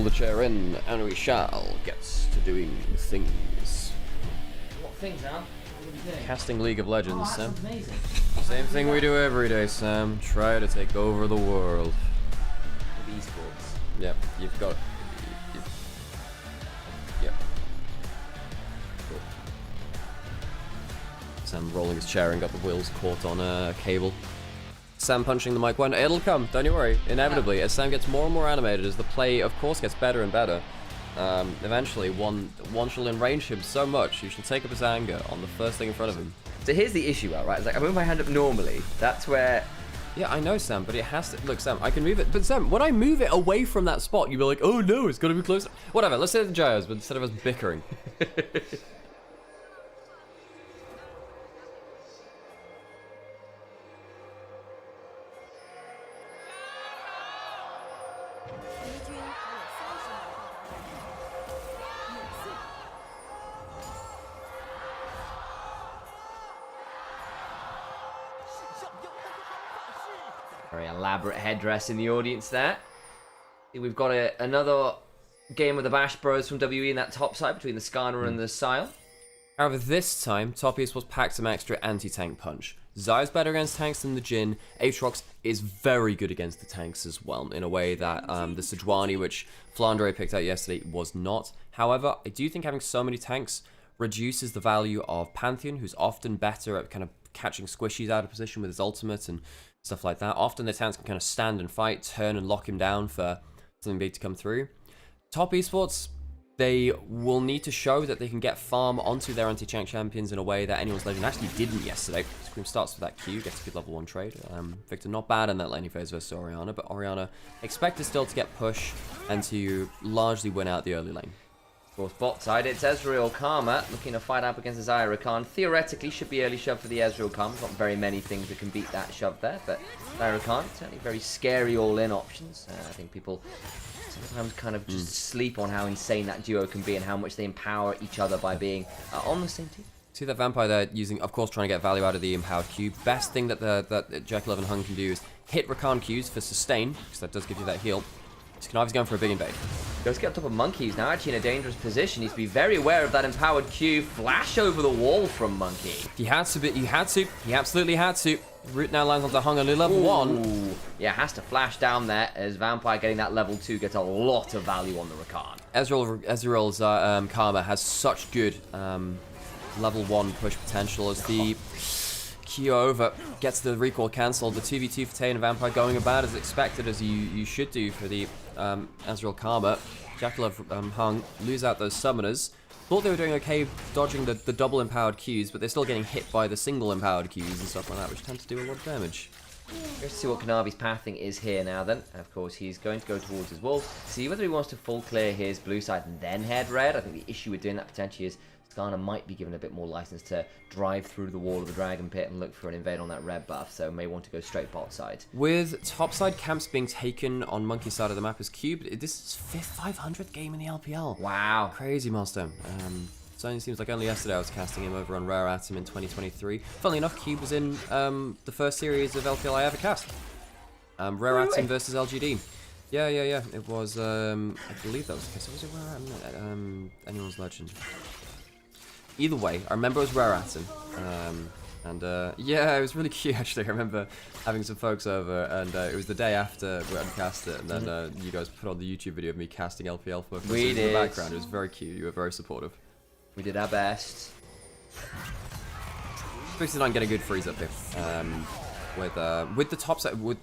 the chair in, and we shall get to doing things. What things, Al? What are we doing? Casting League of Legends, Sam. Amazing. Same thing we do every day, Sam. Try to take over the world. With esports. Yep, you've got... Yep. Cool. Sam rolling his chair and got the wheels caught on a cable. Sam punching the mic one. It'll come, don't you worry. Inevitably, as Sam gets more and more animated, as the play, of course, gets better and better, eventually one shall enrage him so much, you shall take up his anger on the first thing in front of him. So here's the issue, Al, right? It's like, I move my hand up normally. That's where... Yeah, I know, Sam, but it has to... Look, Sam, I can move it. But, Sam, when I move it away from that spot, you'll be like, oh, no, it's got to be closer. Whatever, let's say the gyros, but instead of us bickering. Very elaborate headdress in the audience there. We've got another game with the Bash Bros from WE in that top side between the Skarner and the Sile. However, this time, Top Esports packed some extra anti-tank punch. Zai's better against tanks than the Jhin. Aatrox is very good against the tanks as well, in a way that the Sejuani, which Flandre picked out yesterday, was not. However, I do think having so many tanks reduces the value of Pantheon, who's often better at kind of catching squishies out of position with his ultimate and stuff like that. Often the tanks can kind of stand and fight, turn and lock him down for something big to come through. Top Esports, they will need to show that they can get farm onto their anti-tank champions in a way that anyone's legend actually didn't yesterday. Scream starts with that Q, gets a good level 1 trade. Victor not bad in that laning phase versus Orianna, but Orianna expected still to get push and to largely win out the early lane. Of course, bot side, it's Ezreal Karma looking to fight up against the Zyra Khan. Theoretically, should be early shove for the Ezreal Khan. Not very many things that can beat that shove there, but Zyra Khan, certainly very scary all-in options. I think people sometimes kind of just sleep on how insane that duo can be and how much they empower each other by being on the same team. See that Vampire there using, of course, trying to get value out of the empowered Q. Best thing that that Jekyll and Hung can do is hit Rakan Qs for sustain, because that does give you that heal. Skirmishes going for a big invade. Goes to get on top of Monkey. He's now actually in a dangerous position. Needs to be very aware of that empowered Q. Flash over the wall from Monkey. He had to, but he had to. He absolutely had to. Root now lands onto Hung, only level 1. Yeah, has to flash down there as Vampire getting that level 2 gets a lot of value on the Rakan. Ezreal's Karma has such good level 1 push potential as the Q over gets the recall cancelled. The 2v2 for Tay and Vampire going about as expected, as you should do for the Ezreal Karma. Jekyll Hung lose out those summoners. Thought they were doing okay dodging the double empowered Qs, but they're still getting hit by the single empowered Qs and stuff like that, which tend to do a lot of damage. Let's see what Kanavi's pathing is here now then. And of course, he's going to go towards his wolf. See whether he wants to full clear his blue side and then head red. I think the issue with doing that potentially is Skarner might be given a bit more license to drive through the wall of the Dragon Pit and look for an invade on that red buff, so may want to go straight bot side. With topside camps being taken on Monkey's side of the map as cubed, this is his 500th game in the LPL. Wow. Crazy milestone. It only seems like only yesterday I was casting him over on Rare Atom in 2023. Funnily enough, Cube was in the first series of LPL I ever cast. Rare Atom versus LGD. Yeah. It was, I believe that was the case. Was it Rare Atom? Anyone's Legend. Either way, I remember it was Rare Atom. Yeah, it was really cute actually. I remember having some folks over, and it was the day after we had cast it, and then you guys put on the YouTube video of me casting LPL for in the background. It was very cute. You were very supportive. We did our best. Basically, not get a good freeze up here. With the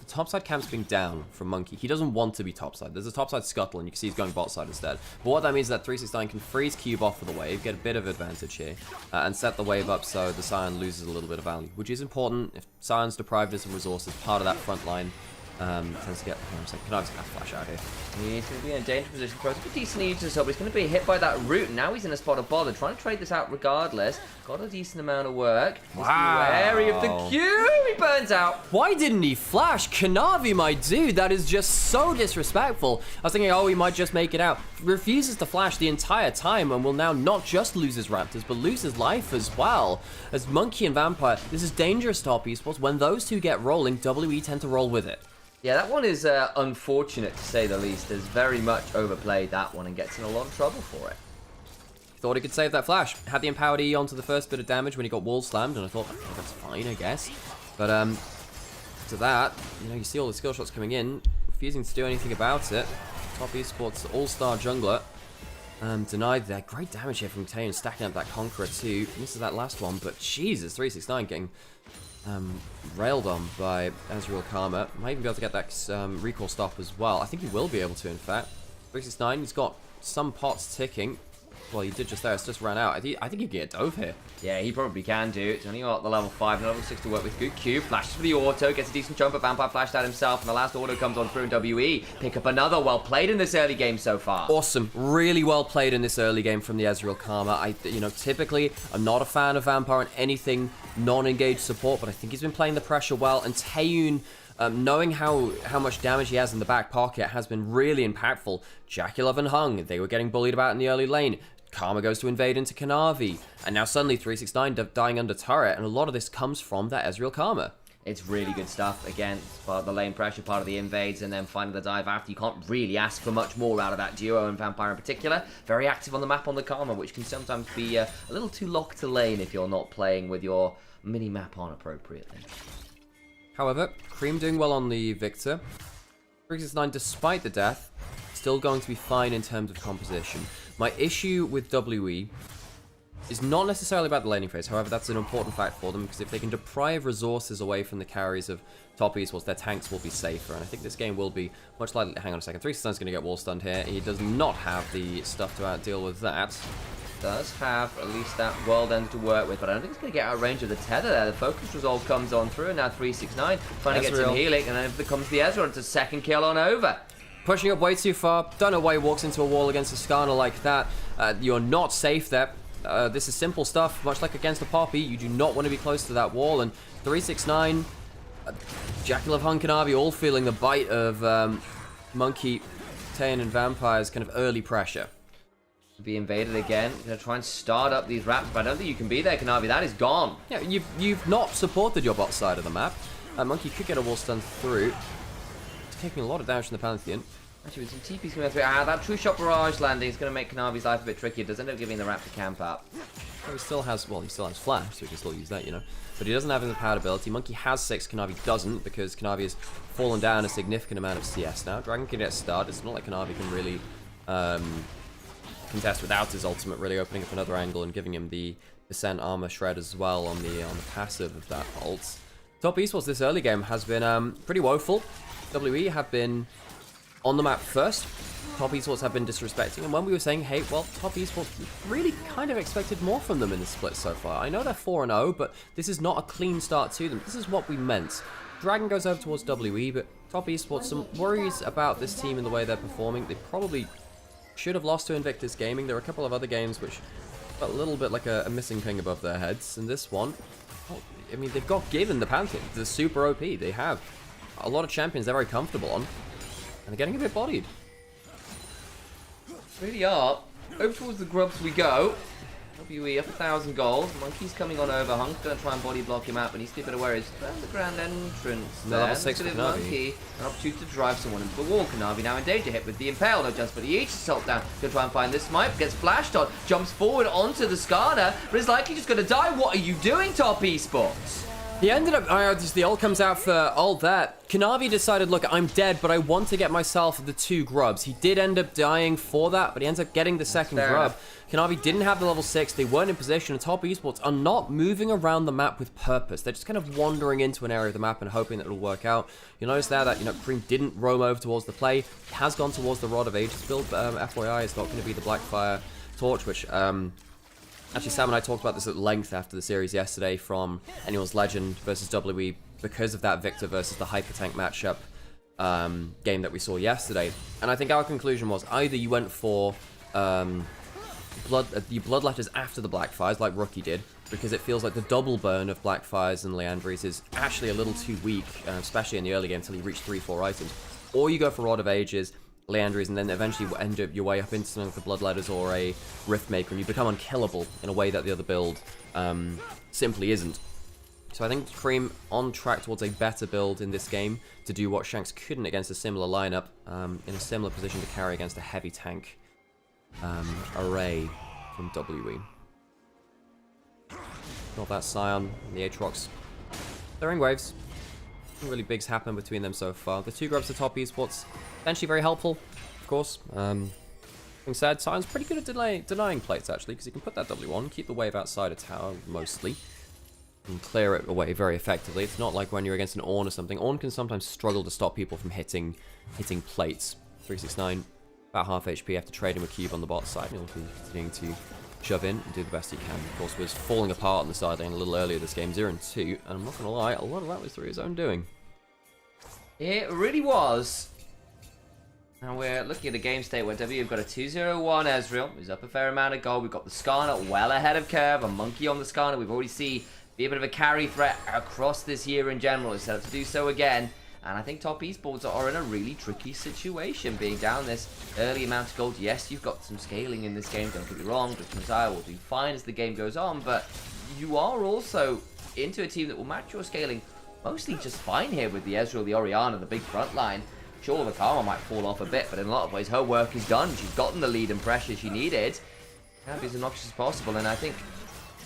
topside camps being down from Monkey, he doesn't want to be topside. There's a topside scuttle, and you can see he's going bot side instead. But what that means is that 369 can freeze Cube off for the wave, get a bit of advantage here, and set the wave up so the Scion loses a little bit of value, which is important. If Scion's deprived of some resources, part of that front line tends to get. Kanavi's gonna flash out here. He's going to be in a dangerous position. Throws a decent usage to but he's going to be hit by that root. Now he's in a spot of bother, trying to trade this out regardless. Got a decent amount of work. Wow. Wary of the Q. He burns out. Why didn't he flash? Kanavi, my dude, that is just so disrespectful. I was thinking, oh, he might just make it out. Refuses to flash the entire time and will now not just lose his Raptors, but lose his life as well. As Monkey and Vampire, this is dangerous Top Esports. When those two get rolling, WE tend to roll with it. Yeah, that one is unfortunate to say the least. Has very much overplayed that one and gets in a lot of trouble for it. Thought he could save that flash. Had the empowered E onto the first bit of damage when he got wall slammed, and I thought, okay, that's fine, I guess. But to that, you know, you see all the skill shots coming in, refusing to do anything about it. Top Esports all-star jungler denied that. Great damage here from Taeyeon, stacking up that Conqueror too. Misses that last one, but Jesus, 369 getting railed on by Ezreal Karma. Might even be able to get that recall stop as well. I think he will be able to, in fact. 369, he's got some pots ticking. Well, he did just there. It's just ran out. I think he can get dove here. Yeah, he probably can do. It's only got the level 5 and level 6 to work with. Good Q. Flashes for the auto. Gets a decent jump, but Vampire flashed out himself. And the last auto comes on through in WE. Pick up another. Well played in this early game so far. Awesome. Really well played in this early game from the Ezreal Karma. Typically, I'm not a fan of Vampire and anything non-engaged support, but I think he's been playing the pressure well. And Taeyeon, knowing how much damage he has in the back pocket has been really impactful. Jackulov and Hung, they were getting bullied about in the early lane. Karma goes to invade into Kanavi, and now suddenly 369 dying under turret, and a lot of this comes from that Ezreal Karma. It's really good stuff. Again, part of the lane pressure, part of the invades, and then finding the dive after. You can't really ask for much more out of that duo, and Vampire in particular. Very active on the map on the Karma, which can sometimes be a little too locked to lane if you're not playing with your mini-map on appropriately. However, Cream doing well on the Victor. 369, despite the death, still going to be fine in terms of composition. My issue with WE is not necessarily about the laning phase. However, that's an important fact for them, because if they can deprive resources away from the carries of top esports, their tanks will be safer. And I think this game will be much likely. Hang on a second. 369's going to get wall stunned here. He does not have the stuff to deal with that. Does have at least that world end to work with, but I don't think it's going to get out of range of the tether there. The focus resolve comes on through, and now 369 trying to get some healing, and then it becomes the Ezreal. It's a second kill on over. Pushing up way too far. Don't know why he walks into a wall against a Skarner like that. You're not safe there. This is simple stuff. Much like against a Poppy, you do not want to be close to that wall. And 369, Jackulov, Hung, Kanavi all feeling the bite of Monkey, Taeyeon, and Vampire's kind of early pressure. Be invaded again. Gonna try and start up these raps, but I don't think you can be there, Kanavi. That is gone. Yeah, you've not supported your bot side of the map. Monkey could get a wall stun through. Taking a lot of damage from the Pantheon. Actually, with some TPs coming through. That true shot barrage landing is going to make Kanavi's life a bit trickier. Does end up giving the rap to camp up. So he still has flash, so he can still use that, you know. But he doesn't have his empowered ability. Monkey has 6, Kanavi doesn't, because Kanavi has fallen down a significant amount of CS now. Dragon can get started. It's not like Kanavi can really contest without his ultimate, really opening up another angle and giving him the Descent armor shred as well on the passive of that ult. Top Esports this early game has been pretty woeful. WE have been on the map first. Top Esports have been disrespecting, and when we were saying, hey, well, Top Esports really kind of expected more from them in the split so far. I know they're 4-0, but this is not a clean start to them. This is what we meant. Dragon goes over towards WE, but Top Esports, some worries about this team and the way they're performing. They probably should have lost to Invictus Gaming. There are a couple of other games which felt a little bit like a missing ping above their heads, and this one, well, I mean, they've got given the Pantheon. They're super OP. They have a lot of champions they're very comfortable on, and they're getting a bit bodied. Really are. Over towards the grubs we go. WE up 1,000 gold. Monkey's coming on over. Hunk's going to try and body block him out, but he's still better where his underground entrance. No, level 6 for Kanavi. Monkey, an opportunity to drive someone into the wall. Kanavi now in danger, hit with the Impale. No chance, but he eats assault down. Going to try and find this snipe. Gets flashed on. Jumps forward onto the Skarner, but is likely just going to die. What are you doing, Top Esports? He ended up, the ult comes out for all that. Kanavi decided, look, I'm dead, but I want to get myself the 2 grubs. He did end up dying for that, but he ends up getting the second grub. Kanavi didn't have the level 6, they weren't in position, and Top Esports are not moving around the map with purpose. They're just kind of wandering into an area of the map and hoping that it'll work out. You'll notice there that, Cream didn't roam over towards the play. He has gone towards the Rod of Ages build, but FYI, it's not going to be the Blackfire Torch, which, actually, Sam and I talked about this at length after the series yesterday from Anyone's Legend versus WE because of that Victor versus the Hyper Tank matchup game that we saw yesterday. And I think our conclusion was either you went for the Bloodletters after the Blackfires, like Rookie did, because it feels like the double burn of Blackfires and Leandries is actually a little too weak, especially in the early game until you reach 3-4 items. Or you go for Rod of Ages, Leandries, and then eventually end up your way up into something like the Bloodletters or a Riftmaker, and you become unkillable in a way that the other build simply isn't. So I think Cream on track towards a better build in this game to do what Shanks couldn't against a similar lineup, in a similar position to carry against a heavy tank array from WE. Not that Scion, the Aatrox. They're in waves. Nothing really big's happened between them so far. The 2 grubs to top esports, potentially very helpful, of course. Being said, Sion's pretty good at denying plates actually, because he can put that W1, keep the wave outside a tower mostly, and clear it away very effectively. It's not like when you're against an Ornn or something. Ornn can sometimes struggle to stop people from hitting plates. 369, about half HP after trading with Cube on the bot side. He'll be continuing to shove in and do the best he can. Of course, was falling apart on the side lane a little earlier this game, 0-2, and I'm not going to lie, a lot of that was through his own doing. It really was. And we're looking at the game state where W have got a 2-0-1 Ezreal, who's up a fair amount of gold. We've got the Skarner well ahead of Curve, a Monkey on the Skarner. We've already seen be a bit of a carry threat across this year in general. It's set up to do so again. And I think top esports are in a really tricky situation, being down this early amount of gold. Yes, you've got some scaling in this game, don't get me wrong. Messiah will do fine as the game goes on, but you are also into a team that will match your scaling mostly just fine here with the Ezreal, the Orianna, the big front line. Sure, the Karma might fall off a bit, but in a lot of ways, her work is done. She's gotten the lead and pressure she needed. Can't be as obnoxious as possible, and I think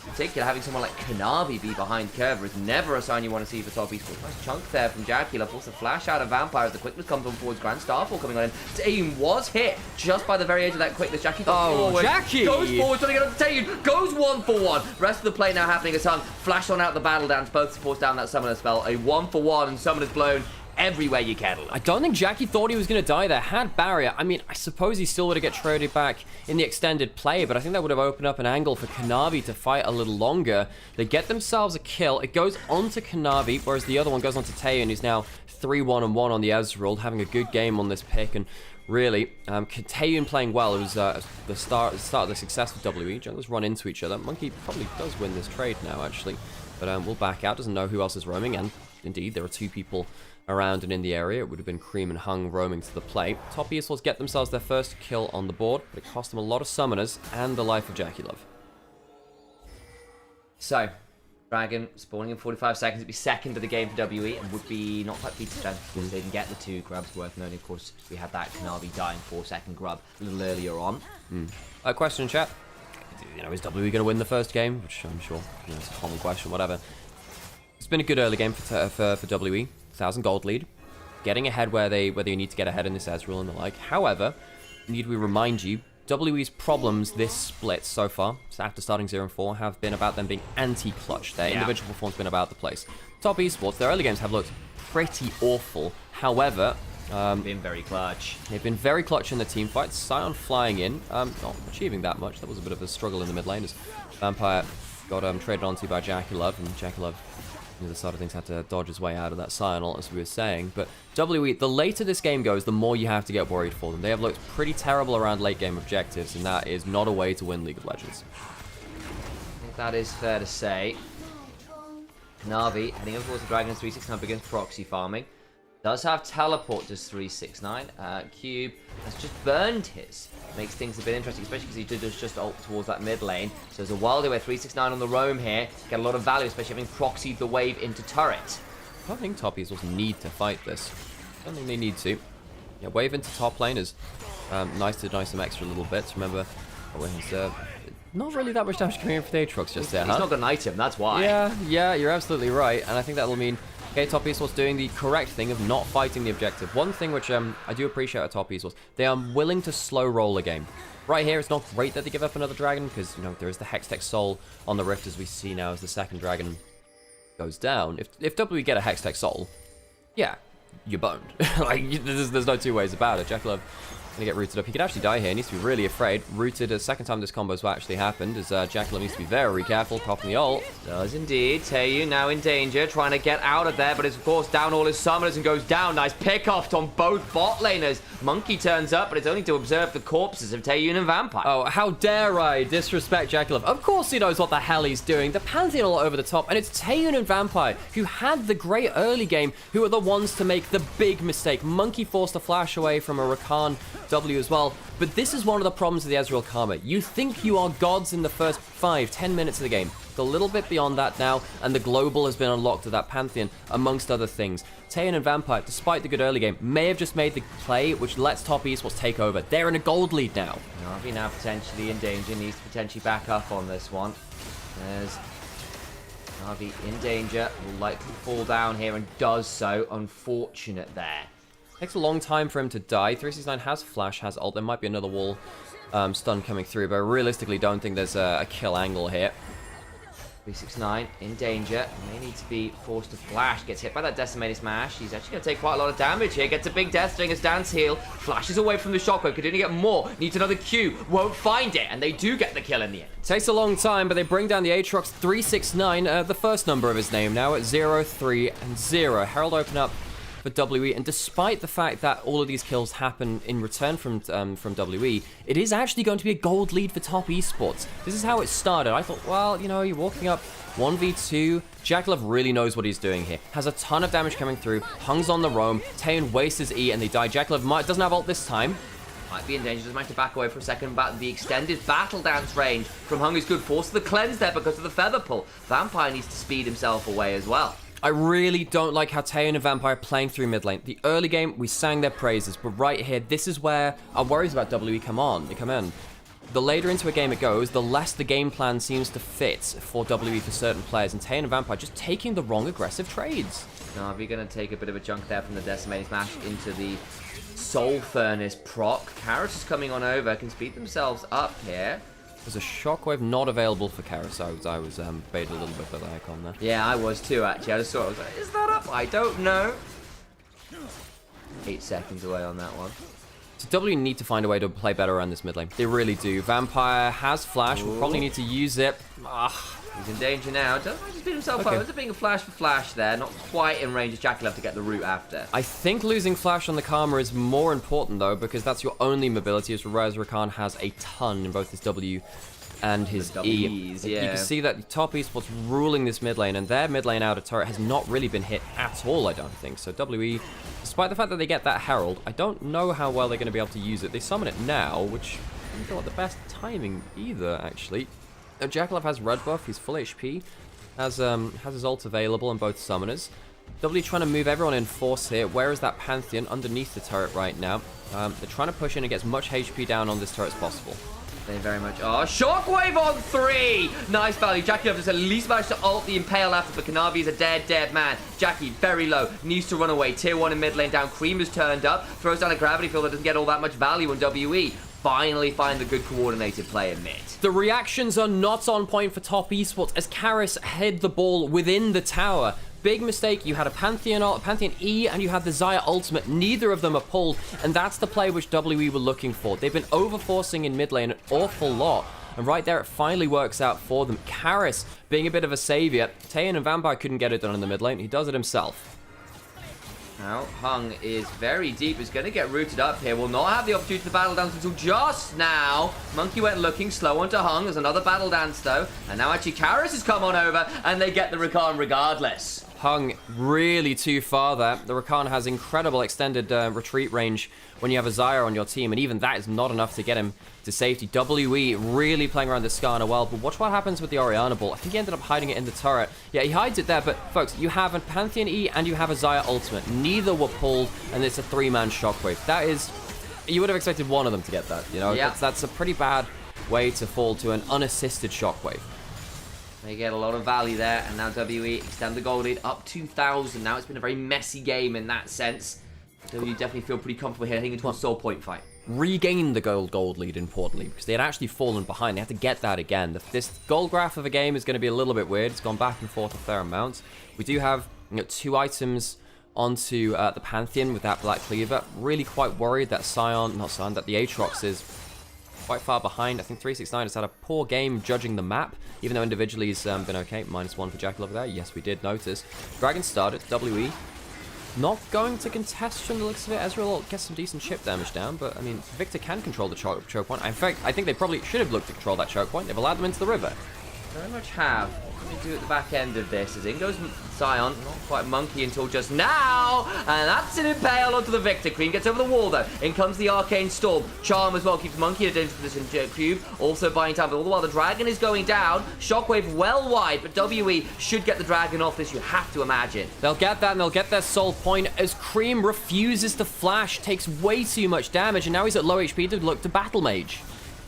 in particular, having someone like Kanavi be behind Curver is never a sign you want to see for top esports. Nice chunk there from Jackie. Force a flash out of Vampire as the quickness comes on towards Grand Starfall coming on in. Taeyun was hit just by the very edge of that quickness. Jackie goes forward. Jackie! Goes forward, trying to get up to Taeyun. Goes 1-for-1. Rest of the play now happening as Hung flashed on out the battle dance. Both supports down that summoner spell. A 1-for-1 and summoner's blown everywhere you can. I don't think Jackie thought he was going to die there. Had barrier. I mean, I suppose he still would have get traded back in the extended play, but I think that would have opened up an angle for Kanavi to fight a little longer. They get themselves a kill. It goes on to Kanavi, whereas the other one goes on to Taeyun, who's now 3-1-1 on the Ezreal, having a good game on this pick. And really, Taeyun playing well. It was the start of the success for WE. Junglers run into each other. Monkey probably does win this trade now, actually. But we'll back out. Doesn't know who else is roaming, and indeed, there are 2 people around and in the area. It would have been Cream and Hung roaming to the plate. Top esports get themselves their first kill on the board, but it cost them a lot of summoners and the life of Jackie Love. So, Dragon spawning in 45 seconds. It'd be second of the game for WE and would be not quite beat strength because they didn't get the 2 grubs worth noting. Of course, we had that Kanavi dying 4-second grub a little earlier on. A question in chat. Is WE going to win the first game? Which I'm sure it's a common question, whatever. It's been a good early game for WE. 1,000 gold lead, getting ahead where you need to get ahead in this Ezreal and the like. However, need we remind you, WE's problems this split so far, after starting 0-4, have been about them being anti-clutch. Their individual performance has been about the place. Top esports, their early games have looked pretty awful. However, been very clutch. They've been very clutch in the team fights. Scion flying in, not achieving that much. That was a bit of a struggle in the mid lane as Vampire got traded onto by Jackie Love, and Jackie Love, the other side of things, had to dodge his way out of that Scion ult, as we were saying. But WE, the later this game goes, the more you have to get worried for them. They have looked pretty terrible around late game objectives, and that is not a way to win League of Legends. I think that is fair to say. Kanavi heading over towards the Dragon 369 begins proxy farming. Does have teleport, does 369. Cube has just burned his. Makes things a bit interesting, especially because he did just ult towards that mid lane. So there's a wild way 369 on the roam here. Get a lot of value, especially having proxied the wave into turret. I don't think top esports need to fight this. I don't think they need to. Yeah, wave into top lane is nice to deny some extra little bits. Remember, not really that much damage coming in for the Aatrox just there, He's not got an item, that's why. Yeah, you're absolutely right. And I think that'll mean top esports doing the correct thing of not fighting the objective. One thing which I do appreciate at top esports, they are willing to slow roll a game. Right here, it's not great that they give up another dragon because, there is the Hextech Soul on the Rift, as we see now as the second dragon goes down. If W get a Hextech Soul, yeah, you're boned. There's no 2 ways about it. Jack Love going to get rooted up. He could actually die here. He needs to be really afraid. Rooted a second time this combo's actually happened, as Jack Love needs to be very careful popping the ult. Does indeed. Taeyun now in danger, trying to get out of there, but it's of course down all his summoners and goes down. Nice pick-off on both bot laners. Monkey turns up, but it's only to observe the corpses of Taeyun and Vampire. Oh, how dare I disrespect Jack Love. Of course he knows what the hell he's doing. The Pantheon all over the top, and it's Taeyun and Vampire, who had the great early game, who are the ones to make the big mistake. Monkey forced a flash away from a Rakan W as well. But this is one of the problems with the Ezreal Karma. You think you are gods in the first 5-10 minutes of the game. A little bit beyond that now, and the global has been unlocked to that Pantheon, amongst other things. Taeyan and Vampire, despite the good early game, may have just made the play which lets Top Esports take over. They're in a gold lead now. Navi now potentially in danger, needs to potentially back up on this one. There's Navi in danger, will likely fall down here and does so. Unfortunate there. Takes a long time for him to die. 369 has flash, has ult. There might be another wall stun coming through, but I realistically don't think there's a kill angle here. 369 in danger, may need to be forced to flash, gets hit by that decimated smash. He's actually going to take quite a lot of damage here, gets a big death string as dance heal, flashes away from the shockwave, could only get more, needs another Q, won't find it, and they do get the kill in the end. Takes a long time, but they bring down the Aatrox. 369, the first number of his name now at 0, 3, and 0. Herald open up for WE, and despite the fact that all of these kills happen in return from WE, it is actually going to be a gold lead for Top Esports. This is how it started. I thought, well, you know, you're walking up 1v2. JackLove really knows what he's doing here. Has a ton of damage coming through. Hung's on the roam. Taeyan wastes his E and they die. JackLove doesn't have ult this time. Might be in danger, just managed to back away for a second, but the extended battle dance range from Hung is good. Force the cleanse there because of the feather pull. Vampire needs to speed himself away as well. I really don't like how Taeyan and Vampire are playing through mid lane. The early game, we sang their praises, but right here, this is where our worries about WE come in. The later into a game it goes, the less the game plan seems to fit for WE for certain players, and Taeyan and Vampire just taking the wrong aggressive trades. Now, if you're going to take a bit of a chunk there from the decimating smash into the Soul Furnace proc, Karis is coming on over, can speed themselves up here. There's a shockwave not available for Karis. I was baited a little bit by the icon there. Yeah, I was too, actually. I just saw it. I was like, is that up? I don't know. 8 seconds away on that one. So W need to find a way to play better around this mid lane. They really do. Vampire has flash. We'll probably need to use it. He's in danger now. Doesn't just beat himself up. Ends up being a flash for flash there. Not quite in range of JackLove to get the root after. I think losing flash on the Karma is more important, though, because that's your only mobility, as Rakan has a ton in both his W and his E. Yeah. You can see that Top Esports ruling this mid lane, and their mid lane outer turret has not really been hit at all, I don't think. So WE, despite the fact that they get that Herald, I don't know how well they're going to be able to use it. They summon it now, which is not the best timing either, actually. JackLove has red buff, he's full HP, has his ult available on both summoners. W trying to move everyone in force here. Where is that Pantheon? Underneath the turret right now. They're trying to push in and get as much HP down on this turret as possible. They very much are. Shockwave on 3! Nice value. JackLove has at least managed to ult the Impale after, but Kanavi is a dead man. Jackie, very low, needs to run away. Tier 1 in mid lane down. Cream is turned up, throws down a gravity field that doesn't get all that much value on WE. Finally find the good coordinated play in mid. The reactions are not on point for Top Esports as Karis hid the ball within the tower. Big mistake. You had a Pantheon E and you had the Xayah ultimate. Neither of them are pulled, and that's the play which WE were looking for. They've been overforcing in mid lane an awful lot, and right there it finally works out for them. Karis being a bit of a savior. Taeyan and Vampire couldn't get it done in the mid lane. He does it himself. Now, Hung is very deep. Is going to get rooted up here. Will not have the opportunity to battle dance until just now. Monkey went looking slow onto Hung. There's another battle dance, though. And now actually Karis has come on over, and they get the Rakan regardless. Hung really too far there. The Rakan has incredible extended retreat range when you have a Xayah on your team, and even that is not enough to get him to safety. WE really playing around the Skarner well, but watch what happens with the Orianna ball. I think he ended up hiding it in the turret. Yeah, he hides it there, but folks, you have a Pantheon E and you have a Xayah ultimate. Neither were pulled, and it's a 3-man shockwave. That is, you would have expected one of them to get that, you know? Yeah. That's a pretty bad way to fall to an unassisted shockwave. They get a lot of value there, and now WE extend the gold lead up 2,000. Now it's been a very messy game in that sense. WE definitely feel pretty comfortable here heading into a soul point fight. Regain the gold lead, importantly, because they had actually fallen behind. They had to get that again. This gold graph of a game is going to be a little bit weird. It's gone back and forth a fair amount. We do have 2 items onto the Pantheon with that Black Cleaver. Really quite worried that that the Aatrox is quite far behind. I think 369 has had a poor game judging the map, even though individually he's been okay. -1 for JackLove there. Yes, we did notice. Dragon started. WE not going to contest from the looks of it. Ezreal gets some decent chip damage down, but I mean, Victor can control the choke point. In fact, I think they probably should have looked to control that choke point. They've allowed them into the river. Very much have. What do we do at the back end of this? As in goes Zion, not quite Monkey until just now, and that's an impale onto the Victor. Cream gets over the wall though. In comes the Arcane Storm. Charm as well keeps Monkey in a dangerous position. Cube also buying time, but all the while the Dragon is going down. Shockwave well wide, but WE should get the Dragon off this, you have to imagine. They'll get that, and they'll get their soul point as Cream refuses to flash, takes way too much damage, and now he's at low HP to look to Battle Mage.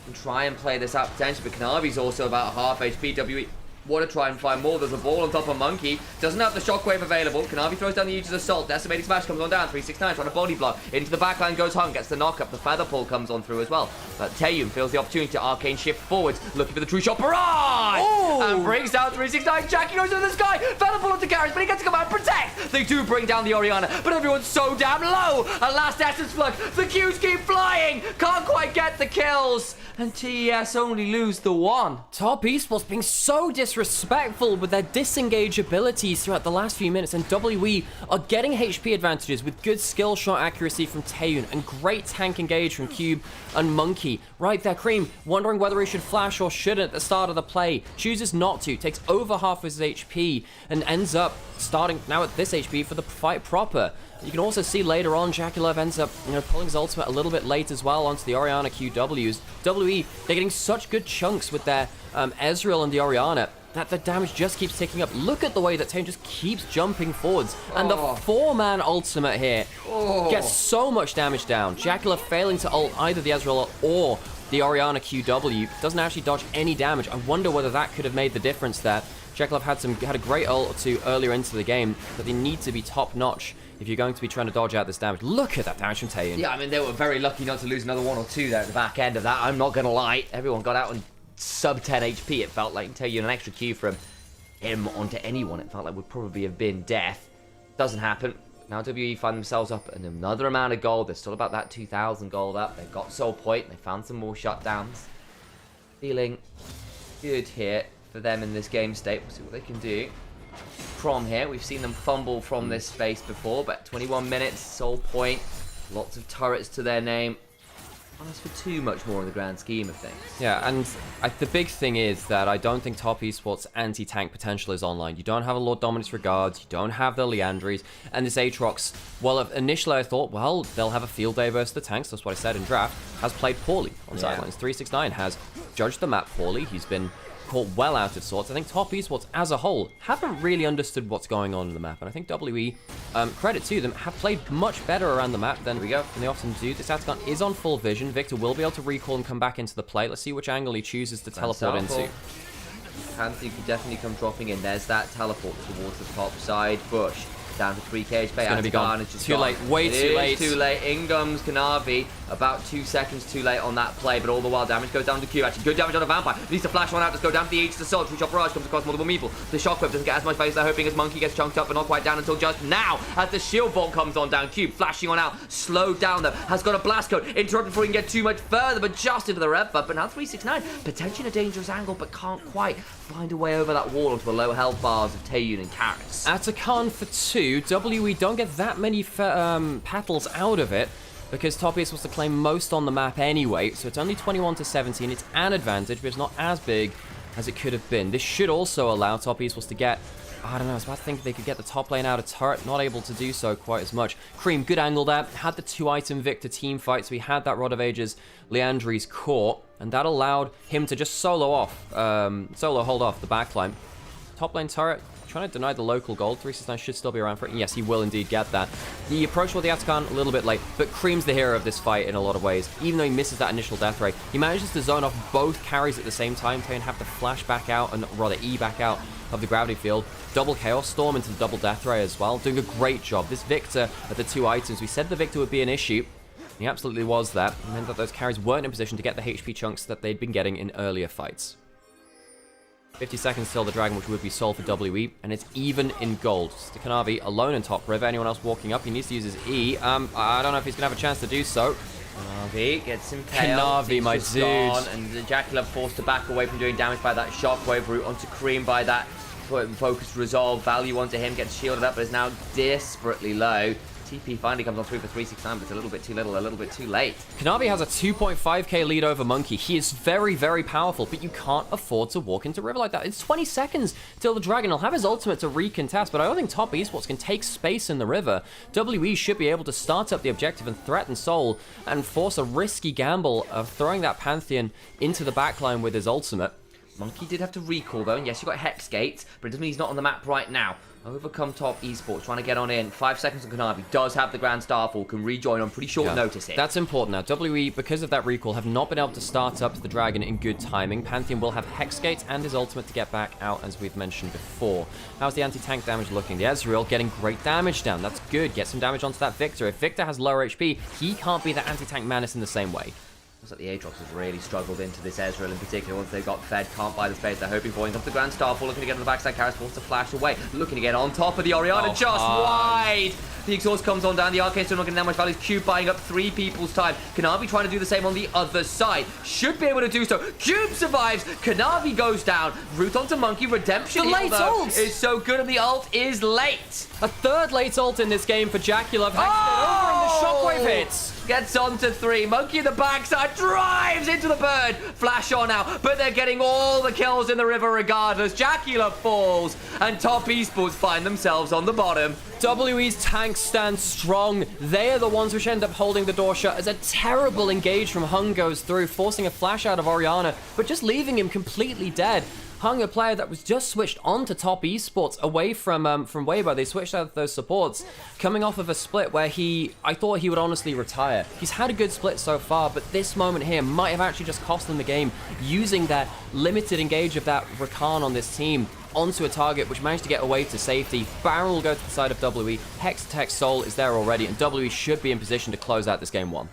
And try and play this out potentially, but Kanavi's also about half HP. WE want to try and find more. There's a ball on top of Monkey. Doesn't have the Shockwave available. Kanavi throws down the Aegis Assault. Decimating Smash comes on down. 369 trying to body block. Into the backline goes Hung. Gets the knock-up. The Feather Pull comes on through as well. But Taeyun feels the opportunity to Arcane shift forwards. Looking for the true shot. Barrage! Oh! And brings down 369. Jackie goes into the sky. Feather Pull onto Garrus, but he gets to come out and protect. They do bring down the Orianna, but everyone's so damn low. A last Essence Flux. The Qs keep flying. Can't quite get the kills. And TES only lose the one. Top Esports being so disrespectful with their disengage abilities throughout the last few minutes, and WE are getting HP advantages with good skill shot accuracy from Taeyun and great tank engage from Cube and Monkey. Right there, Cream wondering whether he should flash or shouldn't at the start of the play. Chooses not to, takes over half his HP, and ends up starting now at this HP for the fight proper. You can also see later on, Jaculov ends up, pulling his ultimate a little bit late as well onto the Orianna QWs. WE, they're getting such good chunks with their Ezreal and the Orianna that the damage just keeps ticking up. Look at the way that Taeyun just keeps jumping forwards. And the 4-man ultimate here gets so much damage down. Jaculov failing to ult either the Ezreal or the Orianna QW. Doesn't actually dodge any damage. I wonder whether that could have made the difference there. Jaculov had a great ult or two earlier into the game, but they need to be top-notch if you're going to be trying to dodge out this damage. Look at that damage from Taeyun. Yeah, I mean, they were very lucky not to lose another 1 or 2 there at the back end of that. I'm not going to lie. Everyone got out on sub 10 HP, it felt like. Taeyun, an extra Q from him onto anyone, it felt like would probably have been death. Doesn't happen. Now WE find themselves up in another amount of gold. They're still about that 2,000 gold up. They've got soul point. They found some more shutdowns. Feeling good here for them in this game state. We'll see what they can do from here. We've seen them fumble from this space before, but 21 minutes, soul point, lots of turrets to their name. Not ask for too much more in the grand scheme of things. Yeah, and the big thing is that I don't think Top Esports anti-tank potential is online. You don't have a Lord Dominus Regards, you don't have the Leandries, and this Aatrox, well, initially I thought, well, they'll have a field day versus the tanks, that's what I said in draft, has played poorly on sidelines. 369 has judged the map poorly, he's been caught well out of sorts. I think Top Esports as a whole haven't really understood what's going on in the map, and I think WE, credit to them, have played much better around the map than they often do. This Atacon is on full vision. Victor will be able to recall and come back into the play. Let's see which angle he chooses to teleport into. Anthony could definitely come dropping in. There's that teleport towards the top side. Bush down to 3 KHP. It's going to be gone. It's just too late. Way too late. Too late. In comes Kanavi. About 2 seconds too late on that play, but all the while damage goes down to Q. Actually, good damage on a Vampire. Needs to flash one out. Let's go down to the Aegis Assault. True Shot Barrage comes across multiple people. The Shockwave doesn't get as much face. They're hoping as Monkey gets chunked up, but not quite down until just now. As the Shield Vault comes on down. Cube flashing on out. Slowed down though. Has got a Blast Code. Interrupted before he can get too much further, but just into the rev bump. But now 369. Potentially in a dangerous angle, but can't quite find a way over that wall onto the low health bars of Taeyun and Karras. Atacon for 2. WE don't get that many petals out of it, because Top Esports was to claim most on the map anyway, so it's only 21 to 17. It's an advantage, but it's not as big as it could have been. This should also allow Top Esports to get, I don't know, I was about to think they could get the top lane out of turret, not able to do so quite as much. Cream, good angle there, had the 2-item Victor team fight, so he had that Rod of Ages Leandries caught, and that allowed him to just solo hold off the backline. Top lane turret, trying to deny the local gold. 369 should still be around for it. Yes, he will indeed get that. The approach with the Atacon a little bit late, but Cream's the hero of this fight in a lot of ways. Even though he misses that initial death ray, he manages to zone off both carries at the same time. Taeyun have to flash back out, and rather E back out of the gravity field. Double Chaos Storm into the double death ray as well. Doing a great job. This Victor at the 2 items, we said the Victor would be an issue. He absolutely was that. It meant that those carries weren't in position to get the HP chunks that they'd been getting in earlier fights. 50 seconds till the Dragon, which would be sold for WE, and it's even in gold. Kanavi alone in top river. Anyone else walking up, he needs to use his E. I don't know if he's going to have a chance to do so. Kanavi gets impaled. Kanavi, my dude. And the Jaculov forced to back away from doing damage by that Shockwave route onto Cream by that focused resolve. Value onto him, gets shielded up, but is now desperately low. TP finally comes on through for 369, but it's a little bit too little, a little bit too late. Kanavi has a 2.5k lead over Monkey. He is very, very powerful, but you can't afford to walk into River like that. It's 20 seconds till the Dragon. He'll have his ultimate to recontest, but I don't think Top Esports can take space in the River. WE should be able to start up the objective and threaten Soul and force a risky gamble of throwing that Pantheon into the backline with his ultimate. Monkey did have to recall though, and yes, you got Hex Gates, but it doesn't mean he's not on the map right now. Overcome Top Esports, trying to get on in. 5 seconds on Kanavi, does have the Grand Starfall, can rejoin on pretty short notice here. That's important now. WE, because of that recall, have not been able to start up the Dragon in good timing. Pantheon will have Hex Gates and his ultimate to get back out, as we've mentioned before. How's the anti-tank damage looking? The Ezreal getting great damage down. That's good. Get some damage onto that Victor. If Victor has lower HP, he can't be the anti-tank menace in the same way. Looks like the Aatrox has really struggled into this Ezreal in particular once they got fed. Can't buy the space they're hoping for. He's off the Grand Starfall, looking to get on the backside. Karras forced to flash away. Looking to get on top of the Orianna, just wide. The exhaust comes on down. The Arcane still not getting that much value. Cube buying up 3 people's time. Kanavi trying to do the same on the other side. Should be able to do so. Cube survives. Kanavi goes down. Root onto Monkey. Redemption. The late ult is so good, and the ult is late. A third late ult in this game for Jackulov. Over and the shockwave hits. Gets on to 3. Monkey in the backside drives into the bird. Flash on now, but they're getting all the kills in the River regardless. Jackulov falls, and Top Esports find themselves on the bottom. WE's tanks stand strong. They are the ones which end up holding the door shut as a terrible engage from Hung goes through, forcing a flash out of Orianna, but just leaving him completely dead. Hung, a player that was just switched on to Top Esports away from Weibo. They switched out those supports, coming off of a split where I thought he would honestly retire. He's had a good split so far, but this moment here might have actually just cost them the game, using that limited engage of that Rakan on this team onto a target, which managed to get away to safety. Baron will go to the side of WE. Hex Tech Soul is there already, and WE should be in position to close out this game 1.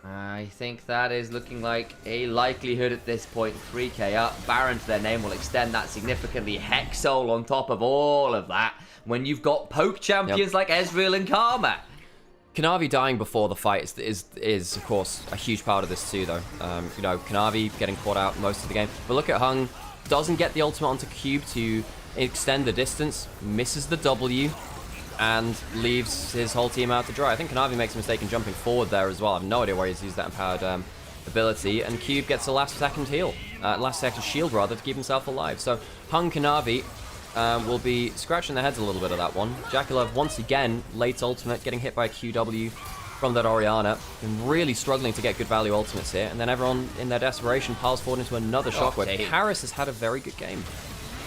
I think that is looking like a likelihood at this point. 3k up. Baron to their name will extend that significantly. Hex Soul on top of all of that when you've got poke champions like Ezreal and Karma. Kanavi dying before the fight is of course a huge part of this too, though. You know, Kanavi getting caught out most of the game. But look at Hung, doesn't get the ultimate onto Cube to extend the distance, misses the W, and leaves his whole team out to dry. I think Kanavi makes a mistake in jumping forward there as well. I have no idea where he's used that empowered ability. And Cube gets the last second shield rather, to keep himself alive. So Hung Kanavi will be scratching their heads a little bit of that one. Jackulov once again, late ultimate, getting hit by a QW from that Orianna, and really struggling to get good value ultimates here. And then everyone in their desperation piles forward into another shockwave. Karras has had a very good game.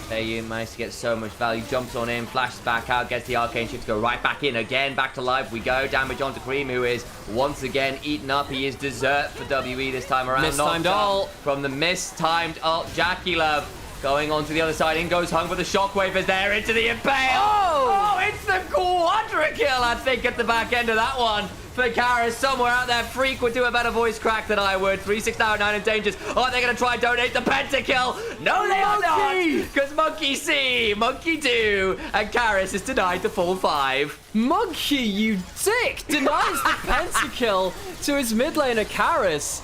There managed to get so much value, jumps on in, flashes back out, gets the Arcane Shift to go right back in again, back to life we go. Damage onto Cream, who is once again eaten up. He is dessert for WE this time around. Mistimed ult. From the mistimed ult, Jackulov going on to the other side. In goes Hung, but the Shockwave is there into the Impale. Oh, it's the Quadra kill, I think, at the back end of that one. For Karras, somewhere out there, Freak would do a better voice crack than I would. 3-6 now, 9 endangers. Oh, they're going to try and donate the pentakill. No, they are not. Because Monkey C, Monkey 2, and Karras is denied the full 5. Monkey, you dick, denies the pentakill to his mid laner Karras.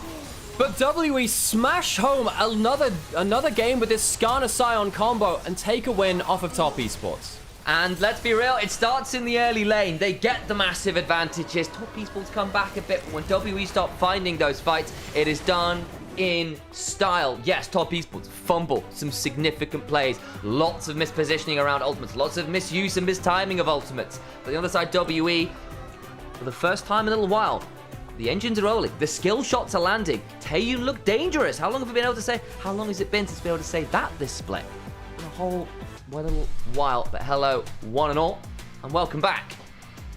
But WE smash home another game with this Skarner Scion combo and take a win off of Top Esports. And let's be real, it starts in the early lane. They get the massive advantages. Top Esports come back a bit, but when WE stop finding those fights, it is done in style. Yes, Top Esports fumble some significant plays. Lots of mispositioning around ultimates. Lots of misuse and mistiming of ultimates. But on the other side, WE, for the first time in a little while, the engines are rolling. The skill shots are landing. Taeyun look dangerous. How long have we been able to say? How long has it been since we've been able to say that this split? A whole little while. But hello, one and all, and welcome back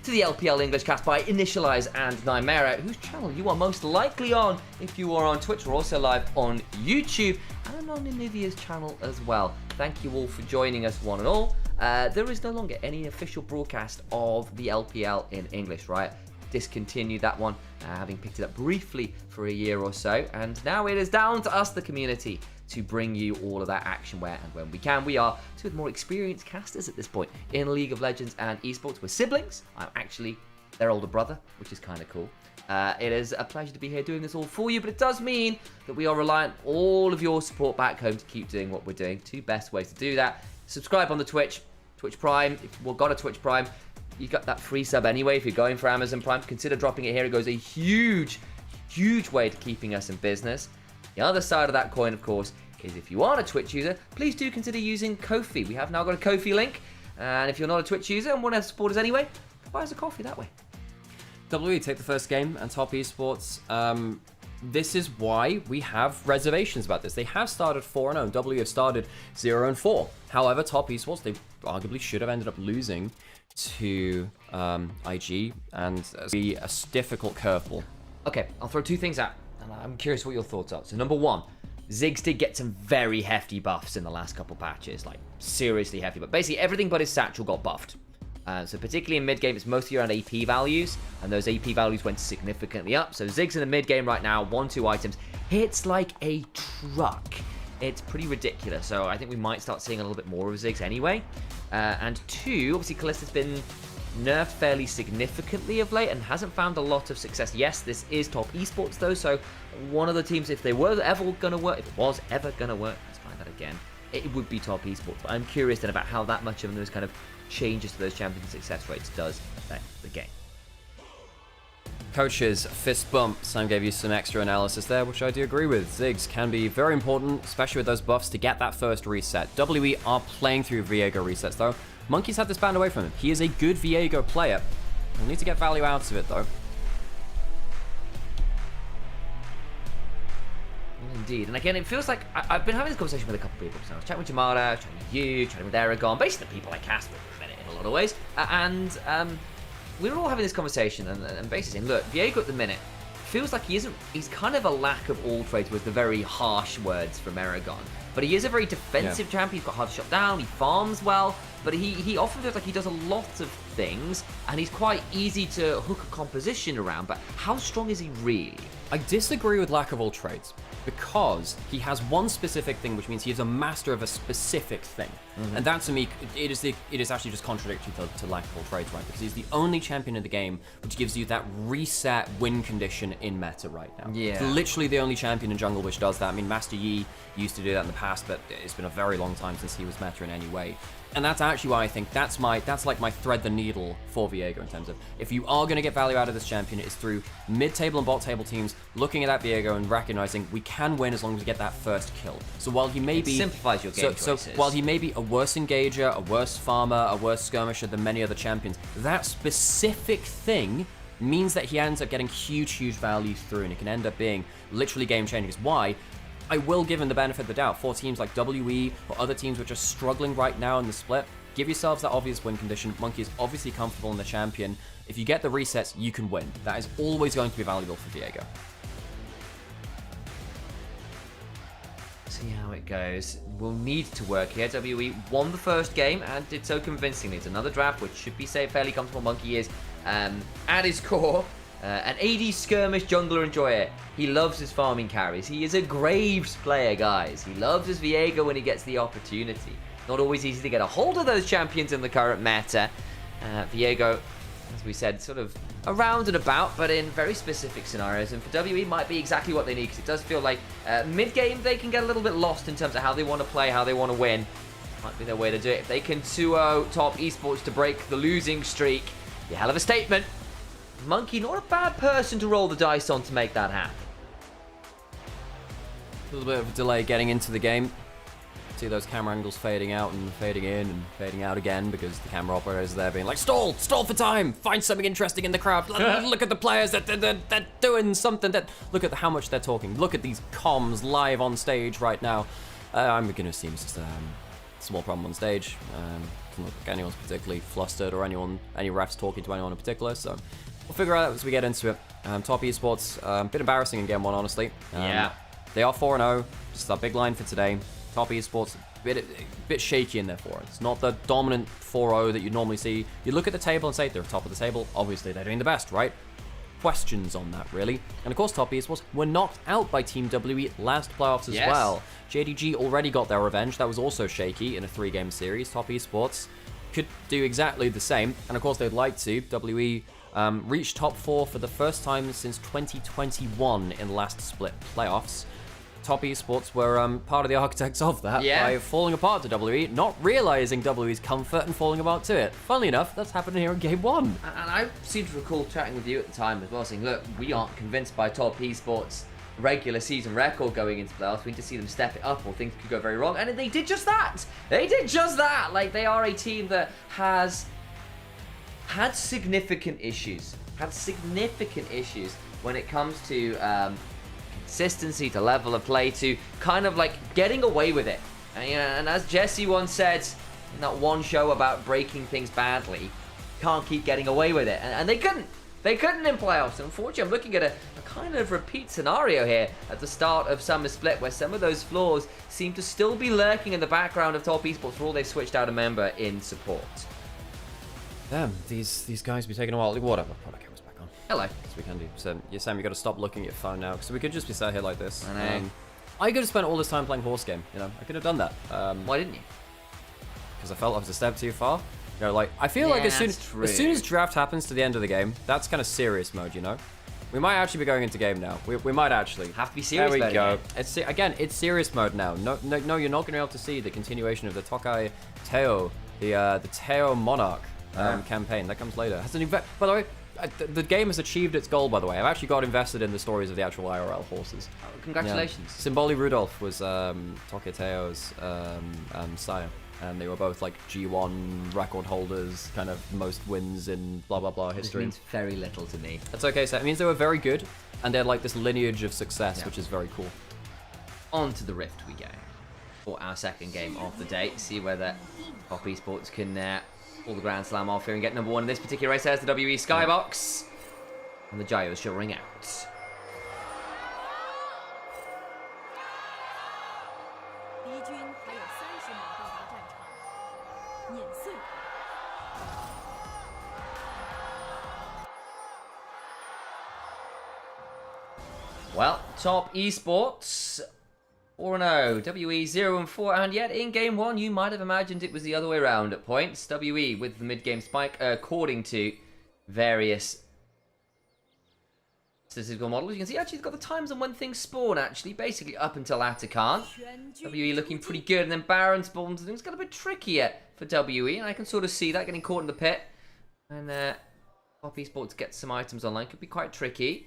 to the LPL English cast by Initialise and Nymaera, whose channel you are most likely on if you are on Twitch. We're also live on YouTube and on Onivia's channel as well. Thank you all for joining us, one and all. There is no longer any official broadcast of the LPL in English, right? Discontinued that one, having picked it up briefly for a year or so, and now it is down to us, the community, to bring you all of that action where and when we can. We are two of the more experienced casters at this point in League of Legends and esports. We're siblings. I'm actually their older brother, which is kind of cool. It is a pleasure to be here doing this all for you, but it does mean that we are reliant on all of your support back home to keep doing what we're doing. Two best ways to do that: subscribe on the Twitch Prime. If you've got a Twitch Prime, you got that free sub anyway. If you're going for Amazon Prime, consider dropping it here. It goes a huge way to keeping us in business. The other side of that coin, of course, is if you are a Twitch user, please do consider using Ko-fi. We have now got a Ko-fi link, and if you're not a Twitch user and want to support us anyway, buy us a coffee that way. WWE take the first game, and Top Esports, this is why we have reservations about this. They have started 4-0, and W have started 0-4. However, Top Esports, they arguably should have ended up losing to IG, and be a difficult curveball. Okay, I'll throw two things out, and I'm curious what your thoughts are. So number one, Ziggs did get some very hefty buffs in the last couple patches, like seriously hefty, but basically everything but his satchel got buffed. So particularly in mid-game, it's mostly around AP values, and those AP values went significantly up. So Ziggs in the mid-game right now, 1-2 items, hits like a truck. It's pretty ridiculous, so I think we might start seeing a little bit more of Ziggs anyway. And two, obviously Callista's been nerfed fairly significantly of late and hasn't found a lot of success. Yes, this is Top Esports though, so one of the teams, if they were ever going to work, if it was ever going to work, let's try that again, it would be Top Esports. But I'm curious then about how that much of those kind of changes to those champion success rates does affect the game. Coaches, fist bump. Sam gave you some extra analysis there, which I do agree with. Ziggs can be very important, especially with those buffs, to get that first reset. WE are playing through Viego resets though. Monkey's had this banned away from him. He is a good Viego player. We'll need to get value out of it though. Indeed, and again, it feels like I've been having this conversation with a couple of people. So I was chatting with Nymaera, chatting with you, chatting with Aragon, basically the people I cast with for a minute in a lot of ways. And we were all having this conversation and basically saying, look, Viego at the minute feels like he's kind of a lack of all trades with the very harsh words from Aragon. But he is a very defensive champion. He's got hard to shut down. He farms well, but he often feels like he does a lot of things, and he's quite easy to hook a composition around. But how strong is he really? I disagree with lack of all trades, because he has one specific thing, which means he is a master of a specific thing. And that to me, it is actually just contradictory to lack of all trades, right? Because he's the only champion in the game which gives you that reset win condition in meta right now. Yeah. It's literally the only champion in jungle which does that. I mean, Master Yi used to do that in the past, but it's been a very long time since he was meta in any way. And that's actually why I think that's like my thread the needle for Viego in terms of, if you are going to get value out of this champion, it's through mid-table and bot-table teams looking at that Viego and recognizing we can win as long as we get that first kill. So while he may be... simplifies your game choices. So while he may be a worse engager, a worse farmer, a worse skirmisher than many other champions, that specific thing means that he ends up getting huge value through, and it can end up being literally game-changing. Because why? I will give him the benefit of the doubt. For teams like WE or other teams which are struggling right now in the split, give yourselves that obvious win condition. Monkey is obviously comfortable in the champion. If you get the resets, you can win. That is always going to be valuable for Viego. See how it goes. We'll need to work here. WE won the first game and did so convincingly. It's another draft which should be safe, fairly comfortable. Monkey is at his core an AD skirmish jungler enjoyer. He loves his farming carries. He is a Graves player, guys. He loves his Viego when he gets the opportunity. Not always easy to get a hold of those champions in the current meta. Viego, as we said, sort of around and about, but in very specific scenarios. And for WE, might be exactly what they need, because it does feel like mid-game they can get a little bit lost in terms of how they want to play, how they want to win. Might be their way to do it. If they can 2-0 Top Esports to break the losing streak, be a hell of a statement. Monkey, not a bad person to roll the dice on to make that happen. A little bit of a delay getting into the game. See those camera angles fading out and fading in and fading out again because the camera operator is there being like, stall for time, find something interesting in the crowd. Look at the players, they're doing something. Look at how much they're talking. Look at these comms live on stage right now. I'm going to assume it's just a small problem on stage. Doesn't look like anyone's particularly flustered or any refs talking to anyone in particular, so we'll figure out as we get into it. Top Esports, a bit embarrassing in game one, honestly. Yeah. They are 4-0, just our big line for today. Top Esports, a bit shaky in their 4. It's not the dominant 4-0 that you normally see. You look at the table and say they're top of the table. Obviously, they're doing the best, right? Questions on that, really. And of course, Top Esports were knocked out by Team WE last playoffs as well. JDG already got their revenge. That was also shaky in a 3-game series. Top Esports could do exactly the same. And of course, they'd like to. WE reached top 4 for the first time since 2021 in the last split playoffs. Top Esports were part of the architects of that Yeah. by falling apart to WE, not realizing WE's comfort and falling apart to it. Funnily enough, that's happening here in Game 1. And I seem to recall chatting with you at the time as well, saying, look, we aren't convinced by Top Esports' regular season record going into playoffs. We need to see them step it up or things could go very wrong. And they did just that. They did just that. Like, they are a team that has had significant issues. When it comes to consistency, to level of play, to kind of like getting away with it. And as Jesse once said in that one show about breaking things badly, can't keep getting away with it. And they couldn't. They couldn't in playoffs. Unfortunately, I'm looking at a kind of repeat scenario here at the start of Summer Split, where some of those flaws seem to still be lurking in the background of Top Esports for all they've switched out a member in support. Damn, these guys be taking a while. Whatever, put our cameras back on. Hello. Yes, we can do. So, yeah, Sam, you got to stop looking at your phone now, because we could just be sat here like this. I know. I could have spent all this time playing horse game. You know, I could have done that. Why didn't you? Because I felt I was a step too far. You know, like I feel like as soon as draft happens to the end of the game, that's kind of serious mode. You know, we might actually be going into game now. We might actually Have to be serious. There we go. Yeah. It's again, it's serious mode now. No, you're not going to be able to see the continuation of the Tokai Teo, the Teo Monarch campaign that comes later. Has an event, by the way. The game has achieved its goal, by the way. I've actually got invested in the stories of the actual IRL horses. Oh, congratulations. Yeah. Symboli Rudolph was Tokateo's sire. And they were both like G1 record holders, kind of most wins in blah blah blah history. This means very little to me. That's okay, so it means they were very good, and they had like this lineage of success, which is very cool. On to the Rift we go for our second game of the day. See whether Top Esports can pull the Grand Slam off here and get number one in this particular race. There's the WE Skybox. And the Gyos shall ring out. Well, Top Esports 4-0, WE 0-4, and yet in game one you might have imagined it was the other way around at points. WE with the mid-game spike, according to various statistical models. You can see actually they've got the times on when things spawn, actually, basically up until Atakan. WE looking pretty good, and then Baron spawns, and things got a bit trickier for WE, and I can sort of see that getting caught in the pit. And Top Esports gets some items online, could be quite tricky.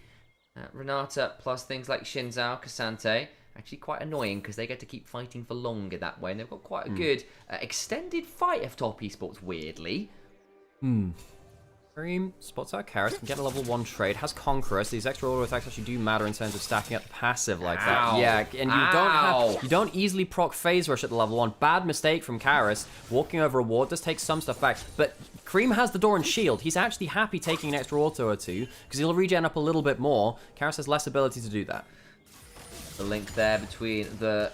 Renata plus things like Shinzao, Kasante, actually quite annoying because they get to keep fighting for longer that way, and they've got quite a good extended fight of Top Esports, weirdly. Dream spots out Karis, can get a level 1 trade, has Conquerors. These extra auto attacks actually do matter in terms of stacking up passive like that. Yeah, and you don't easily proc phase rush at the level 1. Bad mistake from Karis. Walking over a ward does take some stuff back, but Cream has the door and shield. He's actually happy taking an extra auto or two because he'll regen up a little bit more. Karis has less ability to do that. The link there between the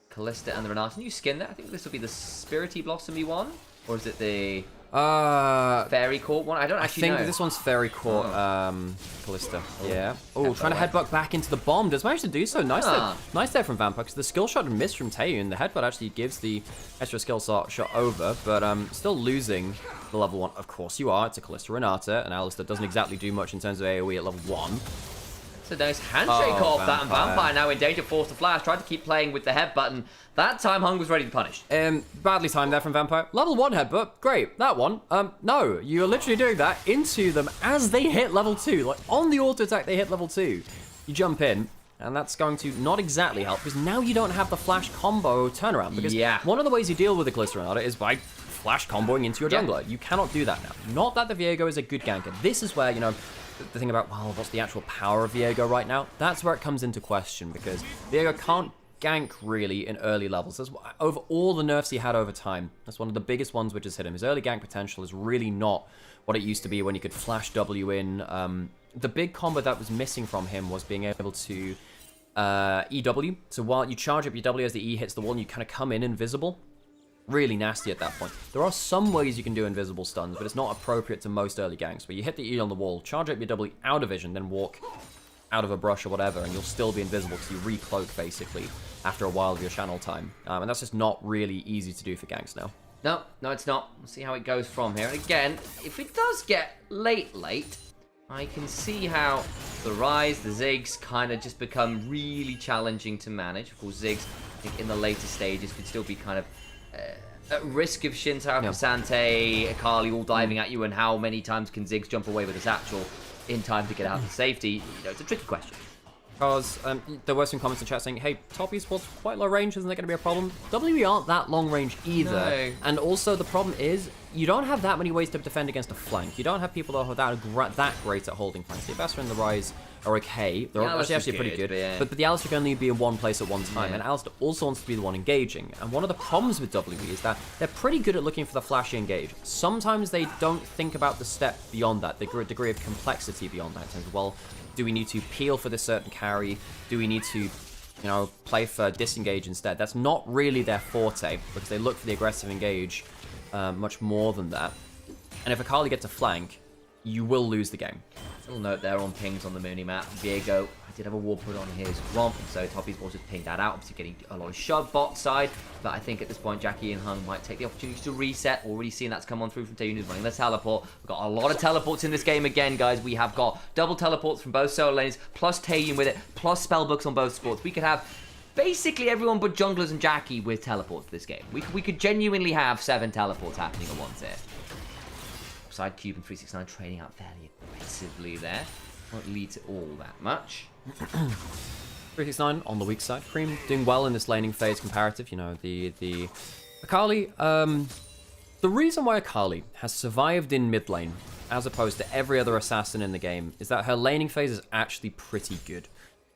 Callista and the Renata. New skin there. I think this will be the Spirity Blossomy one, or is it the Fairy Court one? I don't actually know. I think this one's Fairy Court, Callista. Yeah. Oh, trying to headbutt back into the bomb. Does manage to do so. Nice there from Vampire, because the skill shot missed from Taeyu, and the headbutt actually gives the extra skill shot over, but still losing the level 1. Of course you are. It's a Callista Renata, and Alistar doesn't exactly do much in terms of AoE at level 1. It's a nice handshake off that, and Vampire now in danger, forced to flash. Tried to keep playing with the head button. That time Hung was ready to punish. Badly timed there from Vampire. Level 1 headbutt, great. That one, no, you're literally doing that into them as they hit level 2. Like, on the auto attack, they hit level 2. You jump in, and that's going to not exactly help, because now you don't have the flash combo turnaround. Because one of the ways you deal with the Callista Renata is by flash comboing into your jungler. You cannot do that now. Not that the Viego is a good ganker. This is where, you know, the thing about, well, what's the actual power of Viego right now? That's where it comes into question, because Viego can't gank really in early levels. That's over all the nerfs he had over time. That's one of the biggest ones which has hit him. His early gank potential is really not what it used to be when you could flash W in. The big combo that was missing from him was being able to EW. So while you charge up your W as the E hits the wall, and you kind of come in invisible. Really nasty at that point. There are some ways you can do invisible stuns, but it's not appropriate to most early ganks, where you hit the E on the wall, charge up your W out of vision, then walk out of a brush or whatever, and you'll still be invisible because you re-cloak, basically, after a while of your channel time. And that's just not really easy to do for ganks now. No, it's not. We'll see how it goes from here. And again, if it does get late, I can see how the Rise, the Ziggs, kind of just become really challenging to manage. Of course, Ziggs, I think in the later stages, could still be kind of at risk of Shinta, Kasante, Akali all diving at you, and how many times can Ziggs jump away with a satchel in time to get out to safety? You know, it's a tricky question. Because there were some comments in chat saying, hey, top esports quite low range, isn't that going to be a problem? WE aren't that long range either. No. And also the problem is, you don't have that many ways to defend against a flank. You don't have people that are that great at holding flanks. The Investor and the Rise are okay. They're actually pretty good. But the Alistar can only be in one place at one time, and Alistar also wants to be the one engaging. And one of the problems with WE is that they're pretty good at looking for the flashy engage. Sometimes they don't think about the step beyond that, the degree of complexity beyond that. In terms of, well, do we need to peel for this certain carry? Do we need to, you know, play for disengage instead? That's not really their forte, because they look for the aggressive engage much more than that. And if Akali gets a flank, you will lose the game. Little note there on pings on the Mooney map. Viego, I did have a wall put on his romp, so Top esports just pinged that out, obviously getting a lot of shove bot side. But I think at this point, Jackie and Hung might take the opportunity to reset. Already seen that's come on through from Taeyun, who's running the teleport. We've got a lot of teleports in this game again, guys. We have got double teleports from both solo lanes, plus Taeyun with it, plus spellbooks on both sports. We could have basically everyone but junglers and Jackie with teleports this game. We could genuinely have 7 teleports happening at once here. Side Cube and 369 trading out fairly aggressively there. Won't lead to all that much. 369 on the weak side. Cream doing well in this laning phase comparative. You know, the Akali. The reason why Akali has survived in mid lane as opposed to every other assassin in the game is that her laning phase is actually pretty good.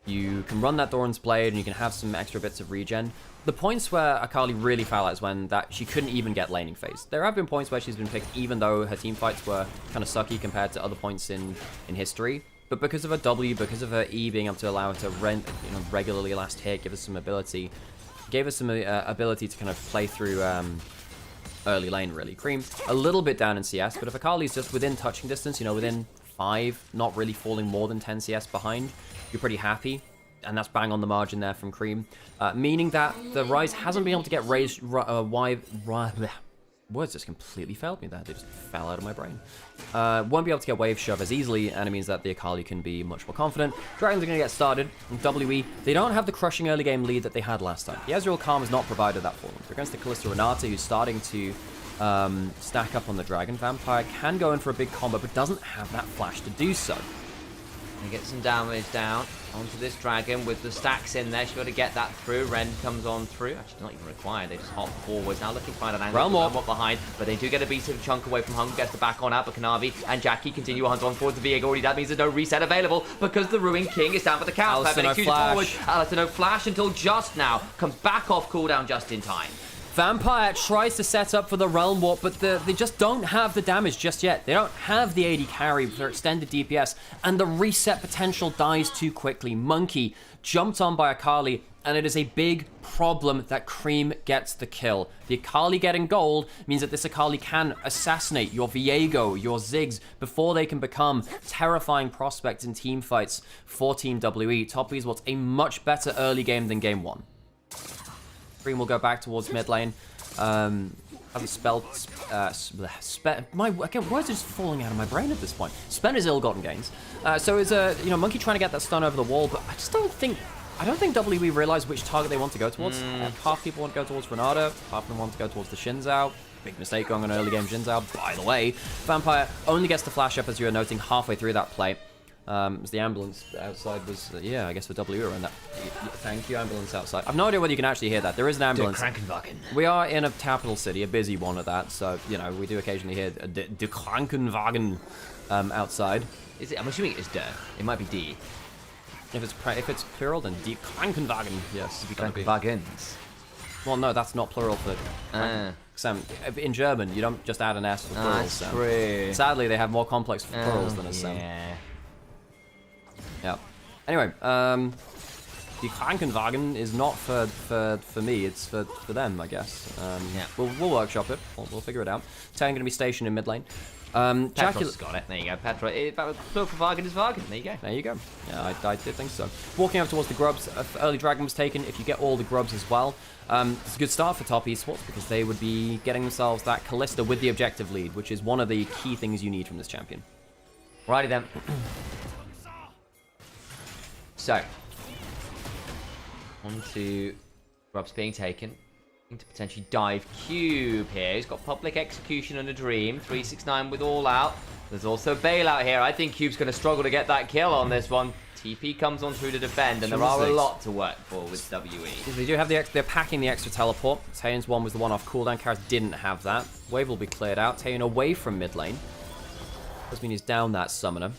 You can run that Doran's Blade and you can have some extra bits of regen. The points where Akali really fell out is when she couldn't even get laning phase. There have been points where she's been picked even though her team fights were kind of sucky compared to other points in history. But because of her W, because of her E being able to allow her to regularly last hit, give us some ability, gave us some ability to kind of play through early lane really. Cream a little bit down in CS, but if Akali's just within touching distance, you know, within 5, not really falling more than 10 CS behind, you're pretty happy. And that's bang on the margin there from Cream. Meaning that the Rise hasn't been able to get raised... Words just completely failed me there. They just fell out of my brain. Won't be able to get wave shove as easily, and it means that the Akali can be much more confident. Dragons are going to get started. WE, they don't have the crushing early game lead that they had last time. The Ezreal Calm has not provided that for them. They're against the Kalista Renata, who's starting to stack up on the Dragon. Vampire can go in for a big combo, but doesn't have that flash to do so. And get some damage down onto this Dragon with the stacks in there. She's got to get that through. Ren comes on through. Actually, not even required. They just hop forwards. Now looking to find an angle. Realm Warp behind, but they do get a decent chunk away from Hung. Gets the back on out, but Kanavi and Jackie continue on towards the Viego. Already that means there's no reset available because the Ruined King is down for the count. Alistar no flash. Alistar no flash until just now. Comes back off cooldown just in time. Vampire tries to set up for the Realm Warp, but they just don't have the damage just yet. They don't have the 80 carry for extended DPS, and the reset potential dies too quickly. Monkey jumped on by Akali, and it is a big problem that Cream gets the kill. The Akali getting gold means that this Akali can assassinate your Viego, your Ziggs, before they can become terrifying prospects in team fights for Team WE. Top E's what's a much better early game than game 1. Cream will go back towards mid lane. Hasn't spelled... again, words are just falling out of my brain at this point. Spend his ill-gotten gains. So is Monkey trying to get that stun over the wall, but I just don't think... I don't think WE realize which target they want to go towards. Half people want to go towards Renata, half of them want to go towards the Xin Zhao. Big mistake going on early game Xin Zhao, by the way. Vampire only gets the flash up, as you were noting, halfway through that play. As the ambulance outside was, I guess for W around that. Thank you, ambulance outside. I've no idea whether you can actually hear that. There is an ambulance. Krankenwagen. We are in a capital city, a busy one at that, so, we do occasionally hear the Krankenwagen outside. Is it? I'm assuming it's der. It might be D. If it's plural, then die Krankenwagen, yes. Krankenwagens. Well, no, that's not plural for... in German, you don't just add an S for plurals. That's true. Sadly, they have more complex plurals than a sound. Yeah. Anyway, the Krankenwagen is not for me. It's for them, I guess. We'll workshop it. We'll figure it out. Terran going to be stationed in mid lane. Petrol's got it. There you go. Petrol. Plural for Wagen is Wagen. There you go. There you go. Yeah, I did think so. Walking up towards the grubs. Early Dragon was taken. If you get all the grubs as well, it's a good start for top esports because they would be getting themselves that Kalista with the objective lead, which is one of the key things you need from this champion. Righty then. So, on to grubs being taken. To potentially dive Cube here. He's got Public Execution and a Dream. 369 with All Out. There's also Bailout here. I think Cube's going to struggle to get that kill on this one. TP comes on through to defend, and there are a lot to work for with WE. They do have they're packing the extra teleport. Taeyeon's one was the one off cooldown. Karis didn't have that. Wave will be cleared out. Taeyeon away from mid lane. Does mean he's down that summoner.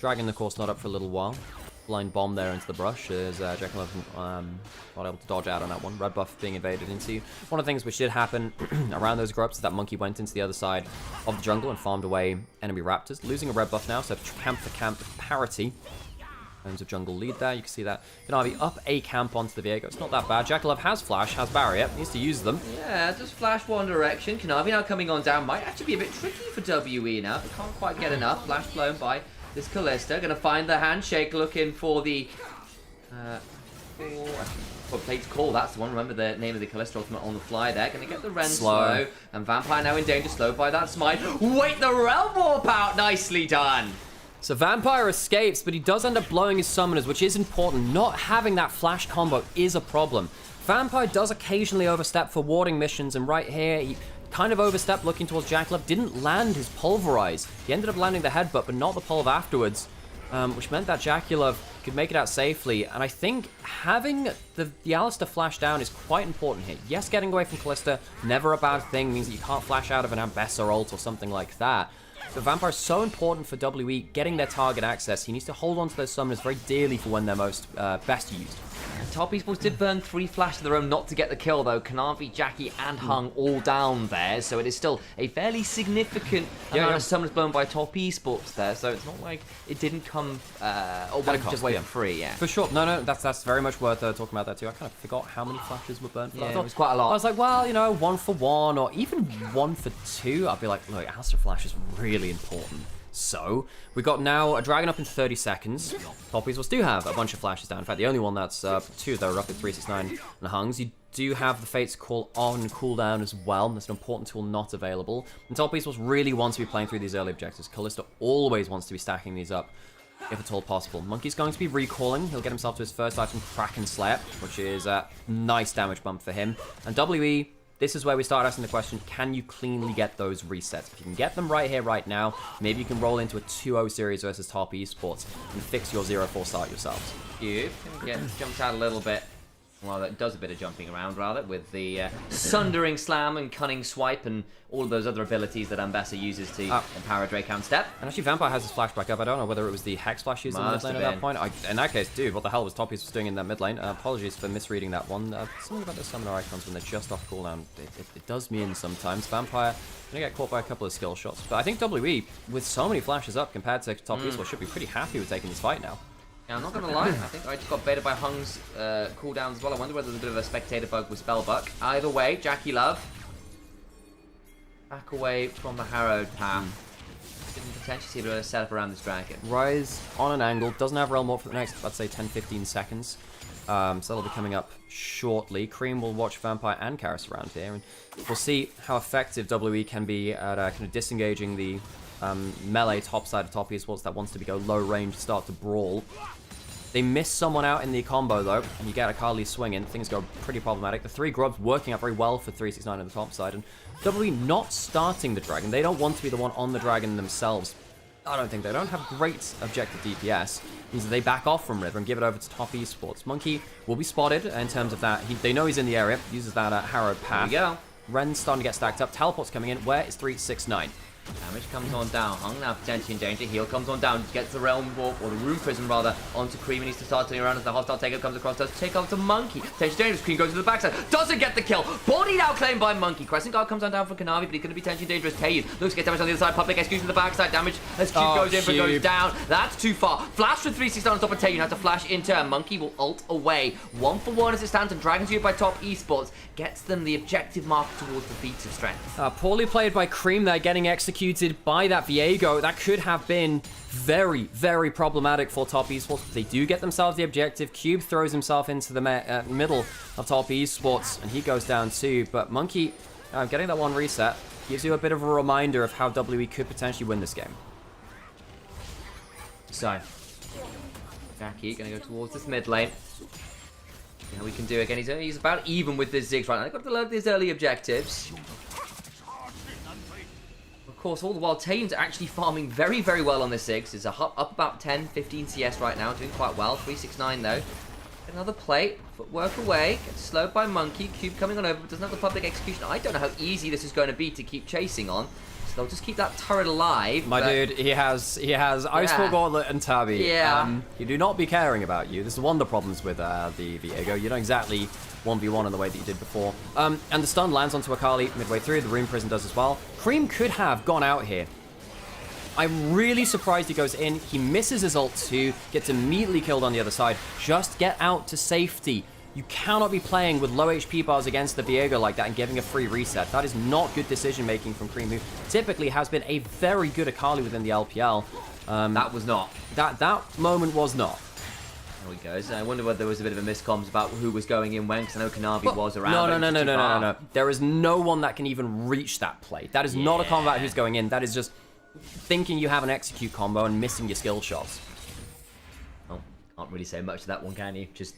Dragon, of course, not up for a little while. Blind bomb there into the brush as Jekyll not able to dodge out on that one. Red buff being invaded into. One of the things which did happen around those grubs is that Monkey went into the other side of the jungle and farmed away enemy raptors. Losing a red buff now, so camp for camp parity. In terms of jungle lead there, you can see that Kanavi up a camp onto the Viego. It's not that bad. Jekyll has flash, has barrier, needs to use them. Yeah, just flash one direction. Kanavi now coming on down. Might actually be a bit tricky for WE now. They can't quite get enough. Flash blown by this Kalista. Gonna find the handshake, looking for the Plate's Call, that's the one. Remember the name of the Kalista ultimate on the fly there. Gonna get the Ren slow. And Vampire now in danger, slowed by that smite. Wait, the Realm Warp out! Nicely done! So Vampire escapes, but he does end up blowing his summoners, which is important. Not having that flash combo is a problem. Vampire does occasionally overstep for warding missions, and right here, he kind of overstepped looking towards Jackal. Didn't land his Pulverize. He ended up landing the headbutt, but not the Pulv afterwards, which meant that Jackal could make it out safely. And I think having the Alistair flash down is quite important here. Yes, getting away from Kalista, never a bad thing, means that you can't flash out of an Ambessa ult or something like that. The Vampire is so important for WE getting their target access. He needs to hold on to those summoners very dearly for when they're most best used. Top esports did burn 3 flashes of their own not to get the kill though. Kanavi, Jackie and Hung all down there, so it is still a fairly significant amount of summoners blown by top esports there, so it's not like it didn't come just wait for free. Yeah, for sure. No, that's very much worth talking about that too. I kind of forgot how many flashes were burnt. Yeah, it was quite a lot. I was like, well, you know, 1 for 1 or even 1 for 2. I'd be like, look, Alistair flash is really important. So, we got now a dragon up in 30 seconds. Top esports do have a bunch of flashes down. In fact, the only one that's 2 that are up at 369 and Hungs. You do have the Fate's Call on cooldown as well. That's an important tool not available. And top esports really wants to be playing through these early objectives. Kalista always wants to be stacking these up, if at all possible. Monkey's going to be recalling. He'll get himself to his first item, Kraken Slayer, which is a nice damage bump for him. And WE, this is where we start asking the question, can you cleanly get those resets? If you can get them right here, right now, maybe you can roll into a 2-0 series versus top esports and fix your 0-4 start yourselves. Cube jumped out a little bit. Well, that does a bit of jumping around, rather, with the Sundering Slam and Cunning Swipe and all of those other abilities that Ambessa uses to empower Dracon Step. And actually, Vampire has his flash back up. I don't know whether it was the Hex Flash used in the mid lane at that point. In that case, dude, what the hell was Top Esports doing in that mid lane? Apologies for misreading that one. Something about the summoner icons when they're just off cooldown. It does me in sometimes. Vampire gonna get caught by a couple of skill shots. But I think WE, with so many flashes up compared to Top Esports, should be pretty happy with taking this fight now. Yeah, I'm not going to lie, I think I just got baited by Hung's cooldown as well. I wonder whether there's a bit of a spectator bug with Spellbuck. Either way, Jackie Love, back away from the Harrowed path. Didn't potentially see a bit of a setup around this dragon. Rise on an angle, doesn't have Realm Warp for the next, let's say, 10-15 seconds. So that'll be coming up shortly. Cream will watch Vampire and Karis around here, and we'll see how effective WE can be at kind of disengaging the melee top side of top esports that wants to go low range, start to brawl. They miss someone out in the combo though, and you get a Carly swing in. Things go pretty problematic. The 3 grubs working out very well for 369 on the top side, and WE not starting the dragon. They don't want to be the one on the dragon themselves. I don't think they don't have great objective DPS. Means that they back off from River and give it over to top esports. Monkey will be spotted in terms of that. They know he's in the area. Uses that Harrowed path. There we go. Ren's starting to get stacked up. Teleport's coming in. Where is 369? Damage comes on down. Hung now potentially in danger. Heal comes on down. Gets the Realm Warp, or the Rune Prism rather, onto Cream. He needs to start turning around as the hostile takeover comes across. Does take over to Monkey. Potentially dangerous. Cream goes to the backside. Doesn't get the kill. Body now claimed by Monkey. Crescent Guard comes on down for Kanavi, but he's going to be potentially dangerous. Taeyeon looks to get damage on the other side. Public Execution to the backside. Damage as Cube goes in, but goes down. That's too far. Flash from 369 on top of Taeyeon. Has to flash into her. Monkey will ult away. 1 for 1 as it stands, and Dragons View by top esports gets them the objective marker towards the feats of strength. Poorly played by Cream there, getting executed by that Viego. That could have been very, very problematic for top esports. They do get themselves the objective. Cube throws himself into the middle of top esports, and he goes down too. But Monkey, getting that one reset gives you a bit of a reminder of how WE could potentially win this game. So, Jackie going to go towards this mid lane. See how we can do again. He's about even with this Ziggs right now. They've got to load these early objectives. Of course, all the while, Taehyun's actually farming very, very well on the Ziggs. He's up about 10, 15 CS right now, doing quite well. 369 though. Another plate, footwork away, gets slowed by Monkey. Cube coming on over, but doesn't have the public execution. I don't know how easy this is going to be to keep chasing on. So they'll just keep that turret alive. My dude, he has Icefall Gauntlet and Tabby. Yeah. He do not be caring about you. This is one of the problems with the Viego. You don't exactly 1v1 in the way that you did before. And the stun lands onto Akali midway through. The Rune Prison does as well. Cream could have gone out here. I'm really surprised he goes in. He misses his ult too, gets immediately killed on the other side. Just get out to safety. You cannot be playing with low HP bars against the Viego like that and giving a free reset. That is not good decision making from Cream, who typically has been a very good Akali within the LPL. That was not. That moment was not. There he goes. I wonder whether there was a bit of a miscomms about who was going in when, because I know Kanavi was around. No. There is no one that can even reach that play. That is not a combat who's going in. That is just thinking you have an execute combo and missing your skill shots. Oh, can't really say much to that one, can you? Just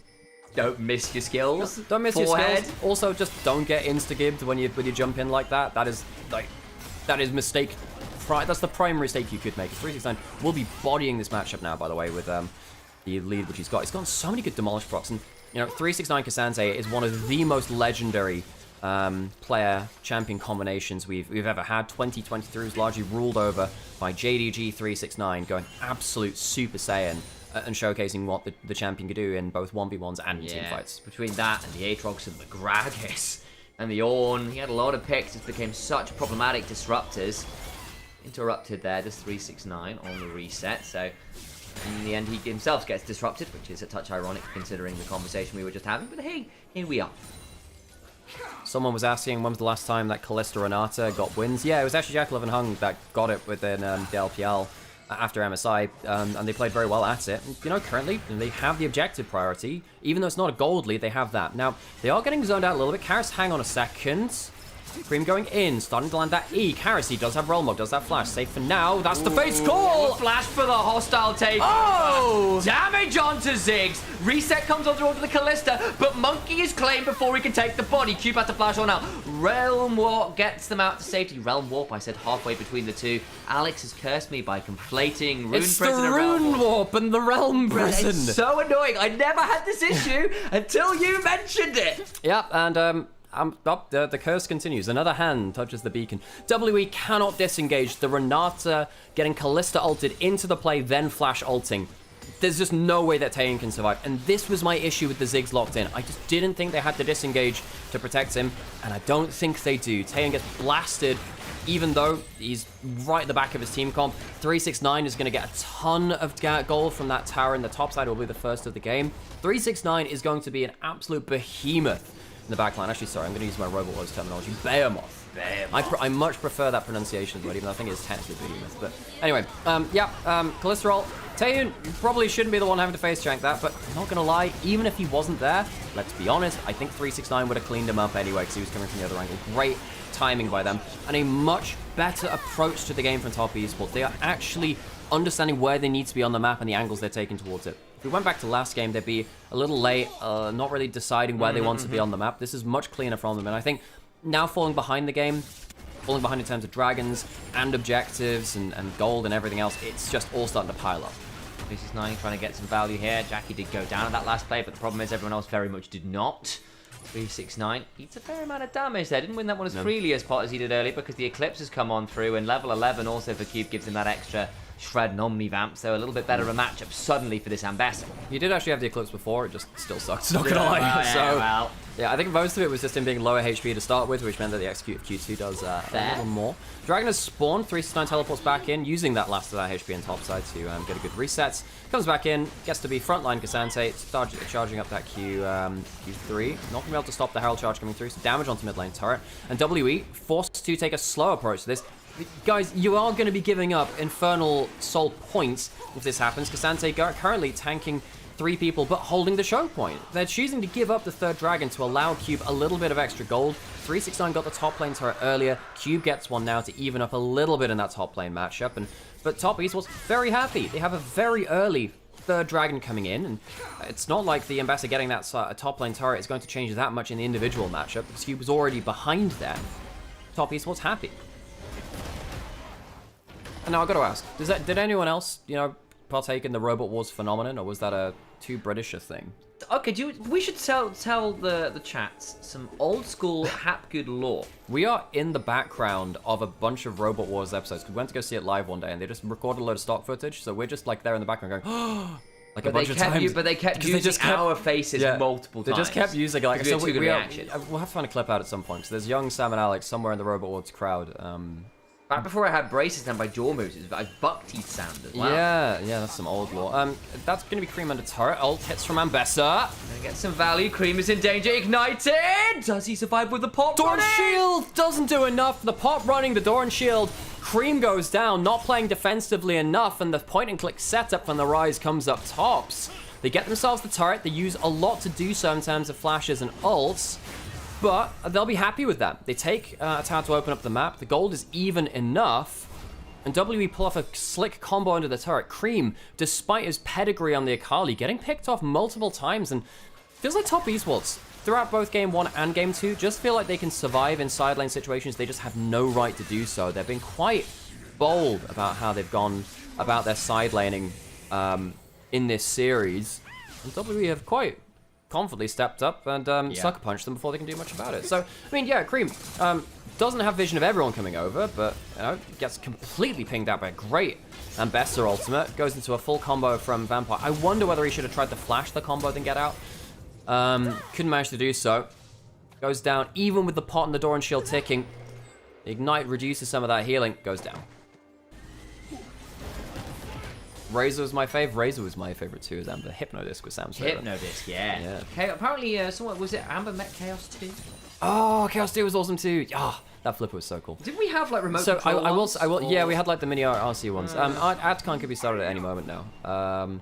don't miss your skills. Don't miss your skills. Also, just don't get insta-gibbed when you jump in like that. That is mistake. That's the primary mistake you could make. 369 will be bodying this matchup now, by the way, with the lead which he's got. He's got so many good demolish procs, and 369 Cassante is one of the most legendary player champion combinations we've ever had. 2023 was largely ruled over by JDG 369 going absolute Super Saiyan and showcasing what the champion could do in both 1v1s and team fights. Between that and the Aatrox and the Gragas and the Ornn, he had a lot of picks. It became such problematic disruptors. Interrupted there, just 369 on the reset. So in the end, he himself gets disrupted, which is a touch ironic considering the conversation we were just having. But hey, here we are. Someone was asking when was the last time that Kalista Renata got wins. Yeah, it was actually Jack Levin Hung that got it within the LPL after MSI, and they played very well at it. And, currently they have the objective priority. Even though it's not a gold lead, they have that. Now, they are getting zoned out a little bit. Karis, hang on a second. Cream going in, starting to land that E. Karis, he does have Realm Lock, does that flash. Safe for now. That's the face call! Flash for the hostile take. Oh! Damage onto Ziggs. Reset comes on through onto the Kalista, but Monkey is claimed before he can take the body. Cube had to flash on out. Realm Warp gets them out to safety. Realm Warp, I said halfway between the two. Alex has cursed me by conflating Rune It's Prison the and Realm Rune Warp and the Realm Prison. It's so annoying. I never had this issue until you mentioned it. Yep, and the curse continues. Another hand touches the beacon. WE cannot disengage. The Renata getting Kalista ulted into the play, then flash ulting. There's just no way that Taehyun can survive. And this was my issue with the Ziggs locked in. I just didn't think they had to disengage to protect him, and I don't think they do. Taehyun gets blasted, even though he's right at the back of his team comp. 369 is going to get a ton of gold from that tower in the top side. It will be the first of the game. 369 is going to be an absolute behemoth in the backline. Actually, sorry, I'm going to use my Robot Wars terminology. Behemoth. I much prefer that pronunciation, but even though I think it's technically behemoth. But anyway, Kalista ult. Taehyun probably shouldn't be the one having to face jank that, but I'm not going to lie, even if he wasn't there, let's be honest, I think 369 would have cleaned him up anyway because he was coming from the other angle. Great timing by them, and a much better approach to the game from Top Esports. They are actually understanding where they need to be on the map and the angles they're taking towards it. If we went back to last game, they'd be a little late, not really deciding where they want to be on the map. This is much cleaner from them, and I think now falling behind the game, falling behind in terms of dragons and objectives and gold and everything else, it's just all starting to pile up. 369 trying to get some value here. Jackie did go down at that last play, but the problem is everyone else very much did not. 369 eats a fair amount of damage there. Didn't win that one as freely as pot as he did earlier because the Eclipse has come on through, and level 11 also for Cube gives him that extra shred and Omnivamp, so a little bit better of a matchup suddenly for this Ambassador. He did actually have the Eclipse before, it just still sucks, not gonna lie. Yeah, I think most of it was just him being lower HP to start with, which meant that the execute of Q2 does a little more. Dragon has spawned, 369 teleports back in, using that last of that HP and top side to get a good reset. Comes back in, gets to be frontline Cassante, starts charging up that Q3. Not going to be able to stop the Herald charge coming through, so damage onto mid lane turret. And WE forced to take a slow approach to this. Guys, you are going to be giving up Infernal Soul points if this happens. Cassante currently tanking 3 people, but holding the choke point. They're choosing to give up the 3rd dragon to allow Cube a little bit of extra gold. 369 got the top lane turret earlier. Cube gets one now to even up a little bit in that top lane matchup. But Top Esports very happy. They have a very early 3rd dragon coming in, and it's not like the Ambassador getting that top lane turret is going to change that much in the individual matchup, because Cube was already behind there. Top Esports happy. And now I've got to ask, did anyone else, partake in the Robot Wars phenomenon, or was that a too British a thing? Okay, we should tell the chats some old school Hapgood lore. We are in the background of a bunch of Robot Wars episodes. We went to go see it live one day, and they just recorded a load of stock footage, so we're just like there in the background going, oh, like a bunch of times. But they kept using our faces multiple times. They just kept using like so we'll have to find a clip out at some point. So there's young Sam and Alex somewhere in the Robot Wars crowd. Back before I had braces done by jaw moves, it was buck teeth sound as well. Yeah, that's some old lore. That's going to be Cream under turret. Ult hits from Ambessa. Gonna get some value. Cream is in danger. Ignited! Does he survive with the pop Door and running? shield doesn't do enough. The pop running, the door and shield. Cream goes down, not playing defensively enough, and the point and click setup from the Rise comes up tops. They get themselves the turret. They use a lot to do so in terms of flashes and ults. But they'll be happy with that. They take a tower to open up the map. The gold is even enough. And WE pull off a slick combo under the turret. Cream, despite his pedigree on the Akali, getting picked off multiple times. And feels like Top Esports, throughout both Game 1 and Game 2, just feel like they can survive in side lane situations. They just have no right to do so. They've been quite bold about how they've gone about their side laning in this series. And WE have quite confidently stepped up and sucker punched them before they can do much about it. So, I mean, yeah, Cream doesn't have vision of everyone coming over, but, gets completely pinged out by a great Ambessa ultimate. Goes into a full combo from Vampire. I wonder whether he should have tried to flash the combo then get out. Couldn't manage to do so. Goes down, even with the pot and the door and shield ticking. Ignite reduces some of that healing. Goes down. Razor was my favorite. Razor was my favorite too, as Amber. Hypnodisc was Sam's favorite. Hypnodisc, yeah. Okay, apparently, someone was it Amber met Chaos 2? Oh, Chaos 2 was awesome too. Ah, that flipper was so cool. Did we have like remote So control I ones, will. or? Yeah, we had like the mini RC ones. Atcon could be started at any moment now.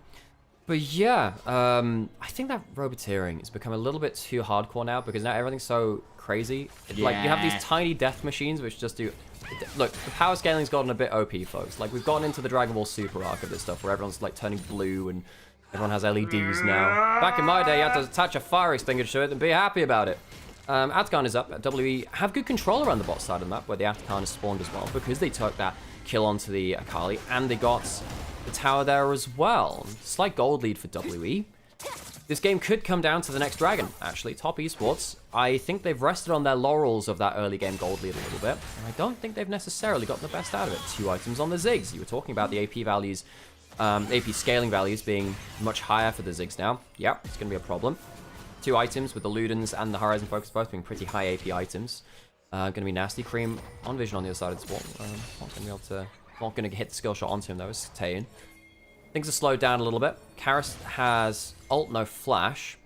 But yeah, I think that roboteering has become a little bit too hardcore now, because now everything's so crazy. Like, you have these tiny death machines which just do... Look, the power scaling's gotten a bit OP, folks. Like, we've gotten into the Dragon Ball Super arc of this stuff, where everyone's like turning blue and everyone has LEDs now. Back in my day, you had to attach a fire extinguisher to it and be happy about it. Atcon is up. WE have good control around the bot side of the map, where the Atcon is spawned as well, because they took that kill onto the Akali, and they got the tower there as well. Slight gold lead for WE. This game could come down to the next dragon, actually. Top Esports, I think they've rested on their laurels of that early game gold lead a little bit, and I don't think they've necessarily gotten the best out of it. 2 items on the Ziggs. You were talking about the AP values, AP scaling values being much higher for the Ziggs now. Yep, it's going to be a problem. 2 items with the Ludens and the Horizon Focus both being pretty high AP items. Going to be nasty. Cream on vision on the other side of the wall. Not going to be able to... Not going to hit the skill shot onto him though, it's Taeyin. Things are slowed down a little bit. Karis has ult, no flash.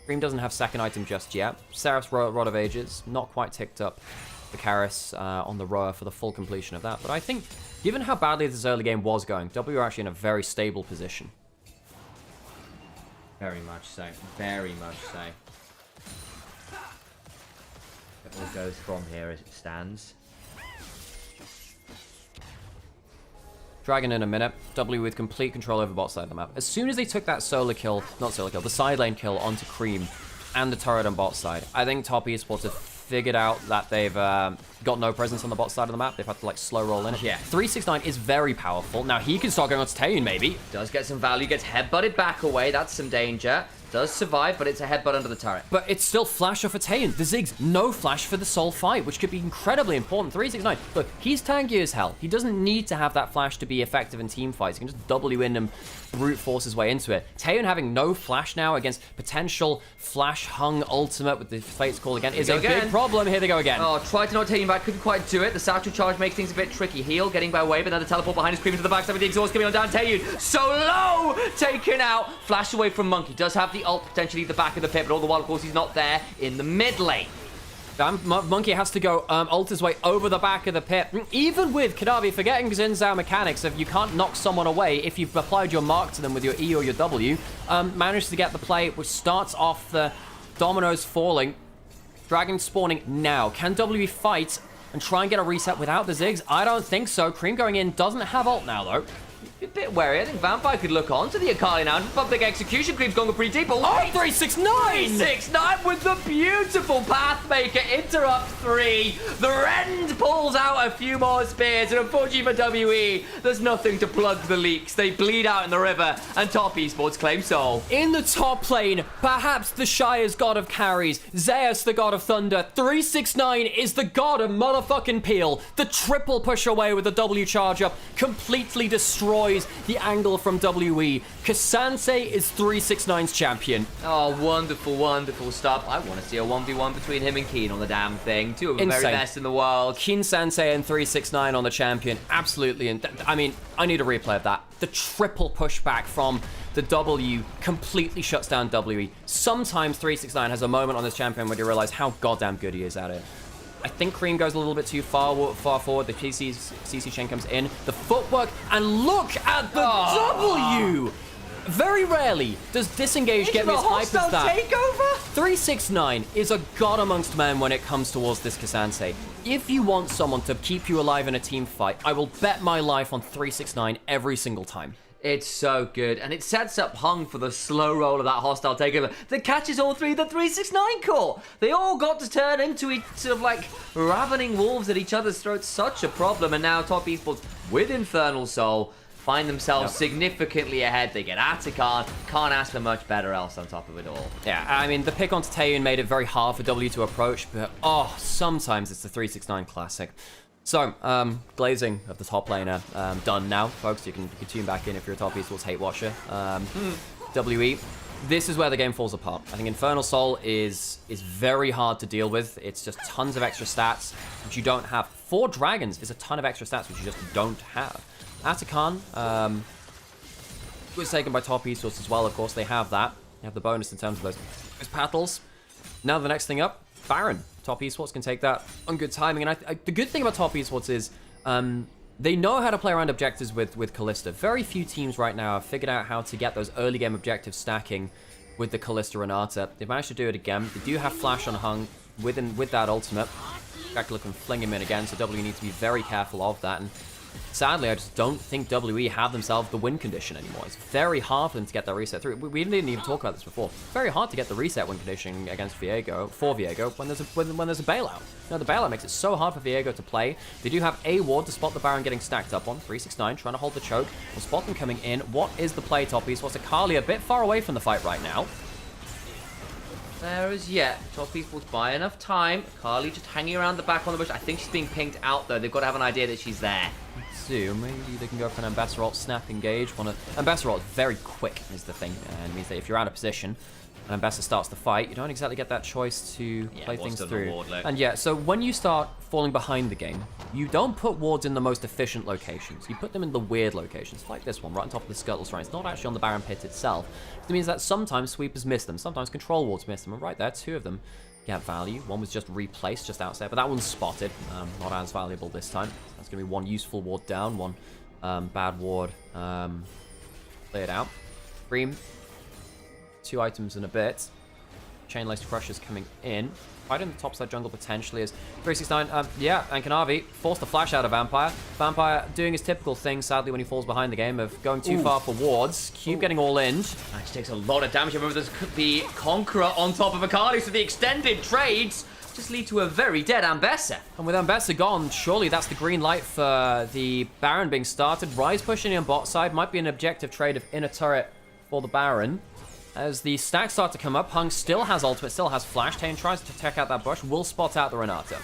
Cream doesn't have second item just yet. Seraph's Rod of Ages, not quite ticked up for Karis on the Roa for the full completion of that. But I think, given how badly this early game was going, W are actually in a very stable position. Very much so. Very much so. It all goes from here as it stands. Dragon in a minute. W with complete control over bot side of the map. As soon as they took that solo kill, not solo kill, the side lane kill onto Cream and the turret on bot side, I think Top Esports have figured out that they've got no presence on the bot side of the map. They've had to like slow roll in it. Yeah. 369 is very powerful. Now he can start going on to Taeyin maybe. Does get some value, gets headbutted back away. That's some danger. Does survive, but it's a headbutt under the turret. But it's still flash off for Taeyin. The Ziggs, no flash for the soul fight, which could be incredibly important. 369, look, he's tanky as hell. He doesn't need to have that flash to be effective in team fights. He can just W in and brute force his way into it. Taeyin having no flash now against potential flash hung ultimate with the Fate's Call again is a big problem. Here they go again. Oh, tried to not Taeyin back, couldn't quite do it. The satchel charge makes things a bit tricky. Heal, getting by way, but now the teleport behind is creeping to the backside with the exhaust coming on down. Taeyin, so low! Taken out. Flash away from Monkey. Does have the ult, potentially the back of the pit, but all the while, of course, he's not there in the mid lane. Monkey has to go ult his way over the back of the pit. Even with Kadavi forgetting Xin Zhao mechanics of you can't knock someone away if you've applied your mark to them with your E or your W, managed to get the play, which starts off the dominoes falling. Dragon spawning now. Can WB fight and try and get a reset without the Ziggs? I don't think so. Cream going in, doesn't have ult now, though. A bit wary. I think Vampire could look on to the Akali now. Public execution. Creep's going pretty deep. Oh, 369! 369 with the beautiful Pathmaker. Interrupt 3. The Rend pulls out a few more spears. And unfortunately for WE, there's nothing to plug the leaks. They bleed out in the river. And Top Esports claim Soul. In the top lane, perhaps the Shire's god of carries. Zeus, the god of thunder. 369 is the god of motherfucking peel. The triple push away with the W charge up completely destroys the angle from WE. Kasance is 369's champion. Oh, wonderful, wonderful stuff. I want to see a 1v1 between him and Keen on the damn thing. Two of the very best in the world. Keen Sansei and 369 on the champion. Absolutely. And I mean, I need a replay of that. The triple pushback from the W completely shuts down WE. Sometimes 369 has a moment on this champion where you realize how goddamn good he is at it. I think Cream goes a little bit too far forward. The CC chain comes in. The footwork, and look at the W! Very rarely does disengage get me as hype as that. Takeover? 369 is a god amongst men when it comes towards this Kasance. If you want someone to keep you alive in a team fight, I will bet my life on 369 every single time. It's so good, and it sets up Hung for the slow roll of that hostile takeover that catches all three the 369 caught. They all got to turn into sort of like ravening wolves at each other's throats. Such a problem, and now Top Esports with Infernal Soul find themselves significantly ahead. They get Atakan, can't ask for much better else on top of it all. Yeah, I mean, the pick on Taeyun made it very hard for W to approach, but sometimes it's the 369 classic. So, glazing of the top laner done now, folks. You can tune back in if you're a Top Esports hate watcher. WE, this is where the game falls apart. I think Infernal Soul is very hard to deal with. It's just tons of extra stats, which you don't have. 4 dragons is a ton of extra stats, which you just don't have. Atakan was taken by Top Esports as well, of course. They have that. They have the bonus in terms of those battles. Now the next thing up, Baron. Top Esports can take that on good timing. And the good thing about Top Esports is they know how to play around objectives with Kalista. Very few teams right now have figured out how to get those early game objectives stacking with the Kalista Renata. They've managed to do it again. They do have Flash on Hung with that ultimate. Dracula can fling him in again, so W need to be very careful of that. And sadly, I just don't think WE have themselves the win condition anymore. It's very hard for them to get that reset through. We didn't even talk about this before. Very hard to get the reset win condition against Viego, for Viego, when there's a bailout. No, the bailout makes it so hard for Viego to play. They do have a ward to spot the Baron getting stacked up on. 369 trying to hold the choke. We'll spot them coming in. What is the play, Top Esports? Akali a bit far away from the fight right now. There is yet. Top Esports buy enough time. Carly just hanging around the back on the bush. I think she's being pinged out though. They've got to have an idea that she's there. So maybe they can go for an Ambassador ult, snap engage. Ambassador ult is very quick is the thing, and it means that if you're out of position and Ambassador starts the fight, you don't exactly get that choice to play things through. And yeah, so when you start falling behind the game, you don't put wards in the most efficient locations. You put them in the weird locations, like this one, right on top of the Scuttle's Shrine. It's not actually on the Baron Pit itself. It means that sometimes sweepers miss them, sometimes control wards miss them, and right there, 2 of them get value. One was just replaced just outside, but that one's spotted. Not as valuable this time. That's going to be 1 useful ward down, 1 bad ward cleared out. Cream, 2 items in a bit. Chain Laced Crushers coming in. Right in the top side jungle potentially is 369. Yeah, and Kanavi forced the flash out of Vampire. Vampire doing his typical thing, sadly, when he falls behind the game of going too far for wards. Cube getting all in. That takes a lot of damage. Remember, there's the Conqueror on top of Akali, so the extended trades just lead to a very dead Ambessa. And with Ambessa gone, surely that's the green light for the Baron being started. Rise pushing in bot side might be an objective trade of inner turret for the Baron. As the stacks start to come up, Hung still has ultimate, still has flash. Taeyun tries to check out that bush, will spot out the Renata.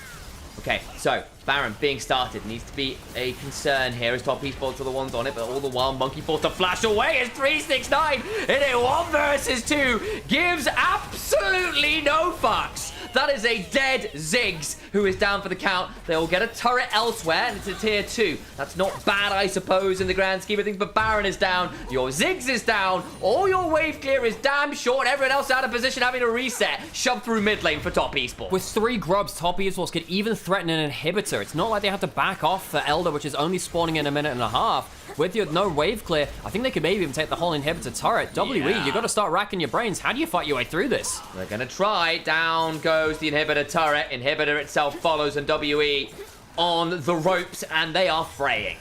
Okay, so Baron being started needs to be a concern here as Top Esports are the ones on it, but all the while Monkey forced to flash away as 369 in a 1 versus 2 gives absolutely no fucks. That is a dead Ziggs who is down for the count. They will get a turret elsewhere, and it's a tier 2. That's not bad, I suppose, in the grand scheme of things, but Baron is down. Your Ziggs is down. All your wave clear is damn short. Everyone else out of position having to reset. Shove through mid lane for top esports. With 3 grubs, top esports could even threaten an inhibitor. It's not like they have to back off for Elder, which is only spawning in a minute and a half. With your no wave clear, I think they could maybe even take the whole inhibitor turret. WE, you got to start racking your brains. How do you fight your way through this? They're going to try. Down goes the inhibitor turret. Inhibitor itself follows, and WE on the ropes, and they are fraying.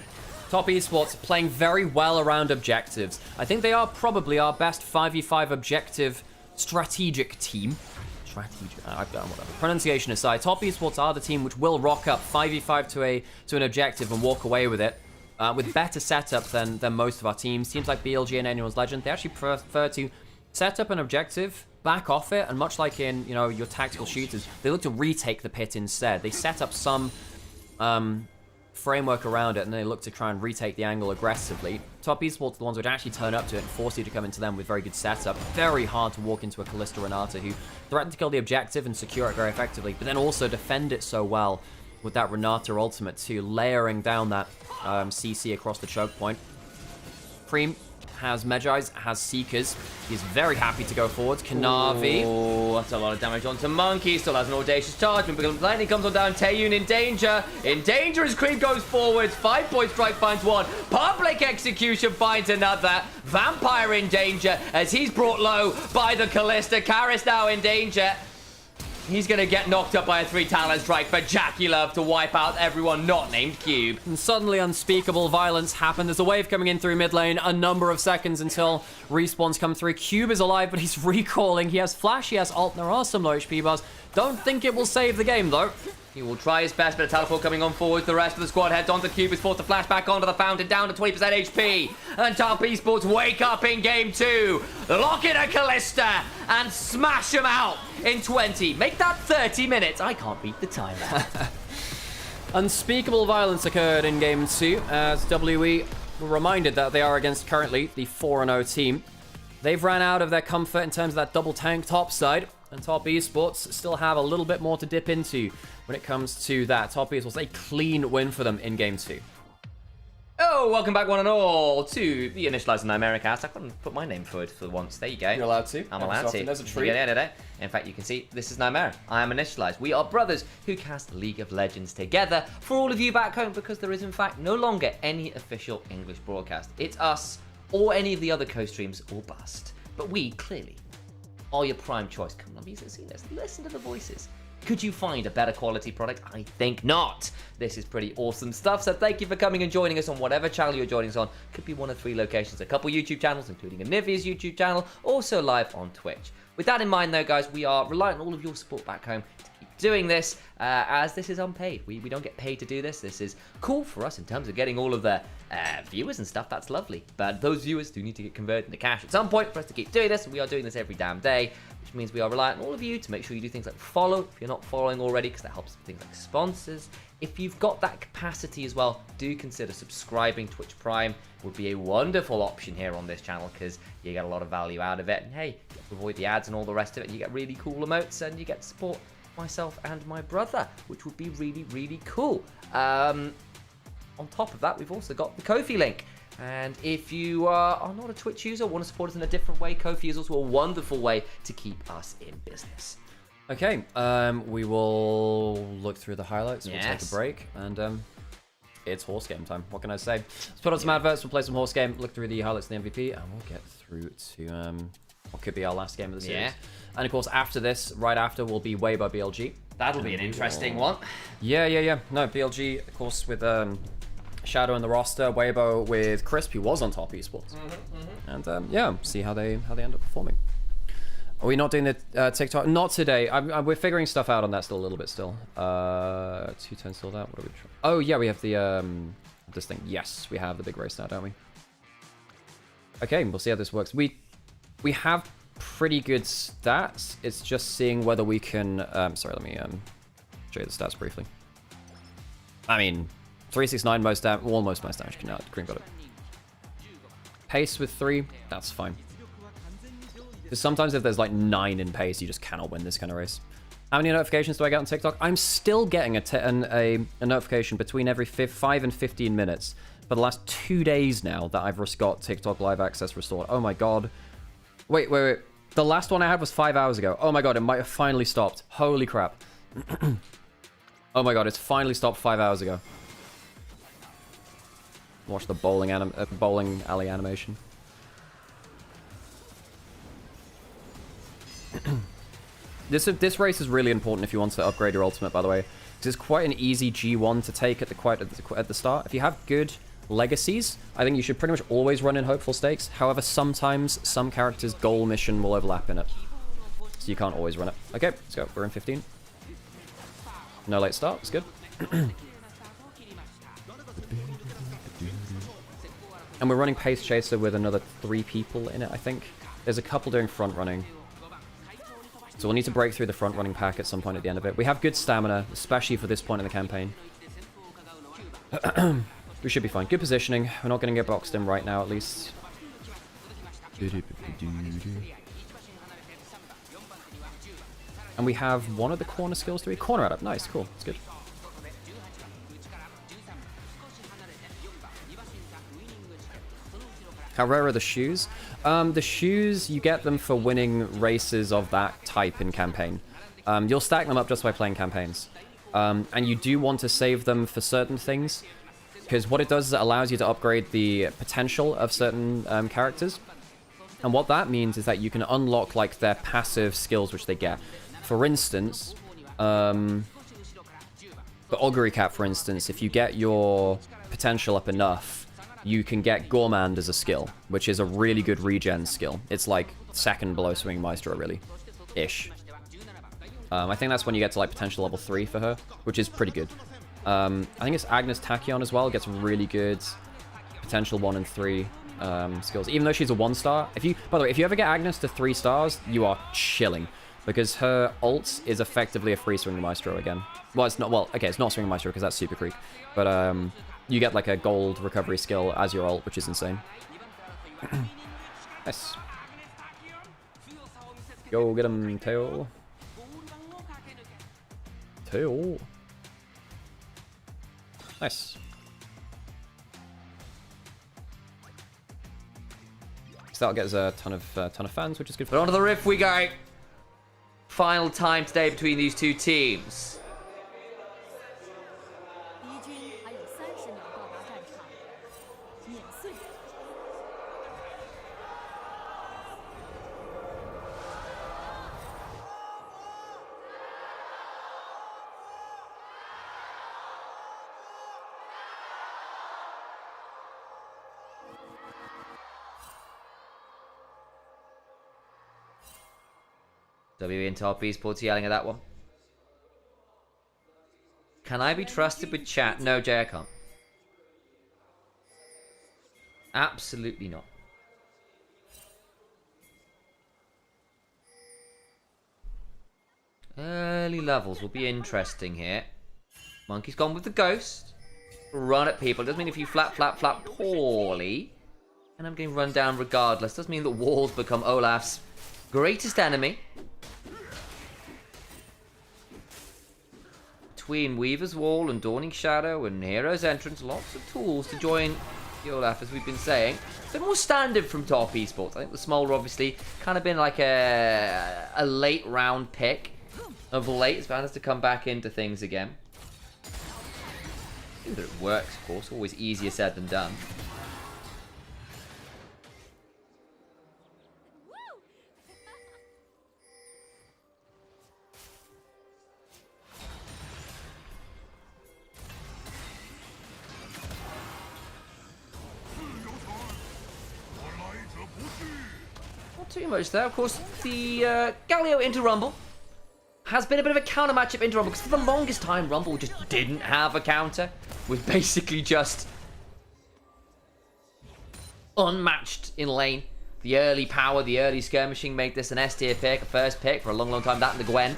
Top esports playing very well around objectives. I think they are probably our best 5v5 objective strategic team. Whatever. Pronunciation aside, top esports are the team which will rock up 5v5 to an objective and walk away with it. With better setup than most of our teams. Teams like BLG and Anyone's Legend, they actually prefer to set up an objective, back off it, and much like in your tactical shooters, they look to retake the pit instead. They set up some framework around it, and they look to try and retake the angle aggressively. Top esports are the ones which actually turn up to it and force you to come into them with very good setup. Very hard to walk into a Kalista Renata who threaten to kill the objective and secure it very effectively, but then also defend it so well with that Renata ultimate too, layering down that CC across the choke point. Preem has Medjais, has Seekers. He's very happy to go forward. Kanavi. Oh, that's a lot of damage onto Monkey. Still has an audacious charge. Lightning comes on down. Taeyun in danger. In danger as Creep goes forwards. 5-point strike finds one. Public execution finds another. Vampire in danger as he's brought low by the Kalista. Karis now in danger. He's going to get knocked up by a 3 talent strike, but Jackie Love to wipe out everyone not named Cube. And suddenly unspeakable violence happened. There's a wave coming in through mid lane, a number of seconds until respawns come through. Cube is alive, but he's recalling. He has flash, he has ult, and there are some low HP bars. Don't think it will save the game, though. He will try his best, but a teleport coming on forward. The rest of the squad heads onto Cube. Is forced to flash back onto the fountain, down to 20% HP. And Top Esports wake up in game 2. Lock in a Kalista and smash him out in 20. Make that 30 minutes. I can't beat the timer. Unspeakable violence occurred in game 2 as WE were reminded that they are against currently the 4-0 team. They've ran out of their comfort in terms of that double tank top side, and Top Esports still have a little bit more to dip into when it comes to that. Top Esports, a clean win for them in game 2. Oh, welcome back one and all to the Initialise Nymaera cast. I couldn't put my name forward for once. There you go. You're allowed to. I'm allowed to. There's a treat. In fact, you can see this is Nymaera. I am Initialise. We are brothers who cast League of Legends together for all of you back home, because there is in fact no longer any official English broadcast. It's us or any of the other co-streams or bust. But we clearly are your prime choice. Come on, see this. Listen to the voices. Could you find a better quality product? I think not. This is pretty awesome stuff, so thank you for coming and joining us on whatever channel you're joining us on. Could be one of 3 locations, a couple YouTube channels, including Onivia's YouTube channel, also live on Twitch. With that in mind, though, guys, we are relying on all of your support back home to keep doing this, as this is unpaid. We don't get paid to do this. This is cool for us in terms of getting all of the viewers and stuff. That's lovely. But those viewers do need to get converted into cash at some point for us to keep doing this, and we are doing this every damn day, which means we are relying on all of you to make sure you do things like follow if you're not following already, because that helps with things like sponsors. If you've got that capacity as well, do consider subscribing. Twitch Prime would be a wonderful option here on this channel, because you get a lot of value out of it. And hey, you get to avoid the ads and all the rest of it, and you get really cool emotes, and you get to support myself and my brother, which would be really, really cool. On top of that, we've also got the Ko-fi link. And if you are not a Twitch user, want to support us in a different way, Ko-fi is also a wonderful way to keep us in business. Okay, we will look through the highlights, we'll take a break, and it's horse game time. What can I say? Let's put on some adverts, we'll play some horse game, look through the highlights of the MVP, and we'll get through to what could be our last game of the series. Yeah. And of course, after this, right after, will be Weibo BLG. That'll be an interesting one. Yeah. No, BLG, of course, with Shadow in the roster, Weibo with Crisp, who was on Top Esports. And yeah, see how they end up performing. Are we not doing the TikTok? Not today. We're figuring stuff out on that still a little bit still. 210 still out. What are we trying? Oh yeah, we have the this thing. Yes, we have the big race now, don't we? Okay, we'll see how this works. We have pretty good stats. It's just seeing whether we can. Sorry, let me show you the stats briefly. I mean, 369 most damage, almost most damage. Cream got it. Pace with 3, that's fine. Because sometimes if there's like 9 in pace, you just cannot win this kind of race. How many notifications do I get on TikTok? I'm still getting a notification between every 5 and 15 minutes for the last 2 days now that I've got TikTok live access restored. Oh my god. Wait. The last one I had was 5 hours ago. Oh my god, it might have finally stopped. Holy crap. Oh my god, it's finally stopped 5 hours ago. Watch the bowling alley animation. This race is really important if you want to upgrade your ultimate, by the way, because it's quite an easy G1 to take at the start. If you have good legacies, I think you should pretty much always run in hopeful stakes. However, sometimes some characters' goal mission will overlap in it, so you can't always run it. Okay, let's go. We're in 15. No late start. It's good. And we're running Pace Chaser with another 3 people in it, I think. There's a couple doing front running. So we'll need to break through the front running pack at some point at the end of it. We have good stamina, especially for this point in the campaign. We should be fine. Good positioning. We're not going to get boxed in right now, at least. And we have one of the corner skills. Do we? Corner at up. Nice, cool. That's good. How rare are the shoes? The shoes, you get them for winning races of that type in campaign. You'll stack them up just by playing campaigns. And you do want to save them for certain things, because what it does is it allows you to upgrade the potential of certain characters. And what that means is that you can unlock like their passive skills which they get. For instance, the Augury Cap, for instance, if you get your potential up enough, you can get Gourmand as a skill, which is a really good regen skill. It's like second below Swinging Maestro, really. Ish. I think that's when you get to like potential level 3 for her, which is pretty good. I think it's Agnes Tachyon as well, gets really good potential 1 and 3 skills. Even though she's a 1-star. By the way, if you ever get Agnes to 3 stars, you are chilling. Because her ult is effectively a free Swinging Maestro again. Well, it's not, well, okay, it's not Swinging Maestro because that's Super Creek. But, you get like a gold recovery skill as your ult, which is insane. Nice. Go get him, Teo. Teo. Nice. So that'll get us a ton of fans, which is good. But onto the riff we go. Final time today between these two teams. WE and Top Esports yelling at that one. Can I be trusted with chat? No, Jay, I can't. Absolutely not. Early levels will be interesting here. Monkey's gone with the ghost. Run at people. Doesn't mean if you flap poorly, and I'm getting run down regardless. Doesn't mean that walls become Olaf's greatest enemy. Between Weaver's Wall and Dawning Shadow and Hero's Entrance, lots of tools to join the Olaf, as we've been saying. A bit more standard from Top Esports. I think the Smolder obviously kind of been like a late round pick of late. It's managed to come back into things again. See that it works, of course. Always easier said than done. Too much there. Of course, the Galio into Rumble has been a bit of a counter matchup into Rumble, because for the longest time, Rumble just didn't have a counter. Was basically just unmatched in lane. The early power, the early skirmishing made this an S tier pick, a first pick for a long, long time. That and the Gwen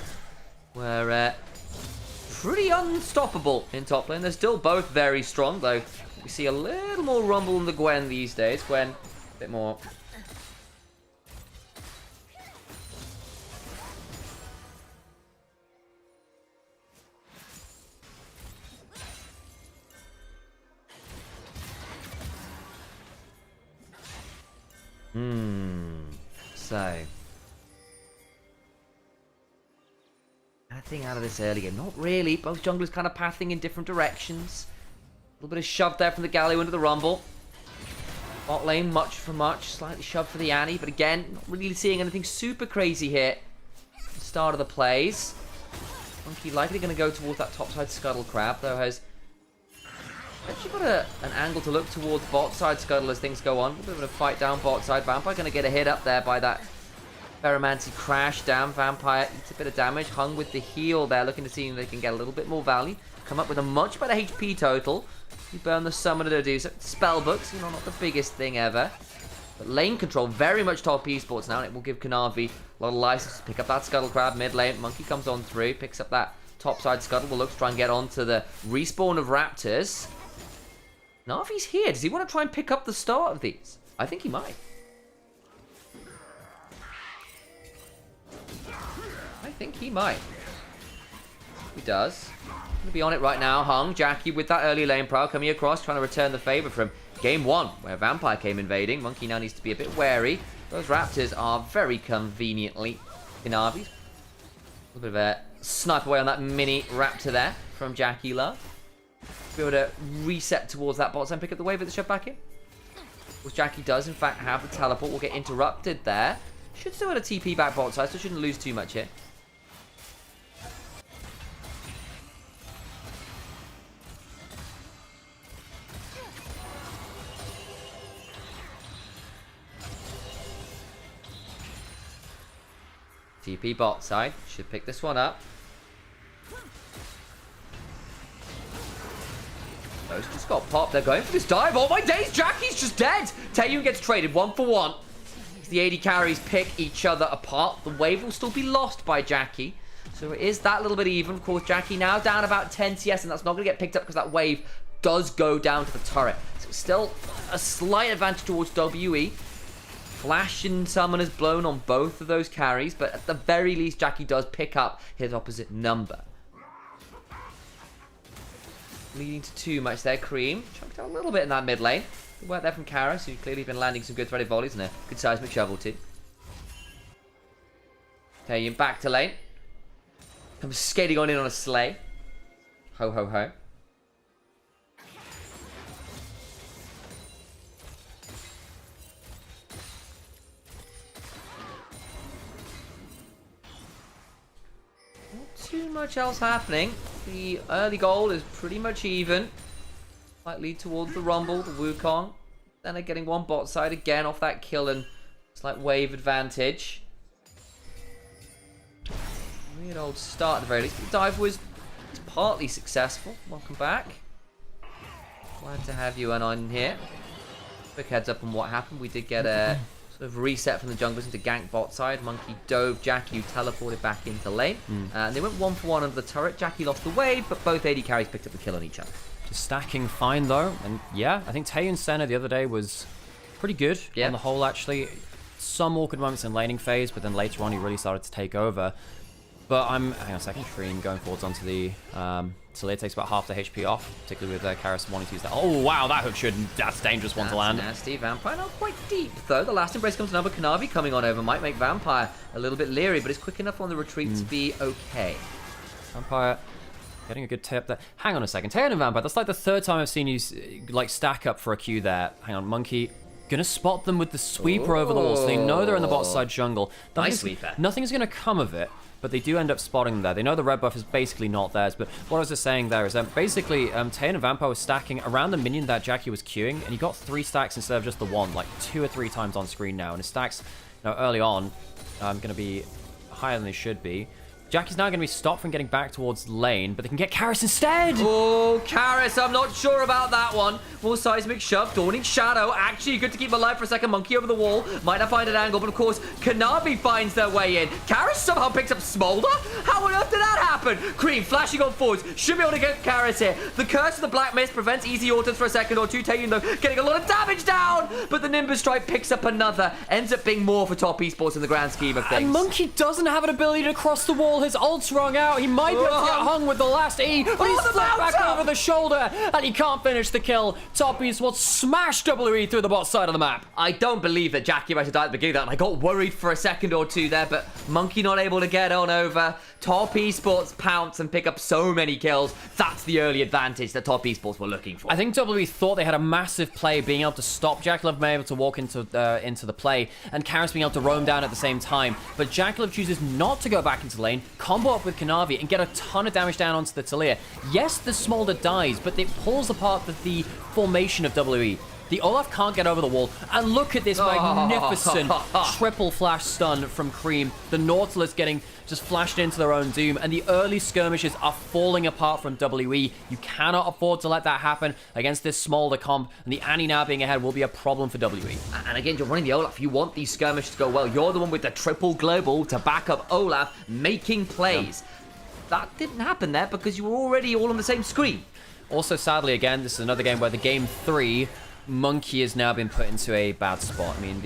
were pretty unstoppable in top lane. They're still both very strong, though. We see a little more Rumble in the Gwen these days. Gwen, a bit more... So, anything out of this early game? Not really. Both junglers kind of pathing in different directions. A little bit of shove there from the Galio into the Rumble. Bot lane, much for much. Slightly shoved for the Annie, but again, not really seeing anything super crazy here. Start of the plays. Monkey likely going to go towards that topside Scuttle Crab, though has actually got an angle to look towards bot side Scuttle as things go on. A bit of a fight down bot side. Vampire going to get a hit up there by that Ferromancy crash down. Vampire eats a bit of damage, hung with the heal there, looking to see if they can get a little bit more value. Come up with a much better HP total. You burn the Summoner to do so. Spellbooks, you know, not the biggest thing ever. But lane control, very much top esports now, and it will give Kanavi a lot of license to pick up that Scuttle Crab mid lane. Monkey comes on through, picks up that topside Scuttle. Will look to try and get onto the respawn of Raptors. Navi's here. Does he want to try and pick up the start of these? I think he might. I think he might. He does. Gonna be on it right now. Hung, Jackie with that early lane prowl coming across, trying to return the favor from game 1, where Vampire came invading. Monkey now needs to be a bit wary. Those Raptors are very conveniently Kanavi's. A little bit of a snipe away on that mini Raptor there from Jackie Love. Be able to reset towards that bot side and pick up the wave at the shove back in. Which Jackie does, in fact, have the teleport. Will get interrupted there. Should still have a TP back bot side, so shouldn't lose too much here. TP bot side. Should pick this one up. Those just got popped. They're going for this dive. Oh my days, Jackie's just dead. Taeyun gets traded 1 for 1. The AD carries pick each other apart. The wave will still be lost by Jackie. So it is that little bit even. Of course, Jackie now down about 10 TS, and that's not going to get picked up because that wave does go down to the turret. So it's still a slight advantage towards WE. Flash and Summoners blown on both of those carries, but at the very least, Jackie does pick up his opposite number. Leading to too much there. Cream chunked out a little bit in that mid lane. Good work there from Karis, who's clearly been landing some good threaded volleys and a good seismic shovel too. Taeyun back to lane. Comes skating on in on a sleigh. Ho ho ho. Not too much else happening. The early goal is pretty much even. Slightly towards the Rumble, the Wukong. Then they're getting one bot side again off that kill and slight wave advantage. Weird old start at the very least. The dive was partly successful. Welcome back. Glad to have you on here. Quick heads up on what happened. We did get a sort of reset from the junglers into gank bot side. Monkey dove, Jackie teleported back into lane. And they went 1 for 1 under the turret. Jackie lost the wave, but both AD carries picked up the kill on each other. Just stacking fine though, and yeah, I think Taeyun's center the other day was pretty good on the whole actually. Some awkward moments in laning phase, but then later on he really started to take over. But hang on a second, Shreem going forwards onto the Talia takes about half the HP off, particularly with Karis wanting to use that. Oh wow, that hook that's a dangerous one to land. Nasty. Vampire not quite deep though. The last embrace comes another Kanavi coming on over. Might make Vampire a little bit leery, but it's quick enough on the retreat to be okay. Vampire getting a good tip there. Hang on a second, Taeyun and Vampire, that's like the 3rd time I've seen you like stack up for a Q there. Hang on, Monkey. Gonna spot them with the sweeper over the wall, so they know they're in the bot side jungle. Nice sweeper. Nothing's gonna come of it, but they do end up spotting them there. They know the red buff is basically not theirs, but what I was just saying there is that basically Taeyun and Vampire was stacking around the minion that Jackie was queuing, and he got 3 stacks instead of just the 1, like 2 or 3 times on screen now, and his stacks early on gonna be higher than they should be. Jackie's now going to be stopped from getting back towards lane, but they can get Karis instead. Oh, Karis, I'm not sure about that one. More seismic shove, Dawning Shadow. Actually, good to keep alive for a second. Monkey over the wall. Might not find an angle, but of course, Kanavi finds their way in. Karis somehow picks up Smolder? How on earth did that happen? Cream flashing on forwards. Should be able to get Karis here. The curse of the Black Mist prevents easy autos for a second or two. Taeyun, though, getting a lot of damage down. But the Nimbus Strike picks up another. Ends up being more for top esports in the grand scheme of things. And Monkey doesn't have an ability to cross the wall. His ult's rung out. He might be able to get hung with the last E, but he's flipped back over the shoulder, and he can't finish the kill. Top esports smash WE through the bot side of the map. I don't believe that Jackie might have died at the beginning of that, and I got worried for a second or two there, but Monkey not able to get on over. Top esports pounce and pick up so many kills. That's the early advantage that top esports were looking for. I think WE thought they had a massive play, being able to stop Jackalov being able to walk into the play, and Karis being able to roam down at the same time. But Jackalov chooses not to go back into the lane, combo up with Kanavi, and get a ton of damage down onto the Talia. Yes, the Smolder dies, but it pulls apart the formation of WE. The Olaf can't get over the wall, and look at this magnificent triple flash stun from Cream. The Nautilus getting just flashed into their own doom, and the early skirmishes are falling apart from WE. You cannot afford to let that happen against this Smolder comp, and the Annie now being ahead will be a problem for WE. And again, you're running the Olaf. You want these skirmishes to go well. You're the one with the triple global to back up Olaf making plays. That didn't happen there because you were already all on the same screen. Also, sadly, again, this is another game where the game 3... Monkey has now been put into a bad spot. I mean,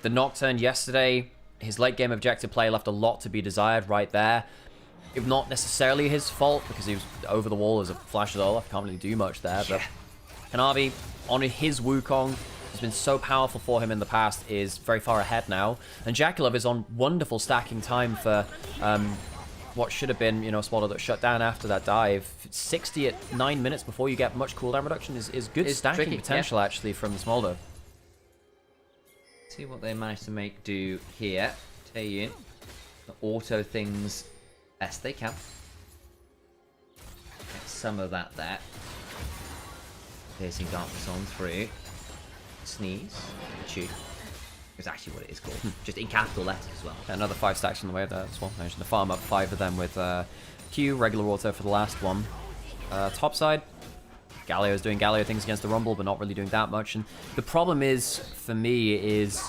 the Nocturne yesterday, his late game objective play left a lot to be desired right there. If not necessarily his fault, because he was over the wall as a flash of Olaf. Can't really do much there. But Kanavi, on his Wukong, has been so powerful for him in the past, is very far ahead now. And Jackalov is on wonderful stacking time for... what should have been, a Smolder that shut down after that dive. 60 at 9 minutes before you get much cooldown reduction is good stacking potential, actually, from the Smolder. See what they managed to make do here. Taeyun, the auto things best they can. Get some of that there. Piercing darkness on through. Sneeze. Chew. Is actually what it is called. Just in capital letters as well. Another 5 stacks on the way there as well. Managed to farm up 5 of them with Q, regular auto for the last one. Top side, Galio is doing Galio things against the Rumble, but not really doing that much. And the problem is, for me, is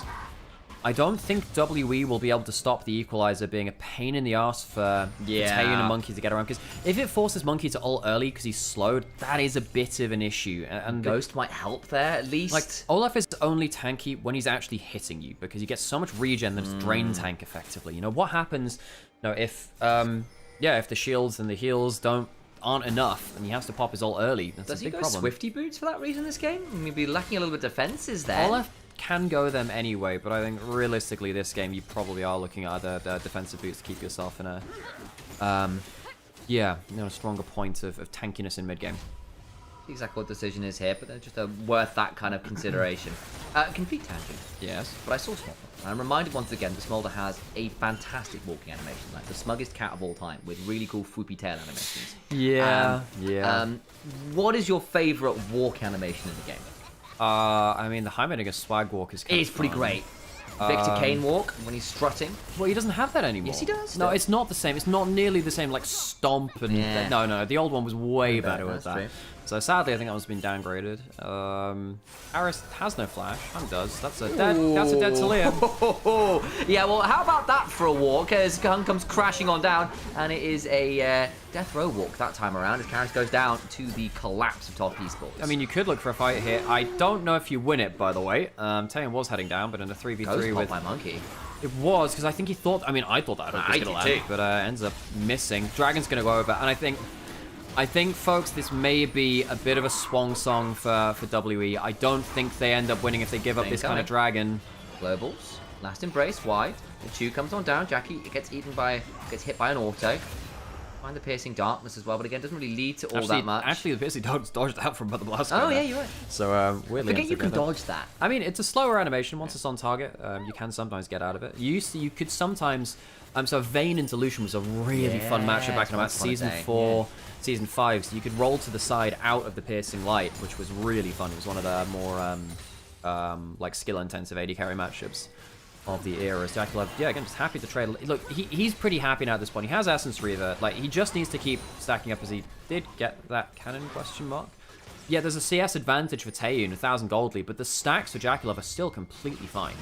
I don't think WE will be able to stop the Equalizer being a pain in the ass for Taeyun and Monkey to get around. Because if it forces Monkey to ult early because he's slowed, that is a bit of an issue. And Ghost might help there, at least. Like, Olaf is only tanky when he's actually hitting you, because he gets so much regen that it's drain tank effectively. What happens if the shields and the heals aren't enough and he has to pop his ult early? That's Does a big he go problem. Swifty boots for that reason this game? Maybe lacking a little bit of defenses there. Olaf can go them anyway, but I think realistically this game you probably are looking at the defensive boots to keep yourself in a stronger point of tankiness in mid game. Exactly what the decision is here, but they're just worth that kind of consideration. Complete tangent. Yes. But I saw Smolder. I'm reminded once again that Smolder has a fantastic walking animation, like the smuggest cat of all time, with really cool swoopy tail animations. What is your favourite walk animation in the game? I mean, the Heimerdinger swag walk is kind of pretty great. Victor Kane walk when he's strutting. Well, he doesn't have that anymore. Yes, he does. No, it's not the same. It's not nearly the same, like stomp and no. The old one was way better with that. True. So sadly, I think that one's been downgraded. Aris has no flash. Han does. That's a dead Talia. Yeah, well, how about that for a walk? As Han comes crashing on down, and it is a death row walk that time around as Karis goes down to the collapse of top esports. I mean, you could look for a fight here. I don't know if you win it, by the way. Taeyun was heading down, but in a 3v3 with my Monkey. It was, because I think he thought... I mean, I thought that was going to land, but ends up missing. Dragon's going to go over, and I think, folks, this may be a bit of a swan song for WE. I don't think they end up winning if they give up this kind of Dragon. Globals. Last embrace, wide. The Chew comes on down. Jackie gets hit by an auto. Find the piercing darkness as well, but again, doesn't really lead to all that much. Actually, the piercing darkness dodged out from the blast. Oh, yeah, you're right. So, weirdly, I forget you can dodge that. I mean, it's a slower animation. Once it's on target, you can sometimes get out of it. You could sometimes... so Vayne into Lucian was a really fun matchup back in about Season 4, Season 5. So you could roll to the side out of the piercing light, which was really fun. It was one of the more like skill-intensive AD carry matchups of the era. So again, just happy to trade. Look, he's pretty happy now at this point. He has Essence Reaver. Like, he just needs to keep stacking up as he did get that cannon question mark. Yeah, there's a CS advantage for Taeyun, 1,000 gold lead, but the stacks for Jackalov are still completely fine.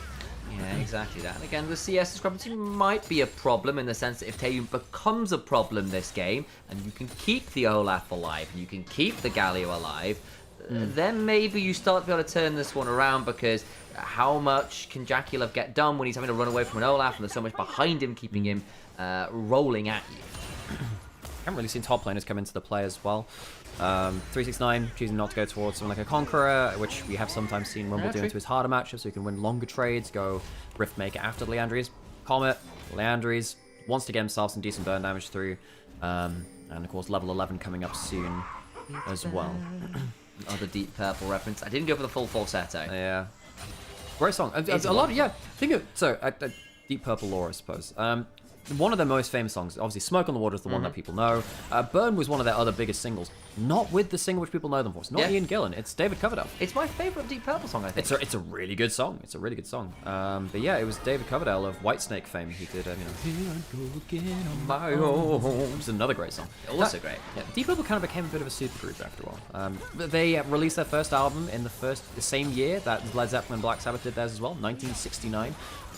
Yeah, exactly that. And again, the CS discrepancy might be a problem in the sense that if Taeyoon becomes a problem this game, and you can keep the Olaf alive, and you can keep the Galio alive, then maybe you start to be able to turn this one around, because how much can Jackie get done when he's having to run away from an Olaf and there's so much behind him keeping him rolling at you? Haven't really seen top laners come into the play as well. 369 choosing not to go towards something like a Conqueror, which we have sometimes seen Rumble do into his harder matchups, so he can win longer trades, go Riftmaker after Leandries. Comet, Leandries, wants to get himself some decent burn damage through, and of course level 11 coming up soon as well. Another Deep Purple reference. I didn't go for the full falsetto. Yeah. Great song. A lot of, yeah. Think of, so, Deep Purple lore, I suppose. One of their most famous songs, obviously Smoke on the Water is the one that people know. Burn was one of their other biggest singles. Not with the singer which people know them for. It's not Ian Gillan, it's David Coverdale. It's my favourite Deep Purple song, I think. It's a really good song. It's a really good song. But yeah, it was David Coverdale of Whitesnake fame. He did, Here I Go Again on My Own. Which is another great song. Also great. Yeah, Deep Purple kind of became a bit of a supergroup after a while. They released their first album in the same year that Led Zeppelin and Black Sabbath did theirs as well, 1969.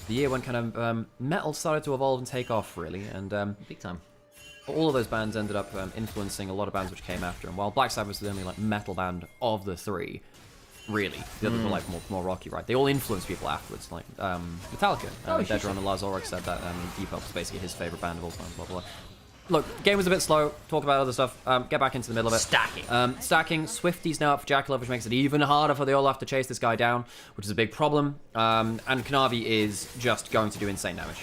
The year when kind of metal started to evolve and take off, really, and big time. All of those bands ended up influencing a lot of bands which came after. And while Black Sabbath was the only metal band of the three, really, the others were more rocky, right? They all influenced people afterwards, like Metallica. Dedron and Lars Ulrich said that Deep Purple was basically his favorite band of all time. Blah blah blah. Look, game was a bit slow. Talk about other stuff. Get back into the middle of it. Stacking. Swifty's now up for Jackalov, which makes it even harder for the Olaf to chase this guy down, which is a big problem. And Kanavi is just going to do insane damage.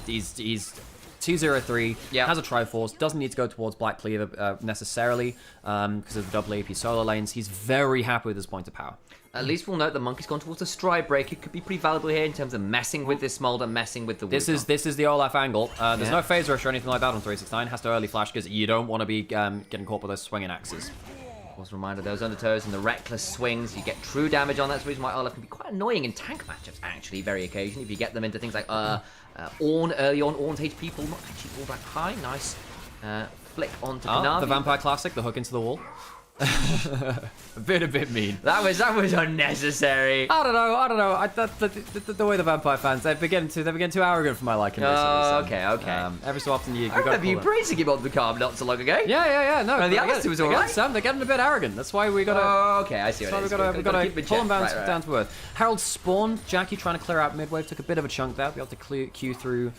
He's 203, has a Triforce, doesn't need to go towards Black Cleaver necessarily because of the double AP solo lanes. He's very happy with his point of power. At least we'll note the Monkey's gone towards a Stride Break. It could be pretty valuable here in terms of messing with this Smolder, messing with the This is the Olaf angle. There's no phase rush or anything like that on 369. Has to early flash because you don't want to be getting caught with those swinging axes. Was a reminder, those undertows and the reckless swings, you get true damage on. That's the reason why Olaf can be quite annoying in tank matchups, actually, very occasionally. If you get them into things like Ornn early on, Ornn's HP pool not actually all that high. Nice flick onto Kanavi. The Vampire Classic, the hook into the wall. a bit mean. That was unnecessary. I don't know. The way the vampire fans they're getting too arrogant for my liking. Okay. Every so often you I remember you praising him on the card not so long ago. Yeah. No, and the attitude was alright. They're getting a bit arrogant. That's why we gotta. Oh, okay, I see what it is. We gotta pull them down to earth. Harold spawned. Jackie trying to clear out midwave took a bit of a chunk there. Be able to queue through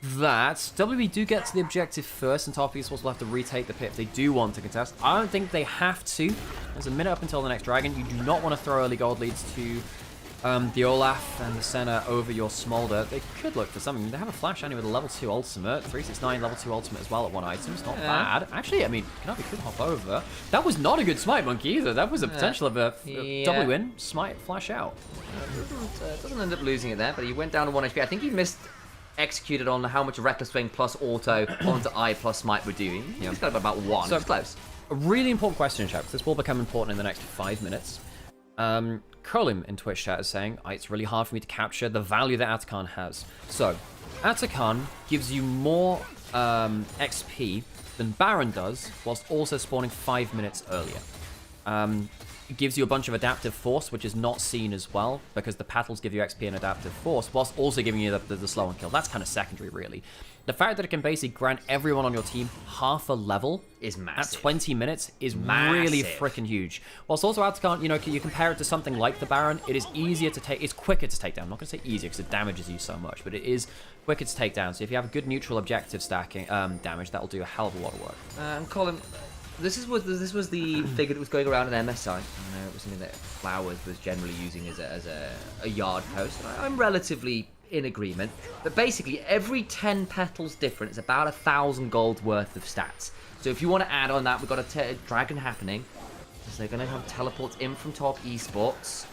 that. WB do get to the objective first, and Top Esports will have to retake the pit if they do want to contest. I don't think they have to. There's a minute up until the next dragon. You do not want to throw early gold leads to the Olaf and the Senna over your Smolder. They could look for something. They have a Flash Annie with a level 2 ultimate. 369 level 2 ultimate as well at one item. It's not bad. Actually, I mean, Kanavi could hop over. That was not a good smite monkey either. That was a potential of a double win. Smite, flash out. Doesn't end up losing it there, but he went down to 1 HP. I think he missed executed on how much Reckless Swing plus auto onto I plus smite would do. He's got about 1. So close. A really important question in chat, because this will become important in the next 5 minutes. Colim in Twitch chat is saying, it's really hard for me to capture the value that Atakan has. So, Atakan gives you more XP than Baron does, whilst also spawning 5 minutes earlier. It gives you a bunch of adaptive force, which is not seen as well, because the paddles give you XP and adaptive force, whilst also giving you the slow and kill. That's kind of secondary, really. The fact that it can basically grant everyone on your team half a level is massive. At 20 minutes is really freaking huge. Whilst also Atakan, you compare it to something like the Baron, it is easier to take, it's quicker to take down. I'm not going to say easier because it damages you so much, but it is quicker to take down. So if you have a good neutral objective stacking damage, that'll do a hell of a lot of work. And Colin, this was the figure that was going around in MSI. I know it was something that Flowers was generally using as a yard post. I'm relatively in agreement, but basically every 10 petals different is about 1,000 gold worth of stats. So if you want to add on that, we've got a dragon happening. So they're going to have teleports in from Top Esports.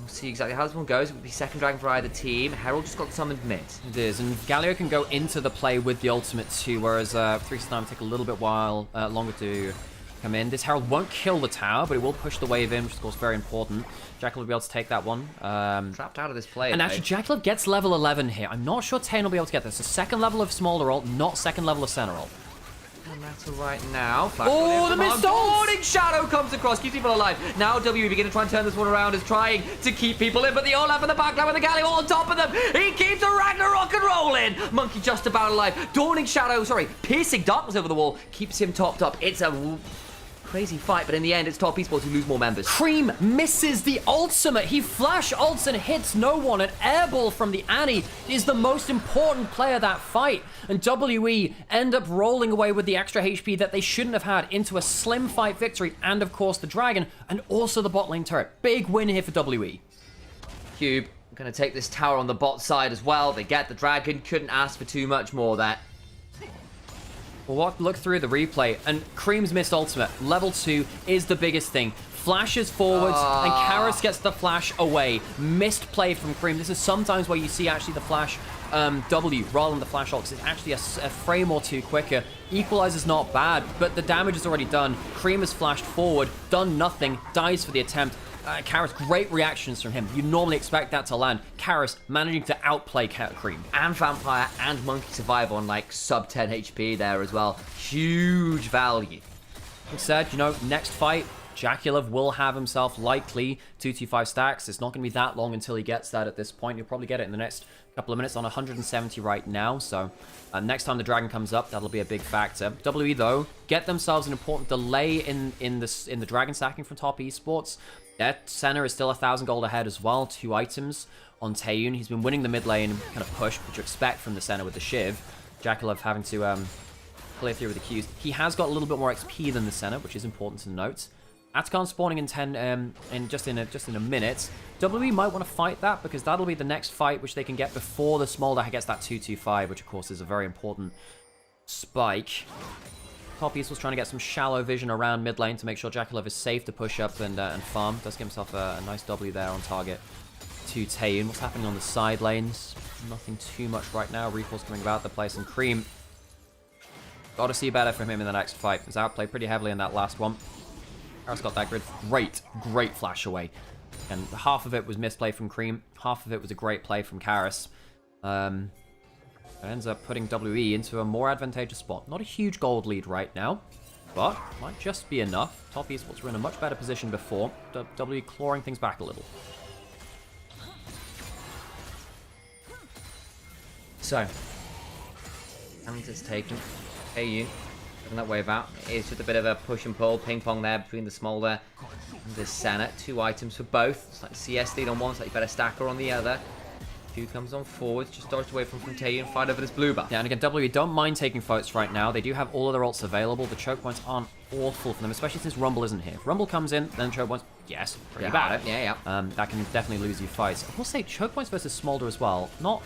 We'll see exactly how this one goes. It would be second dragon for either team. Herald just got summoned mid. It is, and Galio can go into the play with the ultimate too, whereas 369 will take a little bit longer to come in. This Herald won't kill the tower, but it will push the wave in, which is of course very important. Jackal will be able to take that one. Trapped out of this play. And actually, Jackal gets level 11 here. I'm not sure Tane will be able to get this. So second level of Smolder ult, not second level of Senna ult. No matter right now. Oh, the missed ult! Morning Shadow comes across, keeps people alive. Now WBG going to try and turn this one around, is trying to keep people in, but the Olaf in the backline with the Galley all on top of them. He keeps the Ragnarok and rolling. Monkey just about alive. Dawning Shadow, piercing darkness over the wall, keeps him topped up. It's a crazy fight, but in the end, it's Top Esports who lose more members. Cream misses the ultimate. He flash ults and hits no one. An airball from the Annie is the most important player that fight. And WE end up rolling away with the extra HP that they shouldn't have had into a slim fight victory. And of course, the Dragon and also the bot lane turret. Big win here for WE. Cube going to take this tower on the bot side as well. They get the Dragon. Couldn't ask for too much more there. We'll look through the replay, and Cream's missed ultimate. Level 2 is the biggest thing. Flashes forwards, and Karis gets the flash away. Missed play from Cream. This is sometimes where you see actually the flash W rather than the flash ult. It's actually a frame or two quicker. Equalizer's not bad, but the damage is already done. Cream has flashed forward, done nothing, dies for the attempt. Karis, great reactions from him. You normally expect that to land. Karis managing to outplay Cream. And Vampire and Monkey survive on like sub 10 HP there as well. Huge value. Like said, next fight, Jaculov will have himself likely 225 stacks. It's not going to be that long until he gets that at this point. He'll probably get it in the next couple of minutes on 170 right now. So next time the Dragon comes up, that'll be a big factor. WE, though, get themselves an important delay in the Dragon stacking from Top Esports. Their center is still 1,000 gold ahead as well. 2 items on Taeyun. He's been winning the mid lane kind of push, which you expect from the center with the Shiv. Jaculov having to clear through with the Qs. He has got a little bit more XP than the center, which is important to note. Atacon spawning in just in a minute. WE might want to fight that because that'll be the next fight which they can get before the Smolder gets that 225, which of course is a very important spike. Top East was trying to get some shallow vision around mid lane to make sure Jaculov is safe to push up and farm. Does give himself a nice W there on target to Taeyun. What's happening on the side lanes? Nothing too much right now. Recall's coming about the place, and Cream, got to see better from him in the next fight. He's outplayed pretty heavily in that last one. Karis got that great flash away. And half of it was misplay from Cream. Half of it was a great play from Karis. It ends up putting WE into a more advantageous spot. Not a huge gold lead right now, but might just be enough. Top Esports were in a much better position before. WE clawing things back a little. So, and it's taken. Taeyun taking that wave out. It's just a bit of a push and pull, ping pong there between the Smolder and the Senna. 2 items for both. Slightly CS lead on one, slightly better stacker on the other. Q comes on forwards, just dodged away from Taeyun, fight over this blue buff. Yeah, and again, WE don't mind taking fights right now. They do have all of their ults available. The choke points aren't awful for them, especially since Rumble isn't here. If Rumble comes in, then choke points, yes, pretty bad. Yeah. That can definitely lose you fights. I will say choke points versus Smolder as well. Not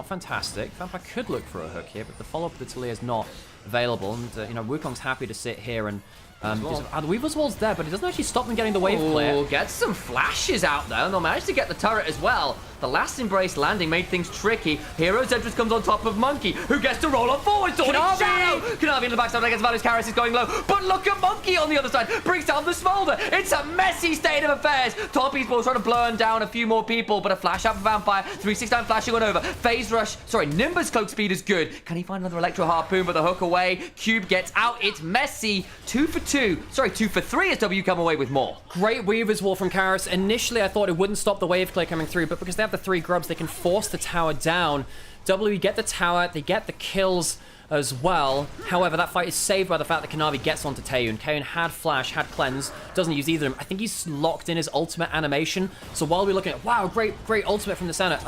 fantastic. Vampire could look for a hook here, but the follow-up with the Talia is not available. And Wukong's happy to sit here and the Weaver's Wall's there, but it doesn't actually stop them getting the wave clear. Gets some flashes out though, and they'll manage to get the turret as well. The last embrace landing made things tricky. Hero's Entrance comes on top of Monkey, who gets to roll on forward. Kanavi in the backside against Valus. Karis is going low, but look at Monkey on the other side. Brings down the Smolder. It's a messy state of affairs. Top Esports trying to burn down a few more people, but a flash out for Vampire. 369 flashing on over. Phase rush. Nimbus cloak speed is good. Can he find another Electro Harpoon, but the hook away. Cube gets out. It's messy. 2 for 3 as W come away with more. Great Weaver's Wall from Karis. Initially, I thought it wouldn't stop the wave clear coming through, but because they have the 3 grubs, they can force the tower down. WE get the tower, they get the kills as well. However, that fight is saved by the fact that Kanavi gets onto Taeyun. Taeyun had flash, had cleanse, doesn't use either of them. I think he's locked in his ultimate animation. So while we're looking at, wow, great ultimate from the center.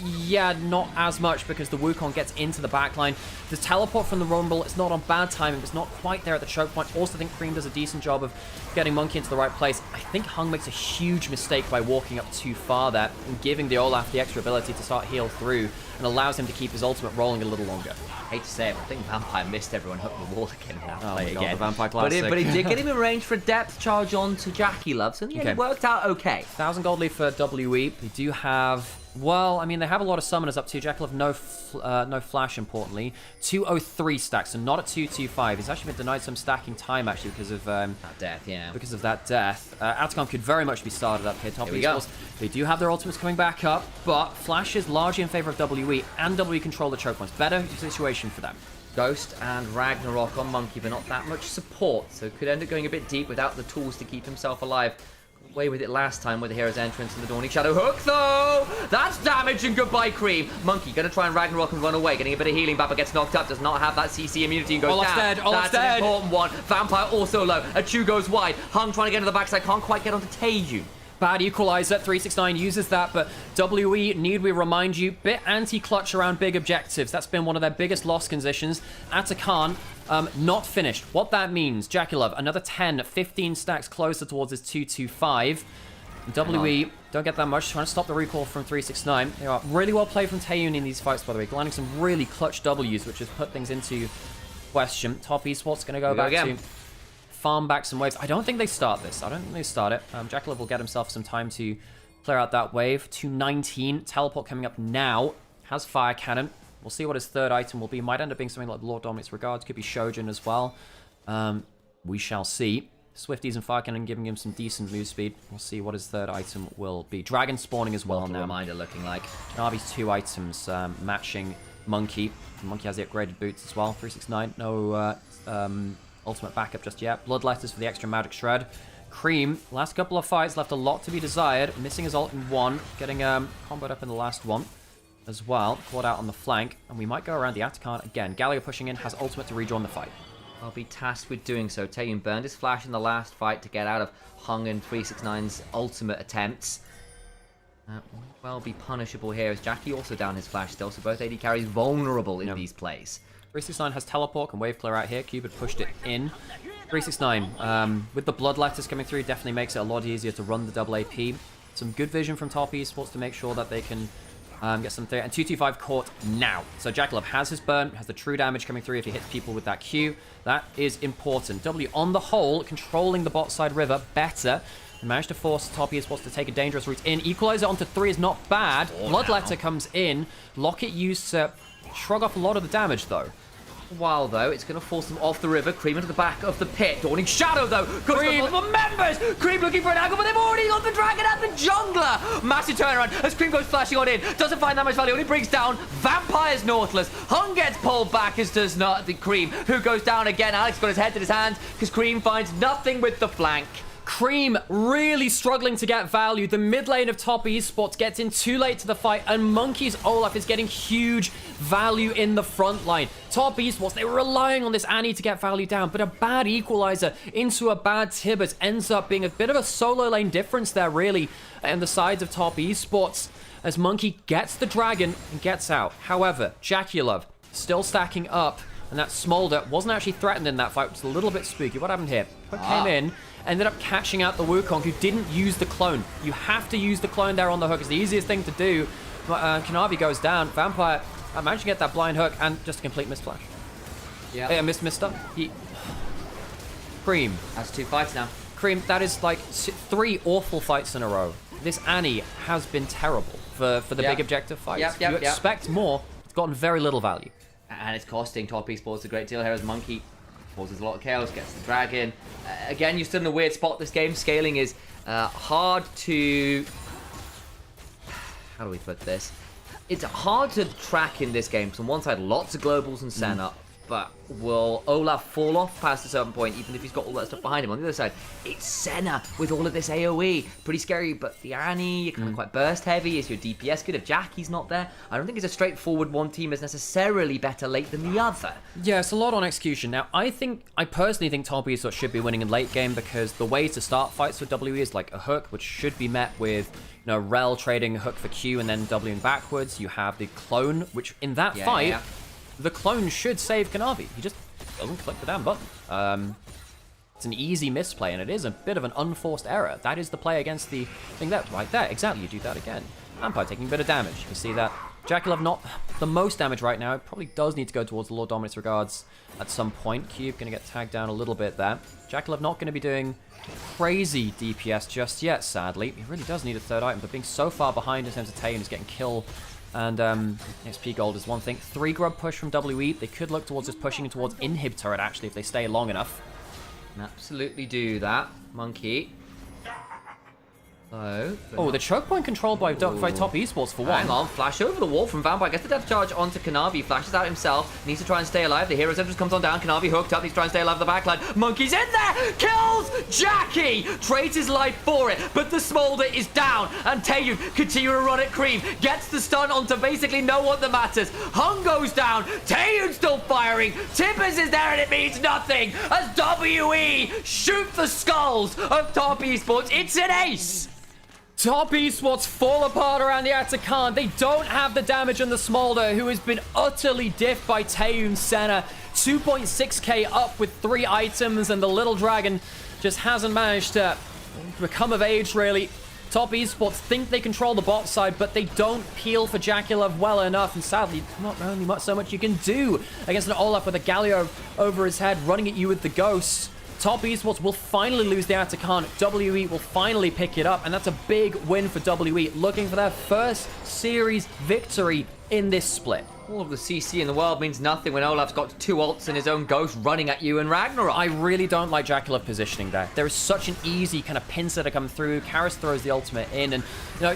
Yeah, not as much because the Wukong gets into the backline. The teleport from the Rumble, it's not on bad timing, but it's not quite there at the choke point. Also, I think Cream does a decent job of getting Monkey into the right place. I think Hung makes a huge mistake by walking up too far there and giving the Olaf the extra ability to start heal through and allows him to keep his ultimate rolling a little longer. I hate to say it, but I think Vampire missed everyone up the wall again in that play God, again. the Vampire Classic. But he did get him in range for a depth charge on to Jaculov, so it worked out okay. 1,000 gold lead for WE. They do have... Well, I mean, they have a lot of summoners up to. Jaculov, no flash, importantly. 203 stacks, so not at 225. He's actually been denied some stacking time, actually, because of... that death, yeah. Because of that death. Atacon could very much be started up here. Top Here we go. They do have their ultimates coming back up, but flash is largely in favor of WE, and WE control the choke points. Better situation for them. Ghost and Ragnarok on Monkey, but not that much support, so could end up going a bit deep without the tools to keep himself alive. Got away with it last time with the hero's entrance and the Dawning Shadow hook, though! That's damage and goodbye, Cream. Monkey gonna try and Ragnarok and run away, getting a bit of healing. Bappa gets knocked up, does not have that CC immunity and goes Olaf's down. dead, Olaf's That's dead. an important one. Vampire also low. Achu goes wide. Hung trying to get into the backside, can't quite get onto Taeju. Bad equalizer, 369 uses that, but WE, need we remind you, bit anti-clutch around big objectives. That's been one of their biggest loss conditions. Atakan, not finished. What that means, Jaculov, another 10, 15 stacks closer towards his 225. WE don't get that much, trying to stop the recall from 369. They are really well played from Taeyun in these fights, by the way, landing some really clutch Ws, which has put things into question. Top Esports going to go back to farm back some waves. I don't think they start this. I don't think they start it. Jaculov will get himself some time to clear out that wave. 219. Teleport coming up now. Has Fire Cannon. We'll see what his third item will be. Might end up being something like Lord Dominic's Regards. Could be Shojin as well. We shall see. Swifties and Fire Cannon giving him some decent move speed. We'll see what his third item will be. Dragon spawning as well now. Reminder looking like. Navi's 2 items matching Monkey. Monkey has the upgraded boots as well. 369. No ultimate backup just yet. Bloodletters for the extra magic shred. Cream, last couple of fights left a lot to be desired. Missing his ult in one. Getting comboed up in the last one as well. Caught out on the flank. And we might go around the Atakan again. Gallagher pushing in, has ultimate to rejoin the fight. I'll be tasked with doing so. Taeyun burned his flash in the last fight to get out of Hung and 369's ultimate attempts. Will well be punishable here as Jackie also down his flash still, so both AD carries vulnerable in these plays. 369 has teleport, can wave clear out here. Cupid pushed it in. 369, with the bloodletters coming through, definitely makes it a lot easier to run the double AP. Some good vision from Top Esports to make sure that they can get some through. And 225 caught now. So Jaculov has his burn, has the true damage coming through if he hits people with that Q. That is important. W on the whole, controlling the bot side river better. Managed to force Top Esports to take a dangerous route in. Equalizer onto 3 is not bad. Bloodletter comes in. Locket used to shrug off a lot of the damage though. While though, it's going to force them off the river. Cream into the back of the pit. Dawning Shadow though. Cream for members. Cream looking for an angle, but they've already got the dragon and the jungler. Massive turnaround as Cream goes flashing on in. Doesn't find that much value. Only brings down Vampire's Nautilus. Hung gets pulled back as does not the Cream, who goes down again. Alex got his head in his hands because Cream finds nothing with the flank. Cream really struggling to get value. The mid lane of Top Esports gets in too late to the fight, and Monkey's Olaf is getting huge value in the front line. Top Esports, they were relying on this Annie to get value down, but a bad equalizer into a bad Tibbet ends up being a bit of a solo lane difference there, really, on the sides of Top Esports, as Monkey gets the dragon and gets out. However, Jaculov still stacking up, and that Smolder wasn't actually threatened in that fight, which is a little bit spooky. What happened here? Hook came in, ended up catching out the Wukong, who didn't use the clone. You have to use the clone there on the hook. It's the easiest thing to do. Kanavi goes down. Vampire managed to get that blind hook and just a complete misflash. Yeah. Missed up. Cream. That's 2 fights now. Cream, that is like 3 awful fights in a row. This Annie has been terrible for the big objective fights. You expect more. It's gotten very little value. And it's costing Top Esports a great deal here as Monkey causes a lot of chaos, gets the dragon. Again, you're still in a weird spot this game. Scaling is hard to... How do we put this? It's hard to track in this game. Because on one side, lots of globals and Senna. But will Olaf fall off past a certain point, even if he's got all that stuff behind him? On the other side, it's Senna with all of this AoE. Pretty scary, but the Annie, you're kind of quite burst heavy. Is your DPS good if Jackie's not there? I don't think it's a straightforward one team is necessarily better late than the other. Yeah, it's a lot on execution. Now, I personally think Top Esports should be winning in late game because the way to start fights with WE is like a hook, which should be met with, you know, Rel trading a hook for Q and then Wing backwards. You have the clone, which in that fight... The clone should save Kanavi. He just doesn't click the damn button. It's an easy misplay, and it is a bit of an unforced error. That is the play against the thing there. Right there, exactly. You do that again. Vampire taking a bit of damage. You can see that. Jaculov not the most damage right now. It probably does need to go towards the Lord Dominic's Regards at some point. Cube going to get tagged down a little bit there. Jaculov not going to be doing crazy DPS just yet, sadly. He really does need a third item, but being so far behind in terms of Taeyan is getting kill. And XP gold is one thing. 3 grub push from WE. They could look towards just pushing towards inhib turret, actually, if they stay long enough. Absolutely do that. Monkey. Oh, the choke point controlled by Top Esports for one. Hang on, flash over the wall from Vampire. Gets the death charge onto Kanavi. Flashes out himself. Needs to try and stay alive. The Hero's Entrance comes on down. Kanavi hooked up. He's trying to stay alive at the backline. Monkey's in there. Kills Jackie. Trades his life for it. But the Smolder is down. And Taeyun continue to run at Cream. Gets the stun onto basically no one that matters. Hung goes down. Taeyun's still firing. Tippers is there and it means nothing. As WE shoot the skulls of Top Esports. It's an ace. Top Esports fall apart around the Atakan. They don't have the damage on the Smolder, who has been utterly diffed by Taeyun Senna. 2.6k up with 3 items, and the Little Dragon just hasn't managed to become of age, really. Top Esports think they control the bot side, but they don't peel for Jaculov well enough, and sadly, not only so much you can do against an Olaf with a Galio over his head, running at you with the Ghost. Top Esports will finally lose the Atakan. WE will finally pick it up, and that's a big win for WE, looking for their first series victory in this split. All of the CC in the world means nothing when Olaf's got 2 ults and his own Ghost running at you in Ragnarok. I really don't like Jaculov positioning there. There is such an easy kind of pincer to come through. Karras throws the ultimate in, and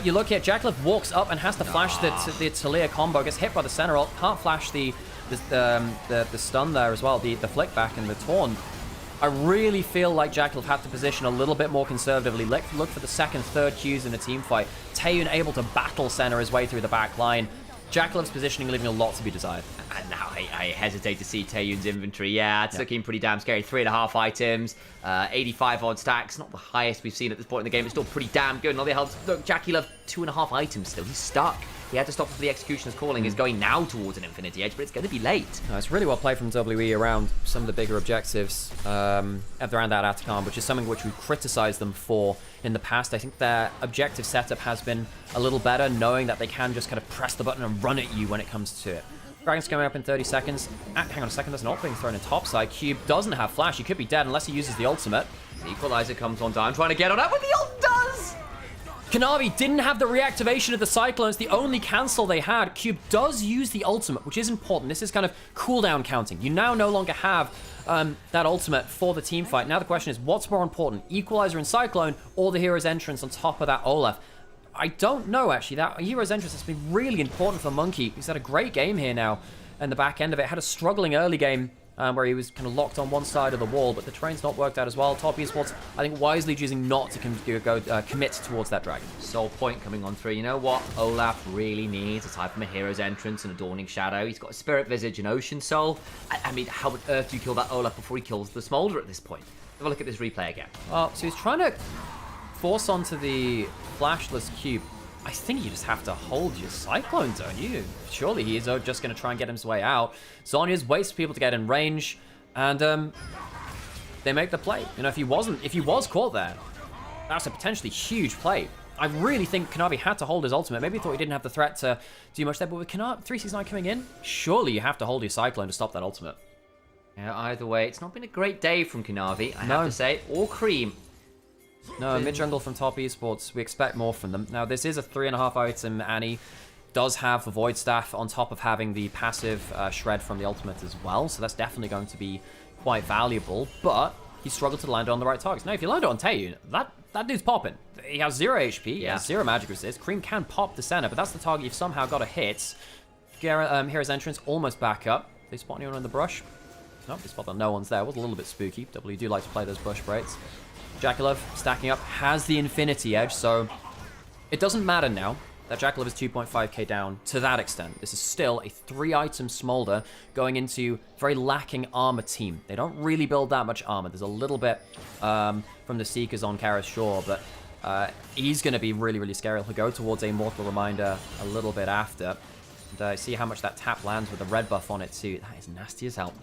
you look at Jaculov walks up and has to flash the Talia combo, gets hit by the center ult, can't flash the stun there as well, the flick back and the taunt. I really feel like Jaculov had to position a little bit more conservatively. Look for the second, third Qs in a team fight. Taeyun able to battle center his way through the back line. Jaculov's positioning leaving a lot to be desired. And now I hesitate to see Taeyun's inventory. Yeah, it's looking pretty damn scary. 3.5 items, 85 odd stacks. Not the highest we've seen at this point in the game. It's still pretty damn good. And all the hell, look, Jaculov, 2.5 items still. He's stuck. He had to stop for the Executioner's calling. He's going now towards an Infinity Edge, but it's going to be late. No, it's really well played from WE around some of the bigger objectives around that Atakan, which is something which we've criticized them for in the past. I think their objective setup has been a little better, knowing that they can just kind of press the button and run at you when it comes to it. Dragon's coming up in 30 seconds. Hang on a second, there's an ult being thrown in topside. Cube doesn't have flash. He could be dead unless he uses the ultimate. The Equalizer comes on down, trying to get on that, but the ult does! Kanavi didn't have the reactivation of the Cyclones, the only cancel they had. Cube does use the ultimate, which is important. This is kind of cooldown counting. You now no longer have that ultimate for the team fight. Now the question is, what's more important, Equalizer and Cyclone, or the Hero's Entrance on top of that Olaf? I don't know, actually. That Hero's Entrance has been really important for Monkey. He's had a great game here now, and the back end of it had a struggling early game where he was kind of locked on one side of the wall, but the terrain's not worked out as well. Top Esports, I think, wisely choosing not to commit towards that Dragon. Soul Point coming on through. You know what Olaf really needs, aside from a Hero's Entrance and a Dawning Shadow? He's got a Spirit Visage and Ocean Soul. I mean, how on earth do you kill that Olaf before he kills the Smolder at this point? Have a look at this replay again. So he's trying to force onto the flashless Cube. I think you just have to hold your Cyclone, don't you? Surely he is just going to try and get his way out. Zhonya's waits for people to get in range, and they make the play. You know, if he was caught there, that's a potentially huge play. I really think Kanavi had to hold his ultimate. Maybe he thought he didn't have the threat to do much there, but with Kanavi 369 coming in, surely you have to hold your Cyclone to stop that ultimate. Yeah, either way, it's not been a great day from Kanavi, I have to say, or Cream. No, mid-jungle from Top Esports, we expect more from them. Now, this is a 3.5 item. Annie does have the Void Staff on top of having the passive Shred from the ultimate as well, so that's definitely going to be quite valuable, but he struggled to land it on the right targets. Now, if you land it on Taeyun, that dude's popping. He has 0 HP, he has 0 magic resist. Cream can pop the center, but that's the target you've somehow got to hit. Hero's Entrance almost back up. They spot anyone in the brush? Nope, they spot that no one's there. It was a little bit spooky. W do like to play those bush breaks. Jaculov, stacking up, has the Infinity Edge, so it doesn't matter now that Jaculov is 2.5k down to that extent. This is still a 3-item Smolder going into very lacking armor team. They don't really build that much armor. There's a little bit from the Seekers on Karras Shore, but he's going to be really, really scary. He'll go towards a Mortal Reminder a little bit after. And see how much that tap lands with the red buff on it too. That is nasty as hell.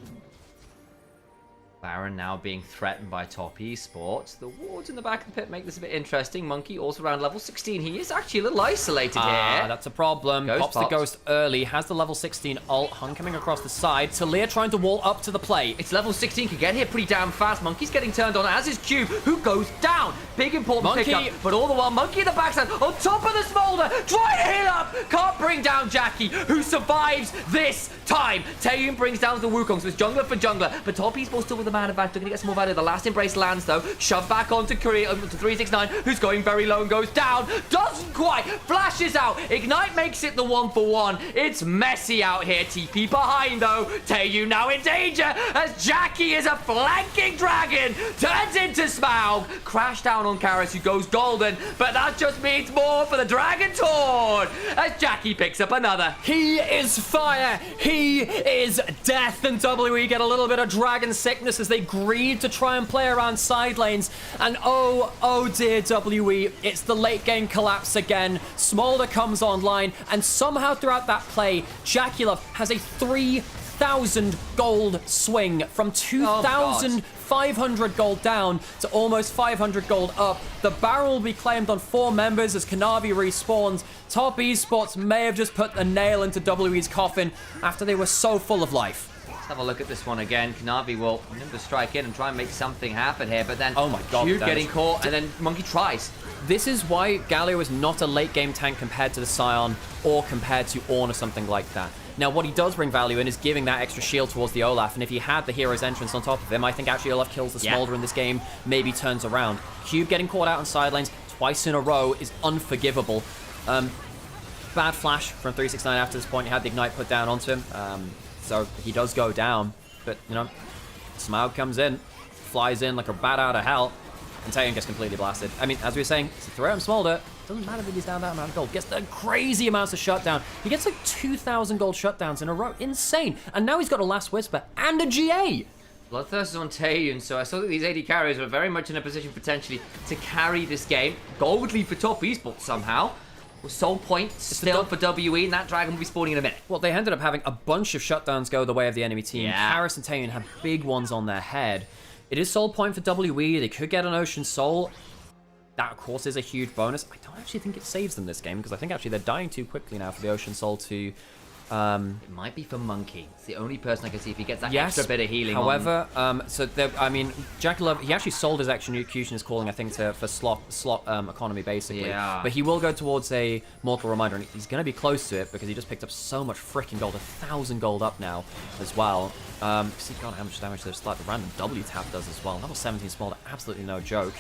Baron now being threatened by Top Esports. The wards in the back of the pit make this a bit interesting. Monkey also around level 16. He is actually a little isolated here. That's a problem. Pops the Ghost early. Has the level 16 ult. Hung coming across the side. Talia trying to wall up to the play. It's level 16. Can get here pretty damn fast. Monkey's getting turned on, as is Cube, who goes down. Big important pickup. But all the while, Monkey in the backside on top of the Smolder. Trying to heal up. Can't bring down Jackie, who survives this time. Taeyun brings down the Wukong. So it's jungler for jungler. But Top Esports still with a man advantage. Looking to get some more value. The last embrace lands, though. Shove back onto Korea, to 369, who's going very low and goes down. Doesn't quite. Flashes out. Ignite makes it the 1-for-1. It's messy out here. TP behind, though. Taeyu now in danger as Jackie is a flanking dragon. Turns into Smaug. Crash down on Karis, who goes golden. But that just means more for the Dragon Taunt as Jackie picks up another. He is fire. He is death. And WE get a little bit of dragon sickness as they greed to try and play around side lanes. And oh dear WE, it's the late game collapse again. Smolder comes online, and somehow throughout that play, Jackie has a 3,000 gold swing from 2,500 gold down to almost 500 gold up. The barrel will be claimed on 4 members as Kanavi respawns. Top Esports may have just put a nail into WE's coffin after they were so full of life. Let's have a look at this one again. Kanavi will remember to strike in and try and make something happen here, but then oh my god, Cube getting caught, and then Monkey tries. This is why Galio is not a late game tank compared to the Scion or compared to Ornn or something like that. Now, what he does bring value in is giving that extra shield towards the Olaf, and if he had the hero's entrance on top of him, I think actually Olaf kills the Smolder in this game, maybe turns around. Cube getting caught out on side lanes twice in a row is unforgivable. Bad flash from 369 after this point. He had the Ignite put down onto him, so he does go down, but, you know, Smaug comes in, flies in like a bat out of hell, and Taeyeon gets completely blasted. I mean, as we were saying, it's a threat on Smolder. Doesn't matter if he's down that amount of gold. Gets the crazy amounts of shutdown. He gets like 2,000 gold shutdowns in a row. Insane. And now he's got a Last Whisper and a GA. Bloodthirst is on Taeyeon, so I saw that these AD carriers were very much in a position potentially to carry this game. Gold lead for Top Esports somehow. With Soul Point still for WE, and that dragon will be spawning in a minute. Well, they ended up having a bunch of shutdowns go the way of the enemy team. Yeah. Karis and Taeyeon have big ones on their head. It is Soul Point for WE. They could get an Ocean Soul. That, of course, is a huge bonus. I don't actually think it saves them this game, because I think actually they're dying too quickly now for the Ocean Soul to... It might be for Monkey. It's the only person I can see if he gets that extra bit of healing. However, so I mean, Jackie Love, he actually sold his Executioner's Calling, I think, for slot economy basically. Yeah. But he will go towards a Mortal Reminder, and he's going to be close to it because he just picked up so much freaking gold, 1,000 gold up now as well. See, God, how much damage there's like the random W tap does as well. Level 17 Smolder, absolutely no joke.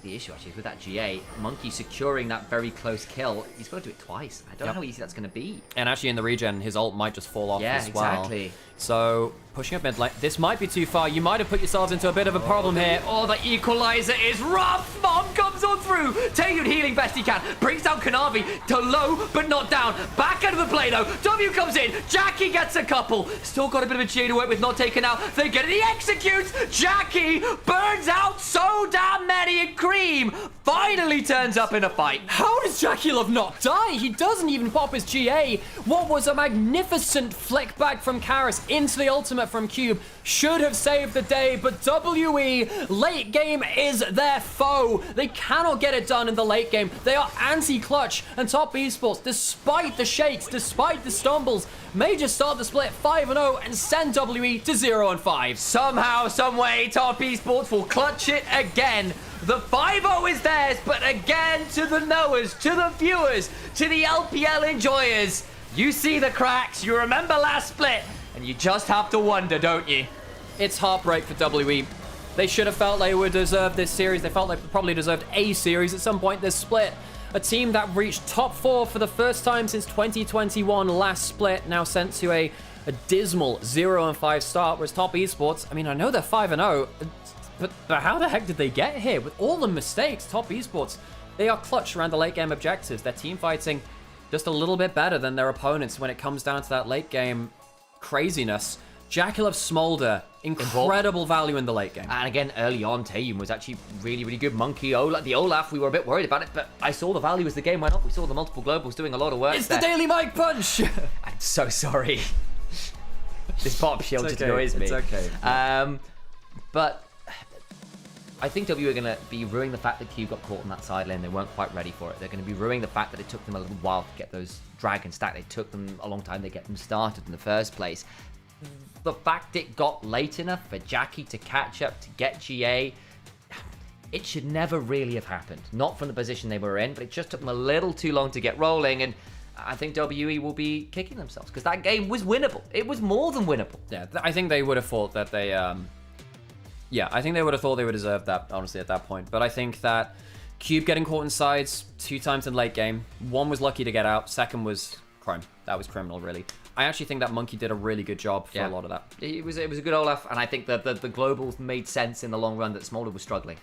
The issue actually is with that GA, Monkey securing that very close kill, he's got to do it twice. I don't know how easy that's going to be. And actually in the regen, his ult might just fall off as well. Yeah, exactly. So, pushing up mid lane. This might be too far. You might have put yourselves into a bit of a problem here. Oh, the equalizer is rough. Mom comes on through. Taeyeon healing best he can. Brings down Kanavi to low, but not down. Back out of the play, though. W comes in. Jackie gets a couple. Still got a bit of a GA to work with, not taken out. They get it. He executes. Jackie burns out so damn many, and Cream finally turns up in a fight. How does Jackie Love not die? He doesn't even pop his GA. What was a magnificent flick back from Karis into the ultimate from Cube should have saved the day, but WE, late game is their foe. They cannot get it done in the late game. They are anti-clutch, and Top Esports, despite the shakes, despite the stumbles, may just start the split 5-0 and send WE to 0-5. Somehow, someway, Top Esports will clutch it again. The 5-0 is theirs, but again, to the knowers, to the viewers, to the LPL enjoyers, you see the cracks, you remember last split, and you just have to wonder, don't you? It's heartbreak for WE. They should have felt they would deserve this series. They felt they probably deserved a series at some point this split. A team that reached top 4 for the first time since 2021 last split, now sent to a dismal 0-5 start, whereas Top Esports, I mean, I know they're 5-0, but how the heck did they get here? With all the mistakes, Top Esports, they are clutch around the late game objectives. Their team fighting just a little bit better than their opponents when it comes down to that late game craziness. Jackie Love Smolder, incredible value in the late game. And again, early on, Taeyeon was actually really, really good. Monkey, the Olaf, we were a bit worried about it, but I saw the value as the game went up. We saw the multiple globals doing a lot of work. It's the Daily Mike Punch! I'm so sorry. This pop shield just annoys me. It's okay. But I think W are going to be ruining the fact that Q got caught on that side lane. They weren't quite ready for it. They're going to be ruining the fact that it took them a little while to get those dragons stacked. It took them a long time to get them started in the first place. The fact it got late enough for Jackie to catch up, to get GA, it should never really have happened. Not from the position they were in, but it just took them a little too long to get rolling, and I think WE will be kicking themselves, because that game was winnable. It was more than winnable. Yeah, I think they would have thought that they Yeah, I think they would have thought they would deserve that, honestly, at that point. But I think that Cube getting caught in sides 2 times in late game. 1 was lucky to get out. 2nd was crime. That was criminal, really. I actually think that Monkey did a really good job for a lot of that. It was a good Olaf, and I think that the globals made sense in the long run that Smolder was struggling.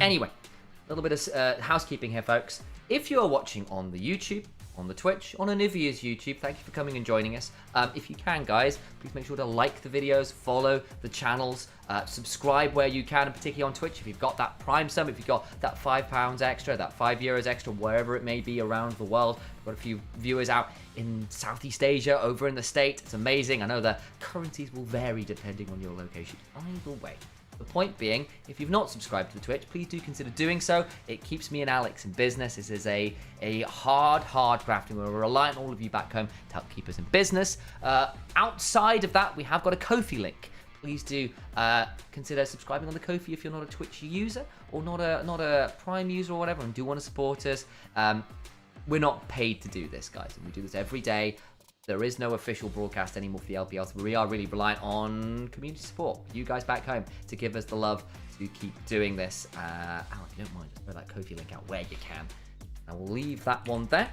Anyway, a little bit of housekeeping here, folks. If you're watching on the YouTube, on the Twitch, on Onivia's YouTube, thank you for coming and joining us. If you can, guys, please make sure to like the videos, follow the channels, subscribe where you can, and particularly on Twitch. If you've got that Prime sub, if you've got that £5 extra, that €5 extra, wherever it may be around the world. We've got a few viewers out in Southeast Asia, over in the States. It's amazing. I know the currencies will vary depending on your location. Either way. The point being, if you've not subscribed to the Twitch, please do consider doing so. It keeps me and Alex in business. This is a hard crafting. We're reliant on all of you back home to help keep us in business. Outside of that, we have got a Ko-fi link. Please do consider subscribing on the Ko-fi if you're not a Twitch user or not a Prime user or whatever and do want to support us. We're not paid to do this, guys, and we do this every day. There is no official broadcast anymore for the LPL, so we are really reliant on community support, you guys back home, to give us the love to keep doing this. Al, if you don't mind, just throw that Ko-fi link out where you can. And we'll leave that one there.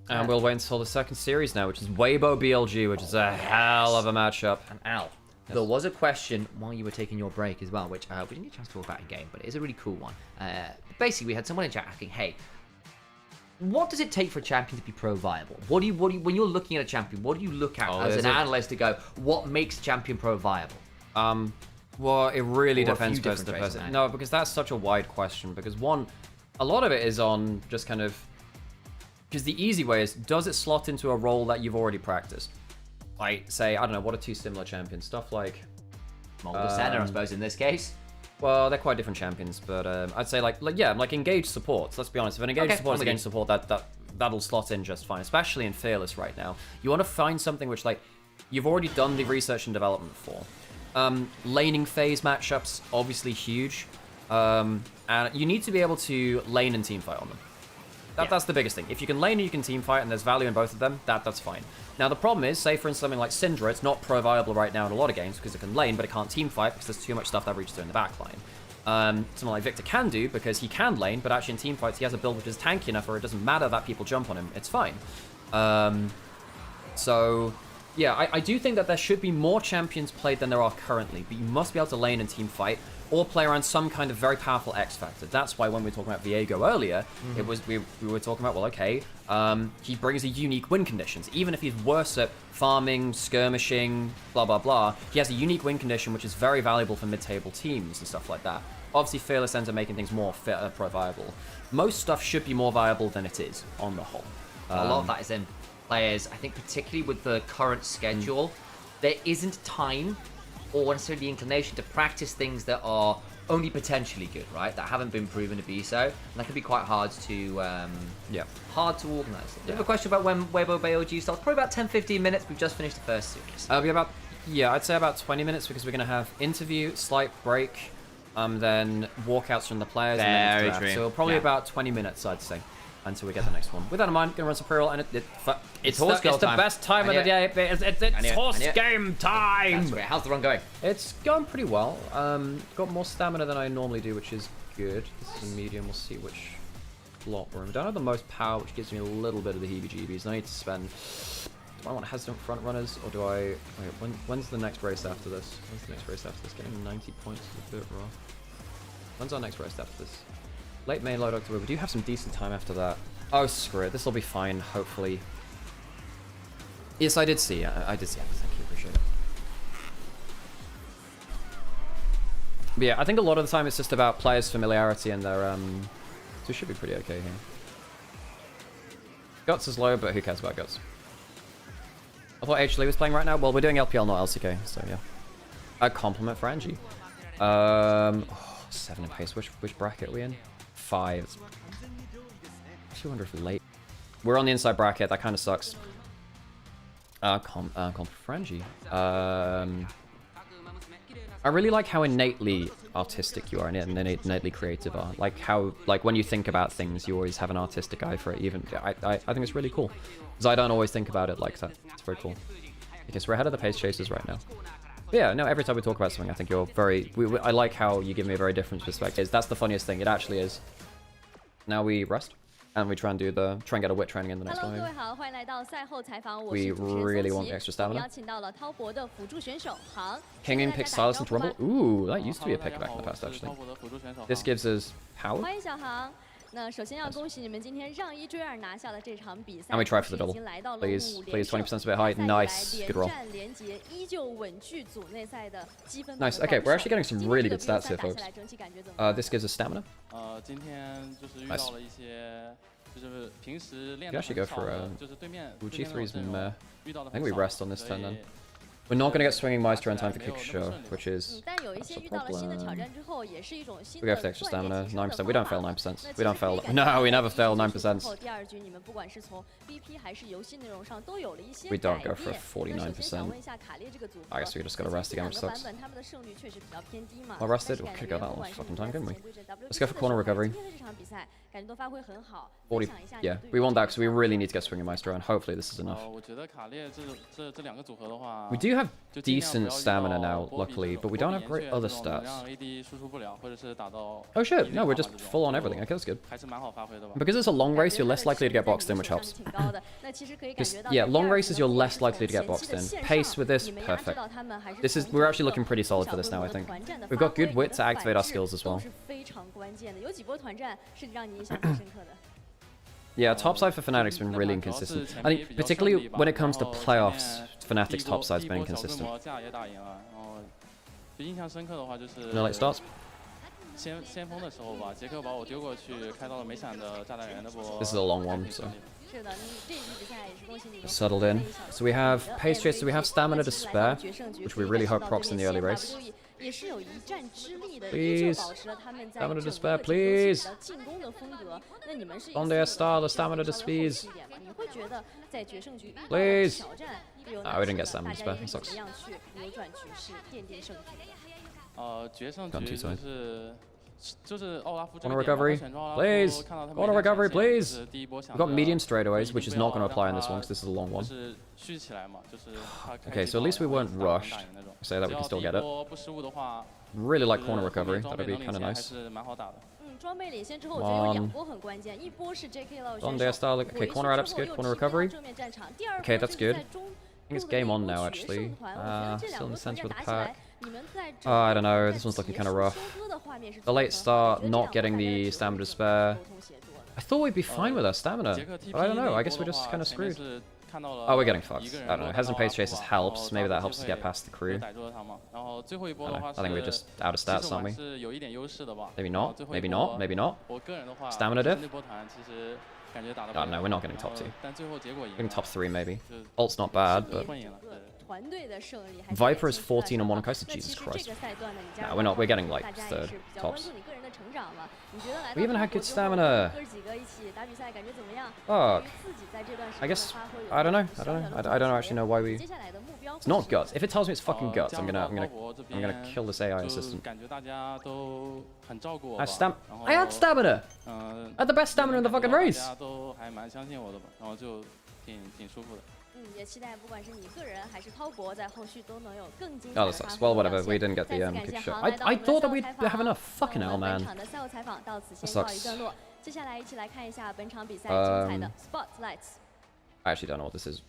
And we'll wait until the 2nd series now, which is Weibo BLG, which is a hell of a matchup. And Al, there was a question while you were taking your break as well, which we didn't get a chance to talk about in game, but it is a really cool one. Basically, we had someone in chat asking, hey, what does it take for a champion to be pro viable? What do you when you're looking at a champion, what do you look at as an analyst to go, what makes a champion pro viable? Well, it really depends person to person. No, because that's such a wide question. Because one, a lot of it is on just kind of, because the easy way is, does it slot into a role that you've already practiced? Like, say, I don't know, what are 2 similar champions? Stuff like Mulder Center, I suppose, in this case. Well, they're quite different champions, but I'd say like engaged supports. Let's be honest. If an engaged support is engaged support, that'll slot in just fine, especially in Fearless right now. You want to find something which, like, you've already done the research and development for. Laning phase matchups, obviously huge, and you need to be able to lane and team fight on them. That's the biggest thing. If you can lane and you can team fight, and there's value in both of them, that's fine. Now, the problem is, say, for instance, something like Syndra, it's not pro-viable right now in a lot of games because it can lane, but it can't team fight because there's too much stuff that reaches through in the backline. Someone like Victor can do because he can lane, but actually in team fights, he has a build which is tanky enough where it doesn't matter that people jump on him. It's fine. So, yeah, I do think that there should be more champions played than there are currently, but you must be able to lane and team fight or play around some kind of very powerful X factor. That's why when we were talking about Viego earlier, it was we were talking about, well, okay, he brings a unique win conditions. Even if he's worse at farming, skirmishing, blah, blah, blah, he has a unique win condition which is very valuable for mid-table teams and stuff like that. Obviously, Fearless ends up making things more pro-viable. Most stuff should be more viable than it is, on the whole. A lot of that is in players, I think particularly with the current schedule, there isn't time or necessarily the inclination to practice things that are only potentially good, right? That haven't been proven to be so. And that can be quite hard to hard to organise. I have a question about when Weibo BLG starts. Probably about 10-15 minutes. We've just finished the first series. It'll be about, I'd say about 20 minutes because we're going to have interview, slight break, then walkouts from the players. Very and then true. So probably about 20 minutes, I'd say, until we get the next one. With that in mind, going to run some pre-roll, and it's the best time of the day. It's horse game time! That's great. How's the run going? It's going pretty well. Got more stamina than I normally do, which is good. This is a medium. We'll see which slot we're in. I don't have the most power, which gives me a little bit of the heebie-jeebies. I need to spend... Do I want hesitant front runners, or do I... Wait, when's the next race after this? When's the next race after this? Getting 90 points is a bit rough. When's our next race after this? Late main load October. We do have some decent time after that. Oh, screw it. This will be fine, hopefully. Yes, I did see. I did see. Thank you. Appreciate it. But yeah, I think a lot of the time it's just about players' familiarity and their... So we should be pretty okay here. Guts is low, but who cares about Guts? I thought H. Lee was playing right now. Well, we're doing LPL, not LCK, so yeah. A compliment for Angie. 7 in pace. Which bracket are we in? 5. I wonder if late. We're on the inside bracket. That kind of sucks. Compliment for Angie. I really like how innately artistic you are and innately creative are. Like how, when you think about things, you always have an artistic eye for it. Even I think it's really cool because I don't always think about it like that. It's very cool. Okay, so we're ahead of the pace chasers right now. But yeah, no, every time we talk about something, I think you're very... I like how you give me a very different perspective. That's the funniest thing. It actually is. Now we rest. And we try and get a wit training in the next one. We really want the extra stamina. Kinging picks Silas into Rumble. Ooh, that used to be a pick back in the past, actually. This gives us power. And we try for the double. Please, please, 20% is a bit high. Nice, good roll. Nice, okay, we're actually getting some really good stats here, folks. This gives us stamina. Nice. You actually go for G3's meh. I think we rest on this turn then. We're not going to get swinging Meister in time for kick show, which is a problem. We go for the extra stamina, 9%. We don't fail 9%. We don't fail. No, we never fail 9%. We don't go for a 49%. I guess we just got to rest again, which sucks. Well rested? We could go that long fucking time, couldn't we? Let's go for corner recovery. 40. Yeah, we want that because we really need to get swinging Meister, and hopefully this is enough. We do have decent stamina now, luckily, but we don't have great other stats. Oh shit, no, we're just full on everything. Okay, that's good. Because it's a long race, you're less likely to get boxed in, which helps. Yeah, long races, you're less likely to get boxed in. Pace with this, perfect. We're actually looking pretty solid for this now, I think. We've got good wit to activate our skills as well. Yeah, topside for Fnatic's been really inconsistent. I think particularly when it comes to playoffs, Fnatic's topside's been inconsistent. No late starts. This is a long one, so settled in. So we have pace chase, so we have stamina to spare, which we really hope procs in the early race. Please. Stamina to spare, please. Donde está la stamina to speed? Please. Ah, we didn't get stamina to spare. That sucks. Gone too tight. Corner recovery, please. Corner recovery, please. We've got medium straightaways, which is not going to apply in this one because this is a long one. Okay, so at least we weren't rushed. Say that we can still get it. Really like corner recovery. That would be kind of nice. One. Okay, corner add-up's good. Corner recovery. Okay, that's good. I think it's game on now, actually. Still in the center of the pack. I don't know. This one's looking kind of rough. The late start, not getting the stamina to spare. I thought we'd be fine with our stamina, but I don't know. I guess we're just kind of screwed. Oh, we're getting fucked. I don't know. Hesitant pace chases helps. Maybe that helps us get past the crew. I don't know. I think we're just out of stats, aren't we? Maybe not. Maybe not. Maybe not. Stamina diff? Oh, no, we're not getting top 2. Getting top 3, maybe. Ult's not bad, but... Viper is 14 on Monokai, so Jesus Christ. Nah, we're not. We're getting, like, 3rd tops. We even had good stamina. Fuck. I guess... I don't know. I don't actually know why we... It's not guts. If it tells me it's fucking guts, I'm gonna kill this AI assistant. I had stamina! I had the best stamina in the fucking race! Oh, that sucks. Well, whatever. We didn't get the kick shot. I thought that we'd have enough. Fucking hell, man. That sucks. I actually don't know what this is.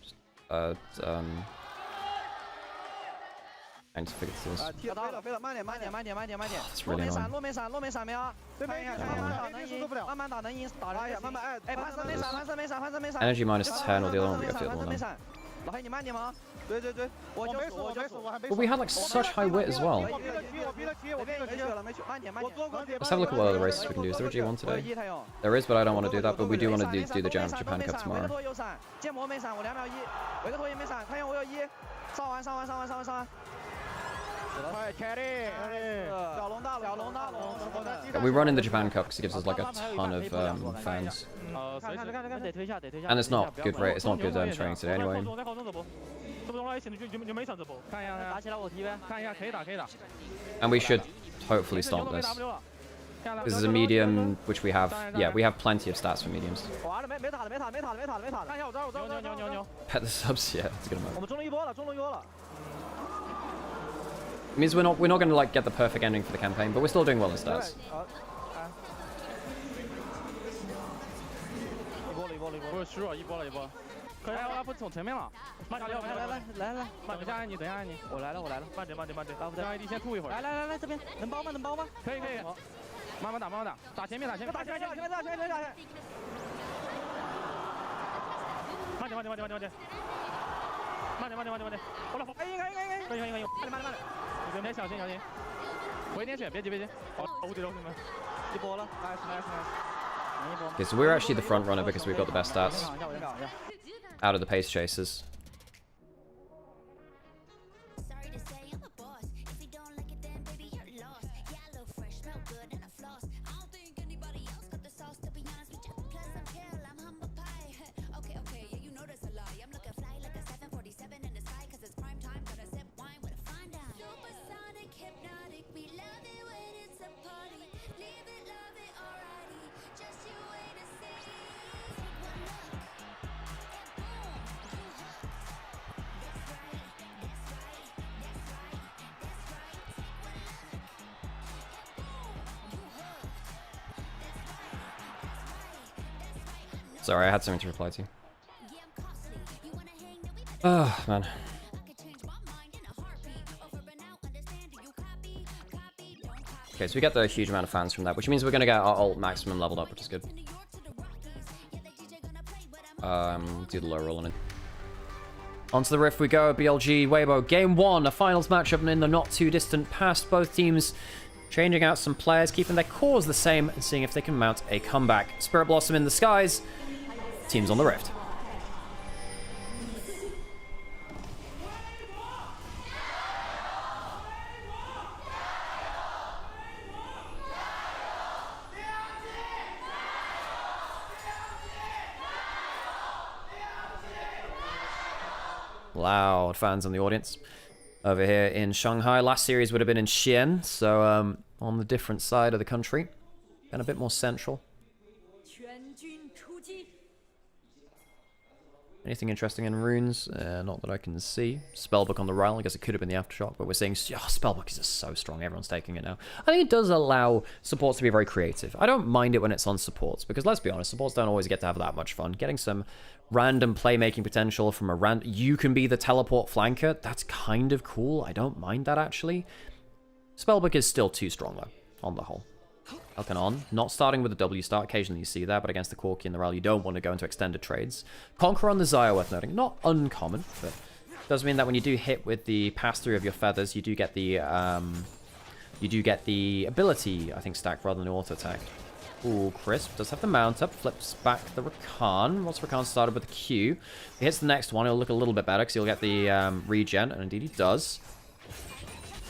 I need to figure this out. It's really annoying. Energy minus 10 or the other one we go for the other one now. But we had like such high wit as well. Let's have a look at what other races we can do. Is there a G1 today? There is, but I don't want to do that. But we do want to do the Japan Cup tomorrow. Yeah, we run in the Japan Cup because it gives us like a ton of fans. And it's not good rate, it's not good training today anyway. And we should hopefully stomp this. This is a medium, which we have. Yeah, we have plenty of stats for mediums. Pet the subs, yeah, it's a good amount. It means we're not going to like get the perfect ending for the campaign, but we're still doing well in stats. 可以，来不从前面了，慢点，来，慢等下你，我来了，慢点，让 AD 先吐一会儿。来，这边能包吗？可以，慢慢打，打前面，打前面，慢点，我老婆，可以，慢点，你这边小心，回点血，别急，好，无敌了，兄弟们，一波了 ，nice。 Okay, so we're actually the front runner because we've got the best stats out of the pace chasers. Sorry, I had something to reply to. Oh, man. Okay, so we get the huge amount of fans from that, which means we're going to get our ult maximum leveled up, which is good. Do the low roll on it. Onto the Rift we go, BLG, Weibo. Game 1, a finals matchup in the not-too-distant past. Both teams changing out some players, keeping their cores the same, and seeing if they can mount a comeback. Spirit Blossom in the skies. Teams on the Rift. Loud fans in the audience. Over here in Shanghai. Last series would have been in Xi'an, so on the different side of the country. And a bit more central. Anything interesting in runes? Not that I can see. Spellbook on the Ryle. I guess it could have been the Aftershock, but we're seeing... Oh, Spellbook is just so strong. Everyone's taking it now. I think it does allow supports to be very creative. I don't mind it when it's on supports, because let's be honest, supports don't always get to have that much fun. Getting some random playmaking potential from a you can be the teleport flanker. That's kind of cool. I don't mind that, actually. Spellbook is still too strong, though, on the whole. Falcon on. Not starting with a W start. Occasionally you see that, but against the Corki and the Rally, you don't want to go into extended trades. Conqueror on the Xayah, worth noting. Not uncommon, but does mean that when you do hit with the pass-through of your feathers, you do get the ability, I think, stacked rather than the auto-attack. Ooh, Crisp does have the mount up. Flips back the Rakan. Once Rakan started with the Q, he hits the next one. He'll look a little bit better because he'll get the regen, and indeed he does.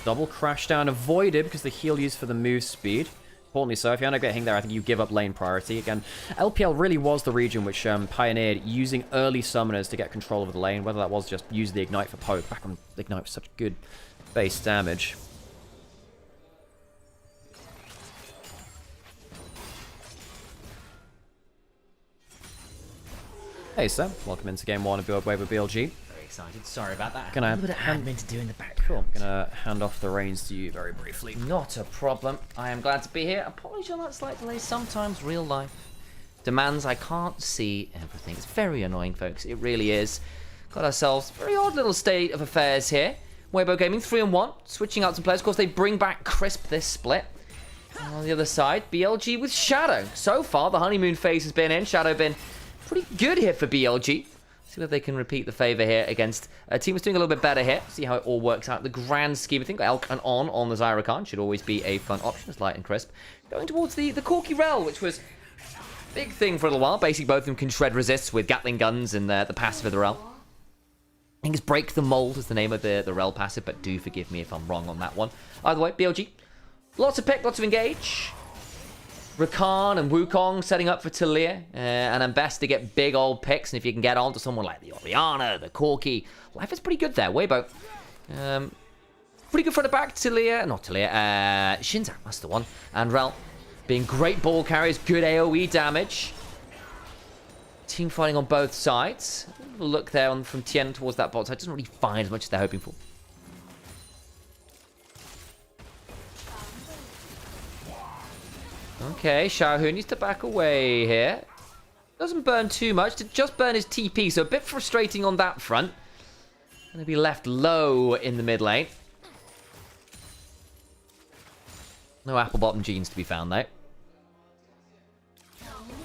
Double crash down avoided because the heal used for the move speed. Importantly so, if you end up getting there, I think you give up lane priority. Again, LPL really was the region which pioneered using early summoners to get control of the lane, whether that was just use the Ignite for poke. Back when Ignite was such good base damage. Hey, sir. Welcome into Game 1 of Build Wave with BLG. Excited. Sorry about that. Gonna a little bit of admin to do in the background. Cool. Gonna hand off the reins to you very briefly. Not a problem. I am glad to be here. Apologies on that slight delay. Sometimes real life demands I can't see everything. It's very annoying, folks. It really is. Got ourselves a very odd little state of affairs here. Weibo Gaming 3-1, switching out some players. Of course, they bring back Crisp this split. And on the other side, BLG with Shadow. So far, the honeymoon phase has been in. Shadow been pretty good here for BLG. See whether they can repeat the favour here against a team that's doing a little bit better here. See how it all works out. The grand scheme, I think Elk and on the Xayah Rakan should always be a fun option. It's light and crisp. Going towards the Corki Rel, which was a big thing for a little while. Basically, both of them can shred resists with Gatling guns and the passive of the Rel. I think it's Break the Mold is the name of the Rel passive, but do forgive me if I'm wrong on that one. Either way, BLG. Lots of pick, lots of engage. Rakan and Wukong setting up for Talia, and then best to get big old picks, and if you can get on to someone like the Orianna, the Corki, life is pretty good there, Weibo. Pretty good front to back, not Talia, Shinzak, that's the one, and Rel being great ball carriers, good AoE damage. Team fighting on both sides. A little look there from Tien towards that bot side, doesn't really find as much as they're hoping for. Okay, Xiaohu needs to back away here. Doesn't burn too much, to just burn his TP, so a bit frustrating on that front. Gonna be left low in the mid lane. No apple bottom jeans to be found though.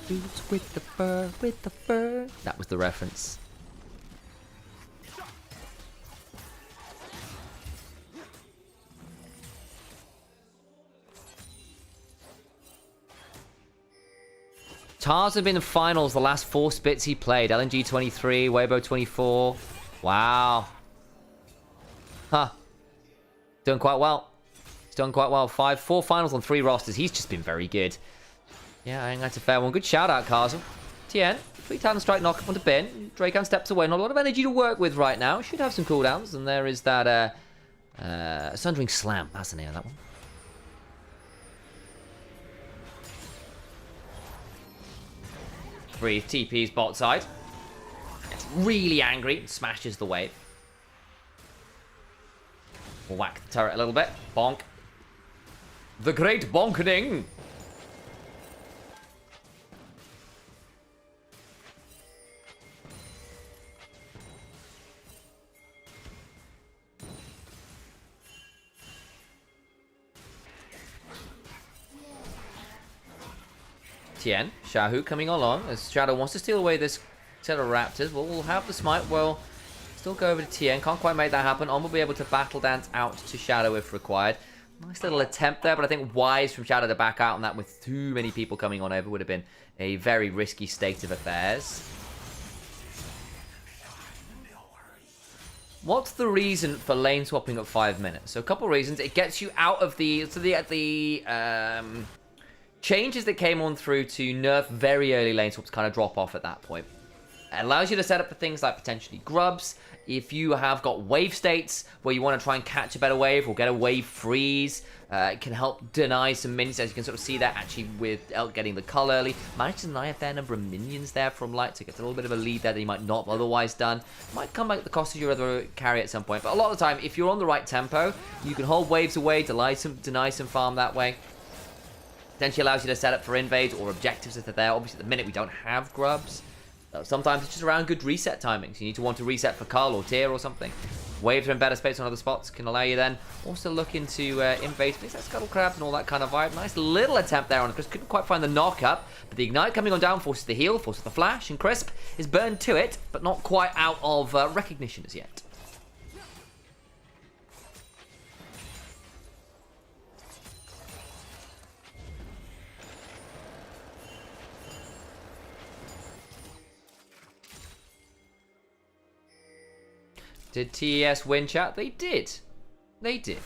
Boots with the fur, with the fur. That was the reference. Tars have been in the finals the last 4 splits he played. LNG 23, Weibo 24. Wow. Huh. Doing quite well. He's done quite well. 4 finals on 3 rosters. He's just been very good. Yeah, I think that's a fair one. Good shout out, Castle. TN, 3 talent strike knock up onto bin. Dracan steps away. Not a lot of energy to work with right now. Should have some cooldowns. And there is that Sundering Slam. That's the name of that one. Breathe, TP's bot side. Gets really angry and smashes the wave. We'll whack the turret a little bit. Bonk. The great bonkening. Tien, Xiaohu coming along as Shadow wants to steal away this set of raptors. Well, we'll have the smite. Well, still go over to Tien. Can't quite make that happen. On will be able to battle dance out to Shadow if required. Nice little attempt there, but I think wise from Shadow to back out on that with too many people coming on over would have been a very risky state of affairs. What's the reason for lane swapping at 5 minutes? So a couple of reasons. It gets you out of the changes that came on through to nerf very early lane swaps kind of drop off at that point. It allows you to set up for things like potentially grubs. If you have got wave states where you want to try and catch a better wave or get a wave freeze, it can help deny some minions, as you can sort of see that actually with Elk getting the cull early. Managed to deny a fair number of minions there from Light, so gets a little bit of a lead there that he might not have otherwise done. Might come back at the cost of your other carry at some point, but a lot of the time, if you're on the right tempo, you can hold waves away, deny some farm that way. Potentially allows you to set up for invades or objectives if they're there. Obviously, at the minute, we don't have grubs. Sometimes it's just around good reset timings. You need to want to reset for Cull or Tier or something. Waves are in better space on other spots. Can allow you then also look into invade things like Scuttle Crabs and all that kind of vibe. Nice little attempt there on Chris. Couldn't quite find the knock up. But the Ignite coming on down forces the heal, forces the flash. And Crisp is burned to it, but not quite out of recognition as yet. Did TES win, chat? They did. They did.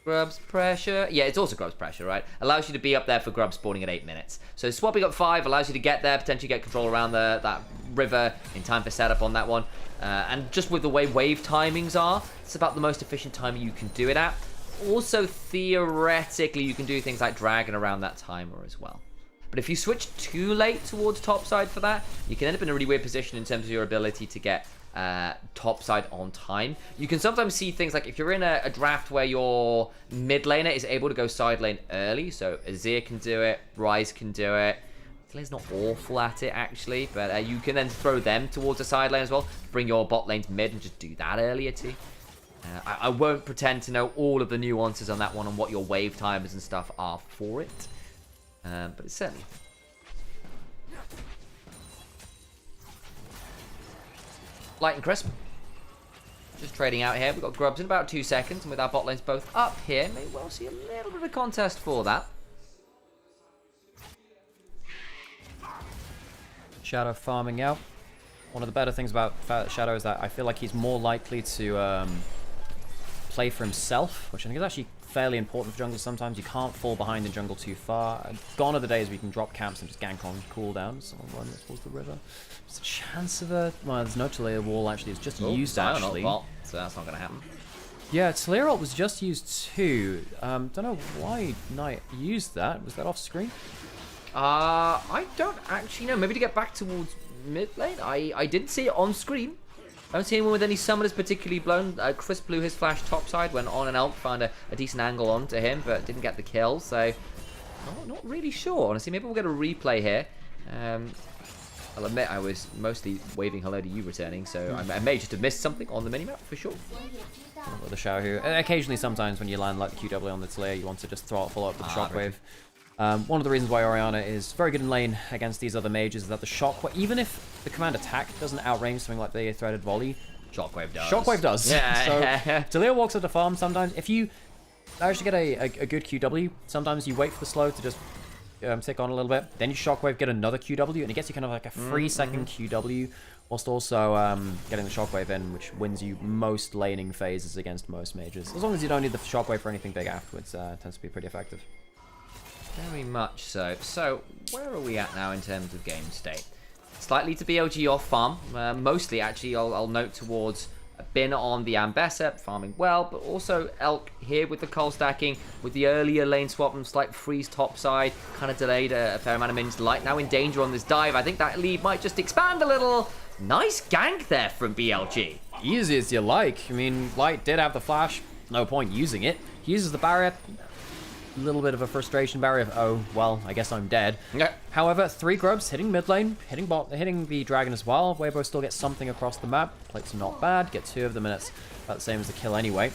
Grubs pressure. Yeah, it's also grubs pressure, right? Allows you to be up there for grubs spawning at 8 minutes. So swapping up 5 allows you to get there, potentially get control around that river in time for setup on that one. And just with the way wave timings are, it's about the most efficient time you can do it at. Also, theoretically, you can do things like dragon around that timer as well. But if you switch too late towards topside for that, you can end up in a really weird position in terms of your ability to get topside on time. You can sometimes see things like if you're in a draft where your mid laner is able to go side lane early, so Azir can do it, Ryze can do it. Slayer's not awful at it actually, but you can then throw them towards the side lane as well, bring your bot lanes mid and just do that earlier too. I won't pretend to know all of the nuances on that one and what your wave timers and stuff are for it, but it's certainly Light and Crisp. Just trading out here. We've got grubs in about 2 seconds, and with our bot lanes both up here, may well see a little bit of a contest for that. Shadow farming out. One of the better things about Shadow is that I feel like he's more likely to play for himself, which I think is actually fairly important for jungle sometimes. You can't fall behind in jungle too far. Gone are the days we can drop camps and just gank on cooldown. Someone run towards the river. There's a chance of a... Well, there's no Taliyah wall actually. It's just used actually. Bot, so that's not going to happen. Yeah, Taliyah ult was just used too. Don't know why Knight used that. Was that off screen? I don't actually know. Maybe to get back towards mid lane. I didn't see it on screen. I don't see anyone with any summoners particularly blown. Chris blew his flash topside, went on and Elk found a decent angle onto him, but didn't get the kill. So Not really sure, honestly. Maybe we'll get a replay here. I'll admit I was mostly waving hello to you returning, so I may just have missed something on the minimap for sure. With the Xiaohu. Occasionally, sometimes when you land like the QW on the Talia, you want to just follow up with the Shockwave. One of the reasons why Orianna is very good in lane against these other mages is that the Shockwave, even if the command attack doesn't outrange something like the threaded volley, Shockwave does. Shockwave does. Yeah. So Talia walks up the farm sometimes. If you actually get a good QW, sometimes you wait for the slow to just tick on a little bit. Then you Shockwave, get another QW, and it gets you kind of like a 3-second QW, whilst also getting the Shockwave in, which wins you most laning phases against most mages. As long as you don't need the Shockwave for anything big afterwards, tends to be pretty effective. Very much so. So, where are we at now in terms of game state? Slightly to BLG off farm. Mostly, actually, I'll note towards Bin on the Ambessa, farming well, but also Elk here with the coal stacking, with the earlier lane swap and slight freeze top side, kind of delayed a fair amount of minions. Light now in danger on this dive. I think that lead might just expand a little. Nice gank there from BLG. Easy as you like. I mean, Light did have the flash. No point using it. He uses the barrier. A little bit of a frustration barrier of, oh, well, I guess I'm dead. Yeah. However, 3 grubs hitting mid lane, hitting bot, hitting the dragon as well. Weibo still gets something across the map. Plate's not bad. Get 2 of them, and it's about the same as the kill anyway.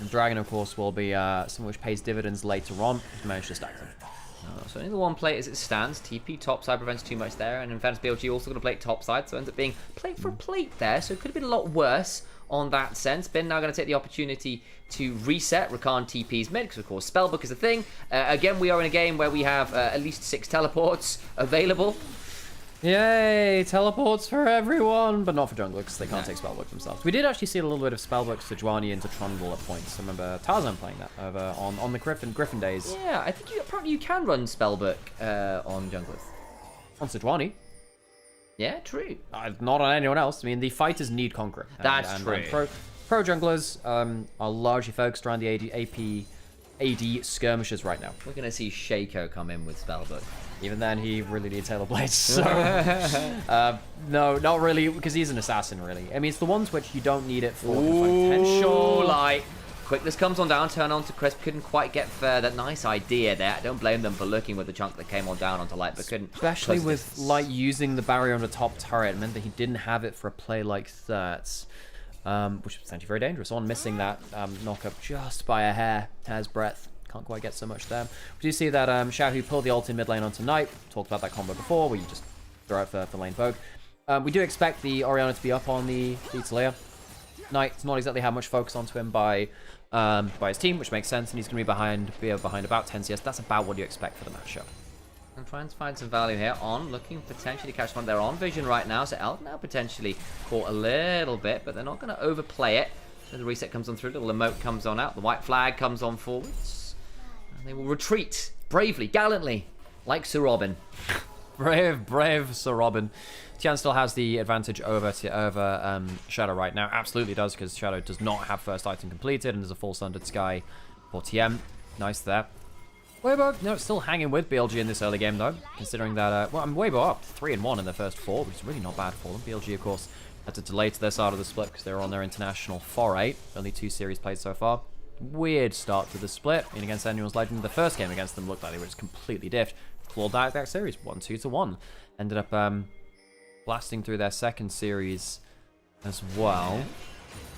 And dragon, of course, will be something which pays dividends later on. He's managed to stack them. So only the one plate as it stands. TP topside prevents too much there, and in fairness, BLG also going to plate topside, so it ends up being plate for plate there. So it could have been a lot worse on that sense. Ben now going to take the opportunity to reset Rakan TP's mid, because of course Spellbook is a thing. Again, we are in a game where we have at least 6 teleports available. Yay, teleports for everyone, but not for junglers because they can't take Spellbook themselves. We did actually see a little bit of Spellbook Sejuani into Trundle at points. I remember Tarzan playing that over on the Griffin days. Yeah, I think apparently you can run Spellbook on junglers. On Sejuani? Yeah, true. Not on anyone else. I mean, the fighters need Conqueror. That's true. And pro junglers are largely focused around the AD skirmishes right now. We're going to see Shaco come in with Spellbook. Even then, he really needs Halo Blades. So, no, not really, because he's an assassin, really. I mean, it's the ones which you don't need it for. Potential light. Quickness comes on down, turn on to Crisp. Couldn't quite get further. Nice idea there. I don't blame them for looking with the chunk that came on down onto Light, but couldn't. Especially with Light using the barrier on the top turret, it meant that he didn't have it for a play like that. Which is potentially very dangerous. On missing that knock-up just by a hair's breadth. Can't quite get so much there. We do see that Xiaohu pulled the ult in mid lane onto Knight. Talked about that combo before, where you just throw out the lane poke. We do expect the Orianna to be up on the Talia. Knight's not exactly how much focus onto him by his team, which makes sense, and he's going to be behind about 10 CS. That's about what you expect for the matchup. And trying to find some value here. On looking potentially to catch one. They're on vision right now, so Elk now potentially caught a little bit, but they're not going to overplay it. So the reset comes on through, little emote comes on out, the white flag comes on forwards, and they will retreat bravely, gallantly, like Sir Robin. Brave Sir Robin. Tian still has the advantage over Shadow right now. Absolutely does, because Shadow does not have first item completed, and there's a full Sundered Sky for TM. Nice there. Weibo, no, still hanging with BLG in this early game, though, considering that, Weibo up 3-1 in their first 4, which is really not bad for them. BLG, of course, had to delay to their side of the split because they were on their international foray. Only 2 series played so far. Weird start to the split. And against anyone's Legend, the first game against them looked like they were just completely diffed. Clawed that series, 1-2-1. Ended up blasting through their second series as well.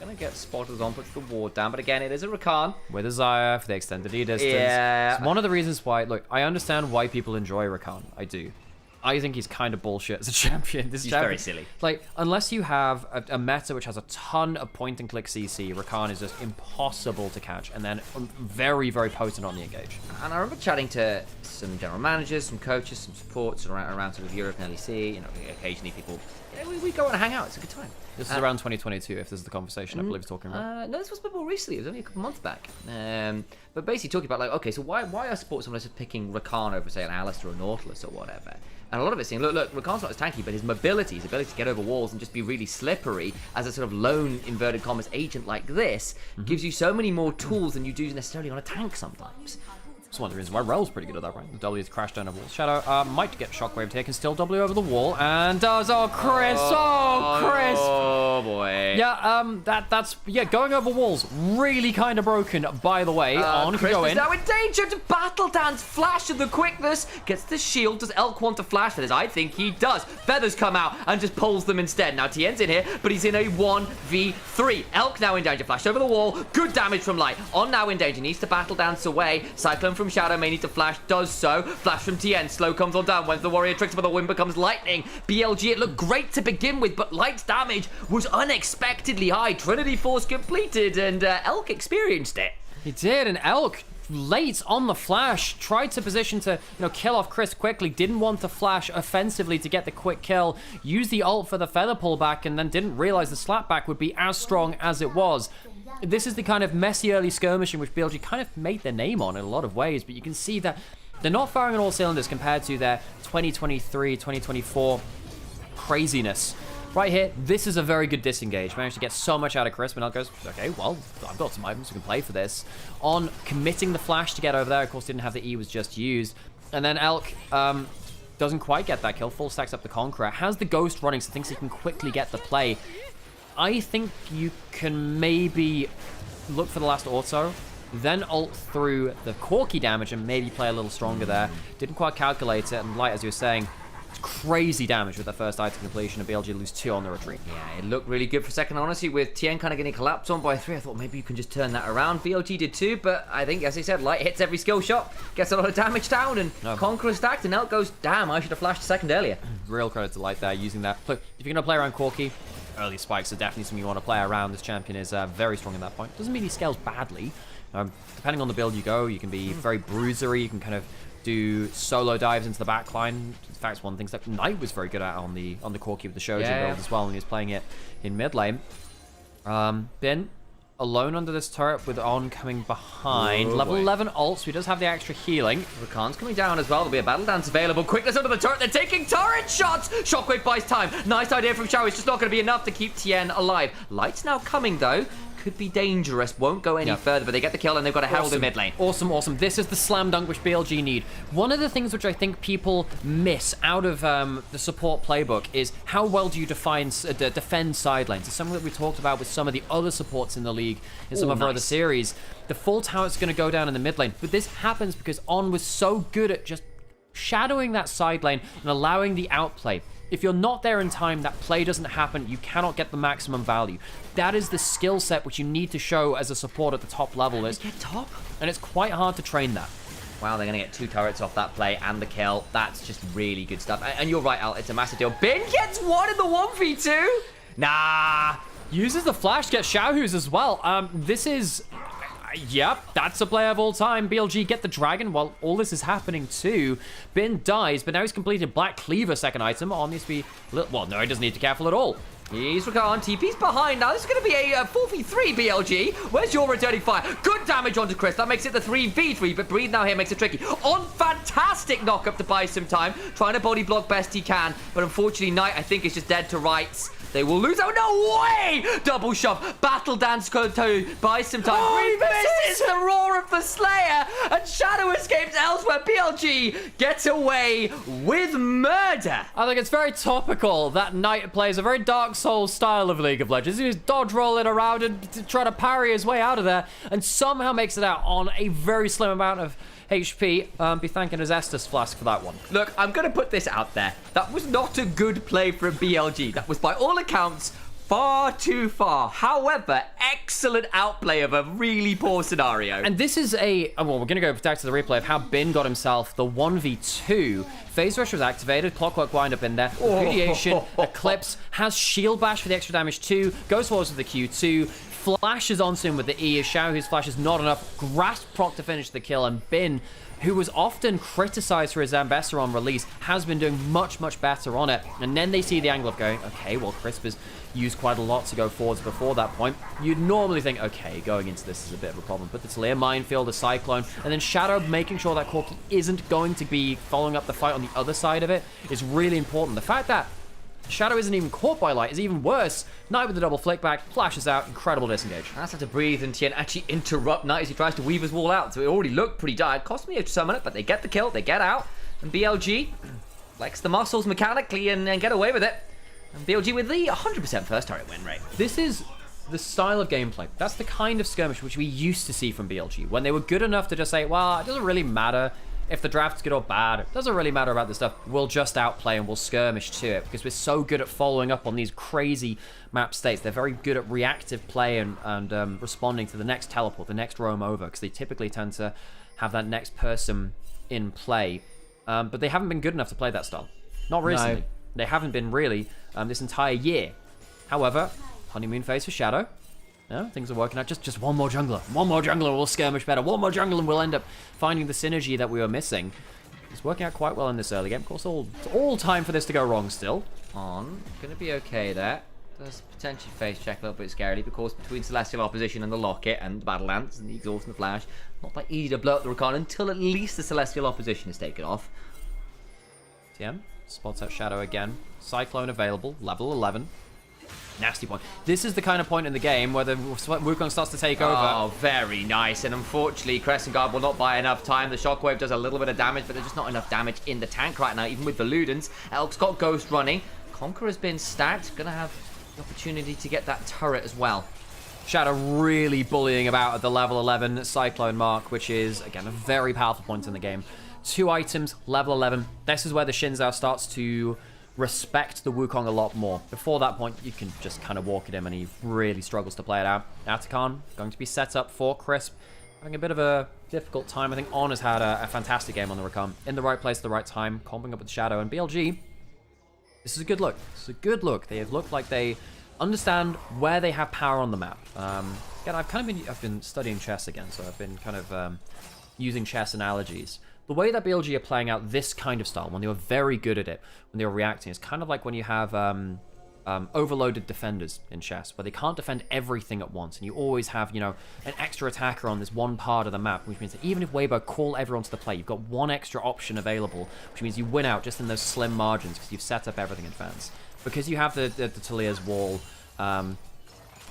Gonna get spotted on, puts the ward down, but again, it is a Rakan. With a Xayah for the extended E-distance. Yeah. It's one of the reasons why, look, I understand why people enjoy Rakan. I do. I think he's kind of bullshit as a champion. He's very silly. Like, unless you have a meta which has a ton of point-and-click CC, Rakan is just impossible to catch, and then very, very potent on the engage. And I remember chatting to some general managers, some coaches, some supports around sort of Europe and LEC. You know, occasionally people, we go and hang out. It's a good time. This is around 2022, if this is the conversation I believe he's talking about. No, this was a bit more recently. It was only a couple months back. But basically talking about, like, okay, so why are supports unless picking Rakan over, say, an Alistar or Nautilus or whatever? And a lot of it's saying, look, Rakan's not as tanky, but his mobility, his ability to get over walls and just be really slippery as a sort of lone, inverted commas, agent like this gives you so many more tools than you do necessarily on a tank sometimes. It's one of the reasons why Rel's pretty good at that, right? The W is crash down over wall. Shadow might get shockwave here, can still W over the wall, and does. Oh, Chris! Oh, Chris! Oh boy. Yeah, that's going over walls really kind of broken. By the way, on can Chris go is in. now in danger to battle dance. Flash of the quickness gets the shield. Does Elk want to flash for this? I think he does. Feathers come out and just pulls them instead. Now Tien's in here, but he's in a 1v3. Elk now in danger. Flash over the wall. Good damage from Light. On now in danger. Needs to battle dance away. Cyclone from Shadow may need to flash. Does so. Flash from Tien. Slow comes on down. When the warrior tricks, but the wind becomes lightning. BLG, it looked great to begin with, but Light's damage was unexpectedly high. Trinity Force completed, and Elk experienced it. He did, and Elk late on the flash tried to position to kill off Chris quickly, didn't want to flash offensively to get the quick kill, used the ult for the feather pullback, and then didn't realize the slapback would be as strong as it was. This is the kind of messy early skirmishing which BLG kind of made their name on in a lot of ways, but you can see that they're not firing on all cylinders compared to their 2023, 2024 craziness. Right here, this is a very good disengage. Managed to get so much out of Chris, and Elk goes, okay, well, I've got some items we can play for this. On committing the flash to get over there, of course, didn't have the E, was just used. And then Elk doesn't quite get that kill. Full stacks up the Conqueror. Has the Ghost running, so thinks he can quickly get the play. I think you can maybe look for the last auto, then ult through the Corki damage and maybe play a little stronger there. Didn't quite calculate it, and Light, as you were saying, it's crazy damage with that first item completion, and BLG lose 2 on the retreat. Yeah, it looked really good for second, honestly, with Tien kind of getting collapsed on by 3. I thought maybe you can just turn that around. BLG did too, but I think, as I said, Light hits every skill shot, gets a lot of damage down, and Conqueror stacked, and Elk goes, damn, I should have flashed a second earlier. Real credit to Light there, using that. Look, if you're going to play around Corki, early spikes are definitely something you want to play around. This champion is very strong in that point. Doesn't mean he scales badly. Depending on the build you go, you can be very bruisery, you can kind of do solo dives into the backline. In fact, it's one of the things that Knight was very good at on the Corki with the Shoji build as well, and he was playing it in mid lane. Bin alone under this turret with On coming behind. Level 11 ult, so he does have the extra healing. Rakan's coming down as well. There'll be a battle dance available. Quickness under the turret. They're taking turret shots. Shockwave buys time. Nice idea from Shao. It's just not going to be enough to keep Tien alive. Light's now coming though. Could be dangerous, won't go any further, but they get the kill and they've got a Herald in mid lane. Awesome. This is the slam dunk which BLG need. One of the things which I think people miss out of the support playbook is how well do you defend side lanes. It's something that we talked about with some of the other supports in the league in some of our other series. The full tower's going to go down in the mid lane, but this happens because On was so good at just shadowing that side lane and allowing the outplay. If you're not there in time, that play doesn't happen, you cannot get the maximum value. That is the skill set which you need to show as a support at the top level. Get top? And it's quite hard to train that. Wow, they're going to get 2 turrets off that play and the kill. That's just really good stuff. And you're right, Al, it's a massive deal. Bin gets 1 in the 1v2? Nah. Uses the flash to get Xiaohu's as well. This is... Yep, that's a play of all time. BLG get the dragon while all this is happening too. Bin dies, but now he's completed Black Cleaver second item. On needs to be... Well, no, he doesn't need to be careful at all. He's Rakan, TP's behind now. This is going to be a 4v3 BLG. Where's your returning fire? Good damage onto Chris. That makes it the 3v3, but Breathe now here makes it tricky. On fantastic knock-up to buy some time. Trying to body block best he can, but unfortunately Knight, I think, is just dead to rights. They will lose. Oh, no way! Double shove. Battle dance to buy some time. Breathe misses the roar of the Slayer, and Shadow escapes elsewhere. BLG gets away with murder. I think it's very topical that Knight plays a very Dark Souls style of League of Legends. He's dodge rolling around and try to parry his way out of there, and somehow makes it out on a very slim amount of HP. Be thanking his Estus Flask for that one. Look, I'm going to put this out there. That was not a good play from BLG. That was, by all accounts, far too far. However, excellent outplay of a really poor scenario. And this is a... well, we're going to go back to the replay of how Bin got himself the 1v2. Phase Rush was activated. Clockwork Wind up in there. Repudiation. Eclipse. Has Shield Bash for the extra damage too. Ghost Wars with the Q2. Flashes onto him with the E. Shao, whose flash is not enough. Grasp proc to finish the kill. And Bin, who was often criticized for his Zambessa on release, has been doing much, much better on it. And then they see the angle of going, okay, well, Crisp has used quite a lot to go forwards before that point. You'd normally think, okay, going into this is a bit of a problem. But the Slayer Minefield, a Cyclone, and then Shadow making sure that Corki isn't going to be following up the fight on the other side of it is really important. The fact that Shadow isn't even caught by Light. It's even worse. Knight with the double flick back, flashes out, incredible disengage. That's had to breathe, and Tien actually interrupt Knight as he tries to weave his wall out. So it already looked pretty dire. It cost me a summoner, but they get the kill, they get out. And BLG flex the muscles mechanically and get away with it. And BLG with the 100% first turret win rate. This is the style of gameplay. That's the kind of skirmish which we used to see from BLG, when they were good enough to just say, well, it doesn't really matter if the draft's good or bad. It doesn't really matter about this stuff. We'll just outplay and we'll skirmish to it, because we're so good at following up on these crazy map states. They're very good at reactive play and responding to the next teleport, the next roam over, because they typically tend to have that next person in play. But they haven't been good enough to play that style. Not recently. No. They haven't been really this entire year. However, honeymoon phase for Shadow. No, things are working out. Just one more jungler. One more jungler, we'll skirmish better. One more jungler and we'll end up finding the synergy that we were missing. It's working out quite well in this early game. Of course, it's all time for this to go wrong still. On. Gonna be okay there. Does potentially face check a little bit scarily, because between Celestial Opposition and the Locket and the Battle Lance and the Exhaust and the Flash, not that easy to blow up the Rakan until at least the Celestial Opposition is taken off. TM spots out Shadow again. Cyclone available, level 11. Nasty point. This is the kind of point in the game where the Wukong starts to take over. Oh, very nice. And unfortunately, Crescent Guard will not buy enough time. The Shockwave does a little bit of damage, but there's just not enough damage in the tank right now, even with the Ludens. Elk's got Ghost running. Conqueror's been stacked. Gonna have the opportunity to get that turret as well. Shadow really bullying about at the level 11 Cyclone mark, which is, again, a very powerful point in the game. 2 items, level 11. This is where the Shinzao starts to respect the Wukong a lot more. Before that point, you can just kind of walk at him and he really struggles to play it out. Atakan going to be set up for Crisp. Having a bit of a difficult time. I think On has had a fantastic game on the Rakan. In the right place at the right time, combing up with Shadow. And BLG, this is a good look. This is a good look. They have looked like they understand where they have power on the map. Again, I've been studying chess again, so I've been kind of using chess analogies. The way that BLG are playing out this kind of style, when they were very good at it, when they were reacting, it's kind of like when you have overloaded defenders in chess, where they can't defend everything at once, and you always have, you know, an extra attacker on this one part of the map, which means that even if Weibo call everyone to the play, you've got one extra option available, which means you win out just in those slim margins, because you've set up everything in advance. Because you have the Talia's wall,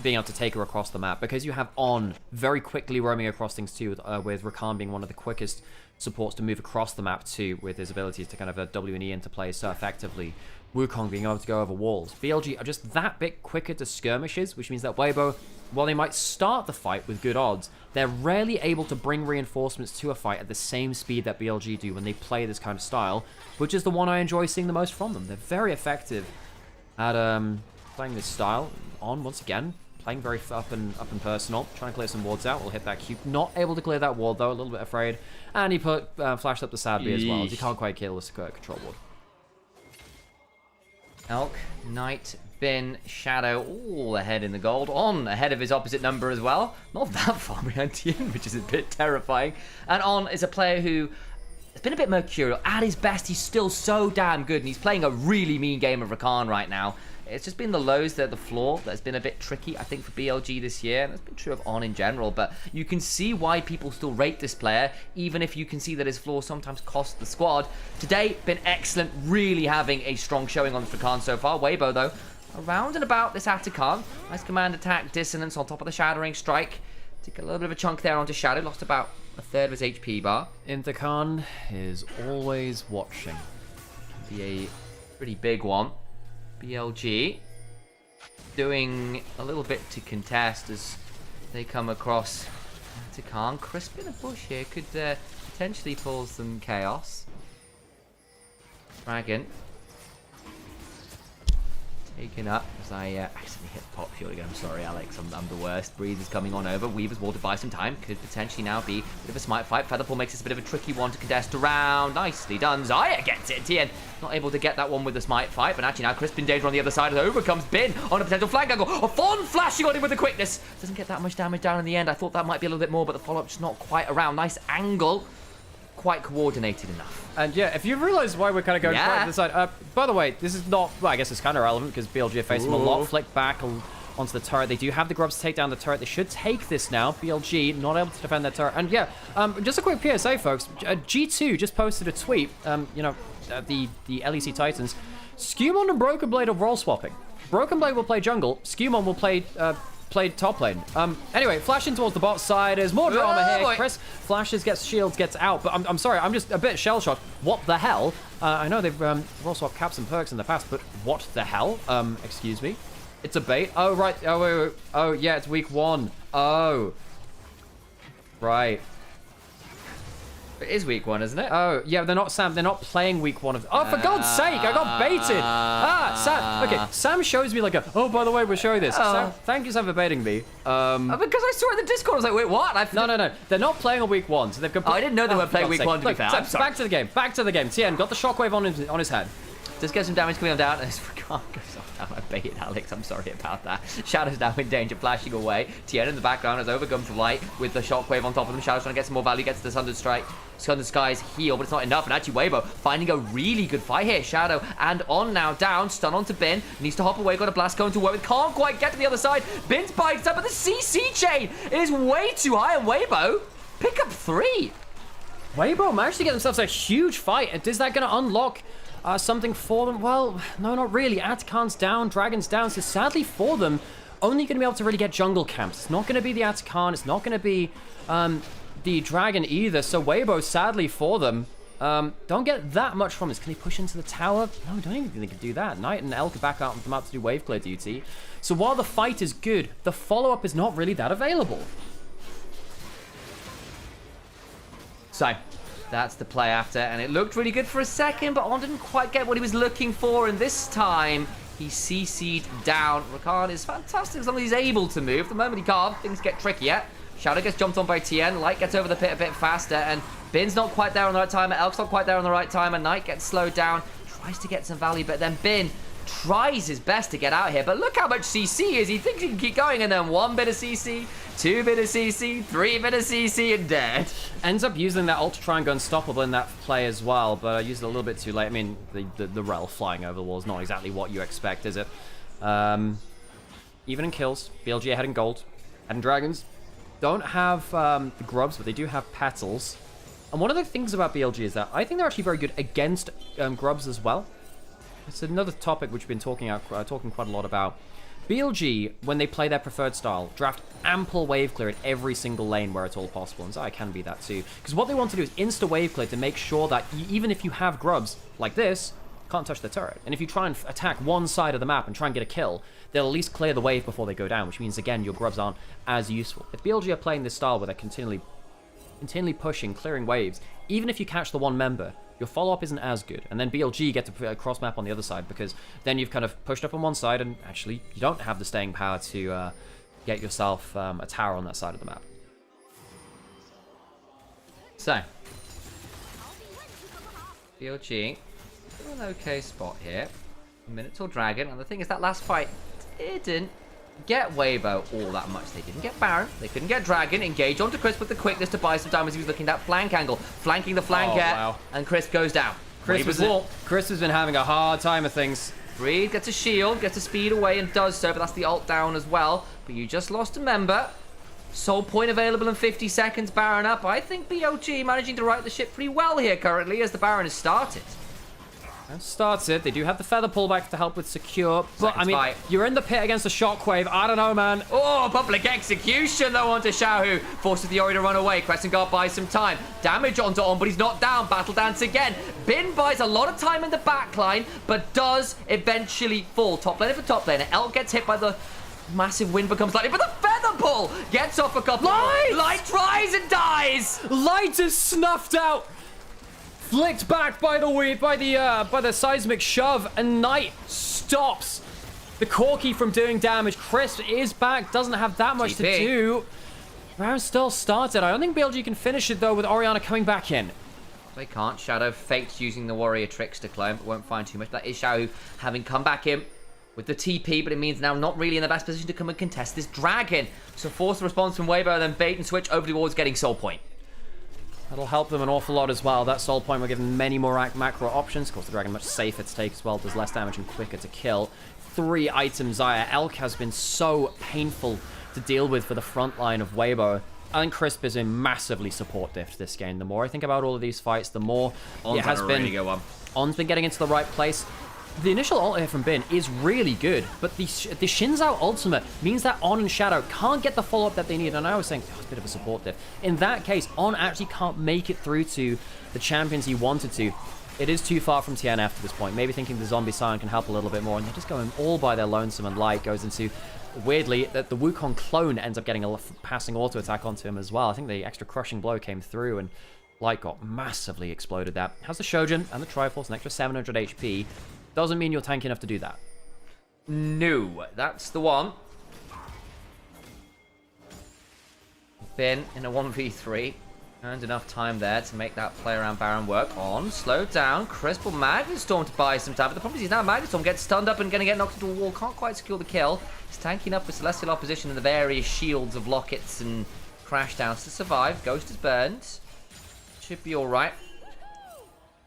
being able to take her across the map, because you have On very quickly roaming across things too, with Rakan being one of the quickest supports to move across the map too, with his abilities to kind of W and E into play so effectively. Wukong being able to go over walls. BLG are just that bit quicker to skirmishes, which means that Weibo, while they might start the fight with good odds, they're rarely able to bring reinforcements to a fight at the same speed that BLG do when they play this kind of style, which is the one I enjoy seeing the most from them. They're very effective at playing this style. On, once again, playing very up and personal, trying to clear some wards out. We'll hit that cube. Not able to clear that ward though, a little bit afraid. And he put flashed up the Sadly as well, as he can't quite kill this control ward. Elk, Knight, Bin, Shadow, all ahead in the gold. On ahead of his opposite number as well. Not that far behind Tien, which is a bit terrifying. And On is a player who has been a bit mercurial. At his best, he's still so damn good, and he's playing a really mean game of Rakan right now. It's just been the lows that the floor that's been a bit tricky, I think, for BLG this year, and that's been true of On in general, but you can see why people still rate this player, even if you can see that his floor sometimes costs the squad. Today, been excellent, really having a strong showing on the Rakan so far. Weibo, though, around and about this Atakan. Nice command attack, dissonance on top of the Shattering Strike. Took a little bit of a chunk there onto Shadow, lost about a third of his HP bar. Intercon is always watching. Be a pretty big one. BLG doing a little bit to contest as they come across Atakan. Crisp in a bush here could potentially pull some chaos. Dragon taken up as I accidentally hit the pop shield again. I'm sorry, Alex, I'm the worst. Breeze is coming on over. Weaver's wall to buy some time. Could potentially now be a bit of a smite fight. Featherfall makes this a bit of a tricky one to contest around. Nicely done. Zaya gets it. Tien not able to get that one with the smite fight, but actually now Crisp in danger on the other side. Over comes Bin on a potential flank angle. A Fawn flashing on him with the quickness. Doesn't get that much damage down in the end. I thought that might be a little bit more, but the follow-up just not quite around. Nice angle. Quite coordinated enough. And yeah, if you've realized why we're kind of going right to the side, by the way, this is not, well, I guess it's kind of relevant because BLG are facing him a lot. Flick back, onto the turret. They do have the grubs to take down the turret. They should take this now. BLG not able to defend that turret. And yeah, just a quick PSA, folks. G2 just posted a tweet. The LEC Titans. Skewmon and Broken Blade are role swapping. Broken Blade will play jungle. Skewmon will play top lane. Anyway, flashing towards the bot side. There's more drama here. boy. Chris flashes, gets shields, gets out. But I'm sorry, I'm just a bit shell shocked. What the hell? I know they've role swapped caps and perks in the past, but what the hell? Excuse me. It's a bait. Oh right. Oh wait. Oh yeah, it's week 1. Oh. Right. It is week 1, isn't it? Oh, yeah, they're not Sam. They're not playing week 1 of... Oh, for God's sake, I got baited. Sam. Okay, Sam shows me like a... Oh, by the way, we're showing this. Sam, thank you, Sam, for baiting me. Because I saw it in the Discord, I was like, wait, what? No. They're not playing on week 1, so they've... I didn't know they weren't playing week 1, to be fair. So I'm sorry. back to the game. Back to the game. Tien got the shockwave on his head. Just get some damage coming on down. Can't go so down. I baited Alex. I'm sorry about that. Shadow's now in danger, flashing away. Tien in the background has overcome the light with the shockwave on top of them. Shadow's trying to get some more value, gets the Sundered Strike. Sundered Sky's heal, but it's not enough. And actually, Weibo finding a really good fight here. Shadow and on now, down, stun onto Bin. Needs to hop away, got a blast cone to work with. Can't quite get to the other side. Bin's bikes up, but the CC chain is way too high. And Weibo pick up 3. Weibo managed to get themselves a huge fight. And is that going to unlock something for them? Well, no, not really. Atakan's down, Dragon's down. So sadly for them, only going to be able to really get jungle camps. It's not going to be the Atakan. It's not going to be the Dragon either. So Weibo, sadly for them, don't get that much from this. Can they push into the tower? No, I don't even think they can do that. Knight and El could back out them up to do wave clear duty. So while the fight is good, the follow-up is not really that available. So, that's the play after, and it looked really good for a second, but On didn't quite get what he was looking for, and this time he CC'd down. Rakan is fantastic as long as he's able to move. The moment he can't, things get trickier. Shadow gets jumped on by Tien, Light gets over the pit a bit faster, and Bin's not quite there on the right time, Elk's not quite there on the right time, and Knight gets slowed down, tries to get some value, but then Bin tries his best to get out here, but look how much CC is. He thinks he can keep going, and then 1 bit of CC, 2 bit of CC, 3 bit of CC, and dead. Ends up using that ult to try and go unstoppable in that play as well, but I used it a little bit too late. I mean, the rel flying over the wall is not exactly what you expect, is it? Even in kills, BLG ahead in gold, and Dragons don't have the grubs, but they do have petals. And one of the things about BLG is that I think they're actually very good against grubs as well. It's another topic which we've been talking quite a lot about. BLG, when they play their preferred style, draft ample wave clear in every single lane where it's all possible, and Zai can be that too. Because what they want to do is insta wave clear to make sure that even if you have grubs like this, can't touch the turret. And if you try and attack one side of the map and try and get a kill, they'll at least clear the wave before they go down, which means again your grubs aren't as useful. If BLG are playing this style where they're continually pushing, clearing waves, even if you catch the one member, your follow-up isn't as good. And then BLG get to put a cross-map on the other side, because then you've kind of pushed up on one side and actually you don't have the staying power to get yourself a tower on that side of the map. So, BLG, an okay spot here. Minotaur Dragon, and the thing is that last fight didn't get Weibo all that much. They didn't get Baron, they couldn't get Dragon. Engage onto Chris with the quickness to buy some time as he was looking at that flank angle, flanking the flanker, wow. and Chris goes down. Chris has been having a hard time of things. Breed gets a shield, gets a speed away and does so, but that's the ult down as well. But you just lost a member. Soul point available in 50 seconds, Baron up. I think BLG managing to right the ship pretty well here currently as the Baron has started. That starts it. They do have the feather pullback to help with secure, but Second I mean, fight. you're in the pit against a shockwave. I don't know, man. Oh, public execution though onto Xiaohu. Forces the Ori to run away. Crescent Guard buys some time. Damage onto On, but he's not down. Battle Dance again. Bin buys a lot of time in the backline, but does eventually fall. Top laner for top laner. Elk gets hit by the massive wind, becomes lightning, but the feather pull gets off a couple. Light tries and dies. Light is snuffed out. Flicked back by the seismic shove, and Knight stops the Corki from doing damage. Chris is back, doesn't have that much to do. Round still started. I don't think BLG can finish it though with Orianna coming back in. They can't. Shadow faked using the warrior tricks to clone, but won't find too much. That is Xiaohu having come back in with the TP, but it means now not really in the best position to come and contest this dragon. So force the response from Weibo, then bait and switch over towards getting soul point. That'll help them an awful lot as well. That soul point will give them many more macro options. Of course, the dragon much safer to take as well. Does less damage and quicker to kill. 3 items Zaya. Elk has been so painful to deal with for the front line of Weibo. I think Crisp has been massively support diffed this game. The more I think about all of these fights, the more it has been... On's been getting into the right place. The initial ult here from Bin is really good, but the Xin Zhao ultimate means that On and Shadow can't get the follow-up that they need. And I was saying, oh, it's a bit of a support diff. In that case, On actually can't make it through to the champions he wanted to. It is too far from TNF at this point. Maybe thinking the Zombie Scion can help a little bit more, and they're just going all by their lonesome, and Light goes into... Weirdly, that the Wukong clone ends up getting a passing auto attack onto him as well. I think the extra crushing blow came through, and Light got massively exploded that. Has the Shojin and the Triforce, an extra 700 HP. Doesn't mean you're tanky enough to do that. No, that's the one. Bin in a 1v3. Earned enough time there to make that play around Baron work. On, slow down. Crisp will Magnetstorm to buy some time. But the problem is now Magnetstorm gets stunned up and going to get knocked into a wall. Can't quite secure the kill. He's tanking up with Celestial Opposition and the various shields of Lockets and Crashdowns to survive. Ghost is burned. Should be alright.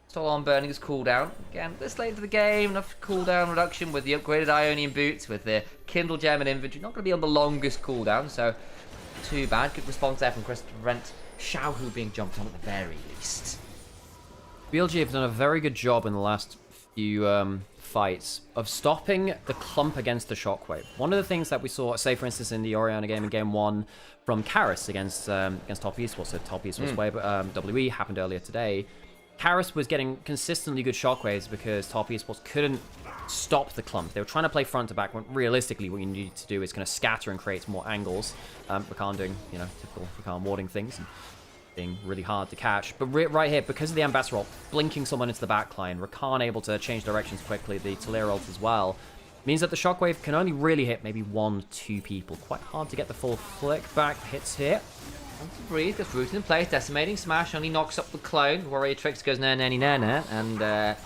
Still on burning his cooldown. Again, this late into the game, enough cooldown reduction with the upgraded Ionian boots, with the Kindle Gem and inventory. Not going to be on the longest cooldown, so too bad. Good response there from Chris to prevent Xiaohu being jumped on at the very least. BLG have done a very good job in the last few fights of stopping the clump against the Shockwave. One of the things that we saw, say for instance in the Oriana game in game 1 from Karis against Top Esports, so Top Esports WE happened earlier today. Karis was getting consistently good shockwaves because Top Esports couldn't stop the clump. They were trying to play front to back when realistically what you need to do is kind of scatter and create more angles. Rakan doing, you know, typical Rakan warding things and being really hard to catch. But right here, because of the Ambassador ult, blinking someone into the backline, Rakan able to change directions quickly, the Talir ult as well, means that the shockwave can only really hit maybe 1-2 people. Quite hard to get the full flick back hits here. To breathe, gets rooted in place, decimating smash, only knocks up the clone. Warrior Tricks goes na-na-na-na, and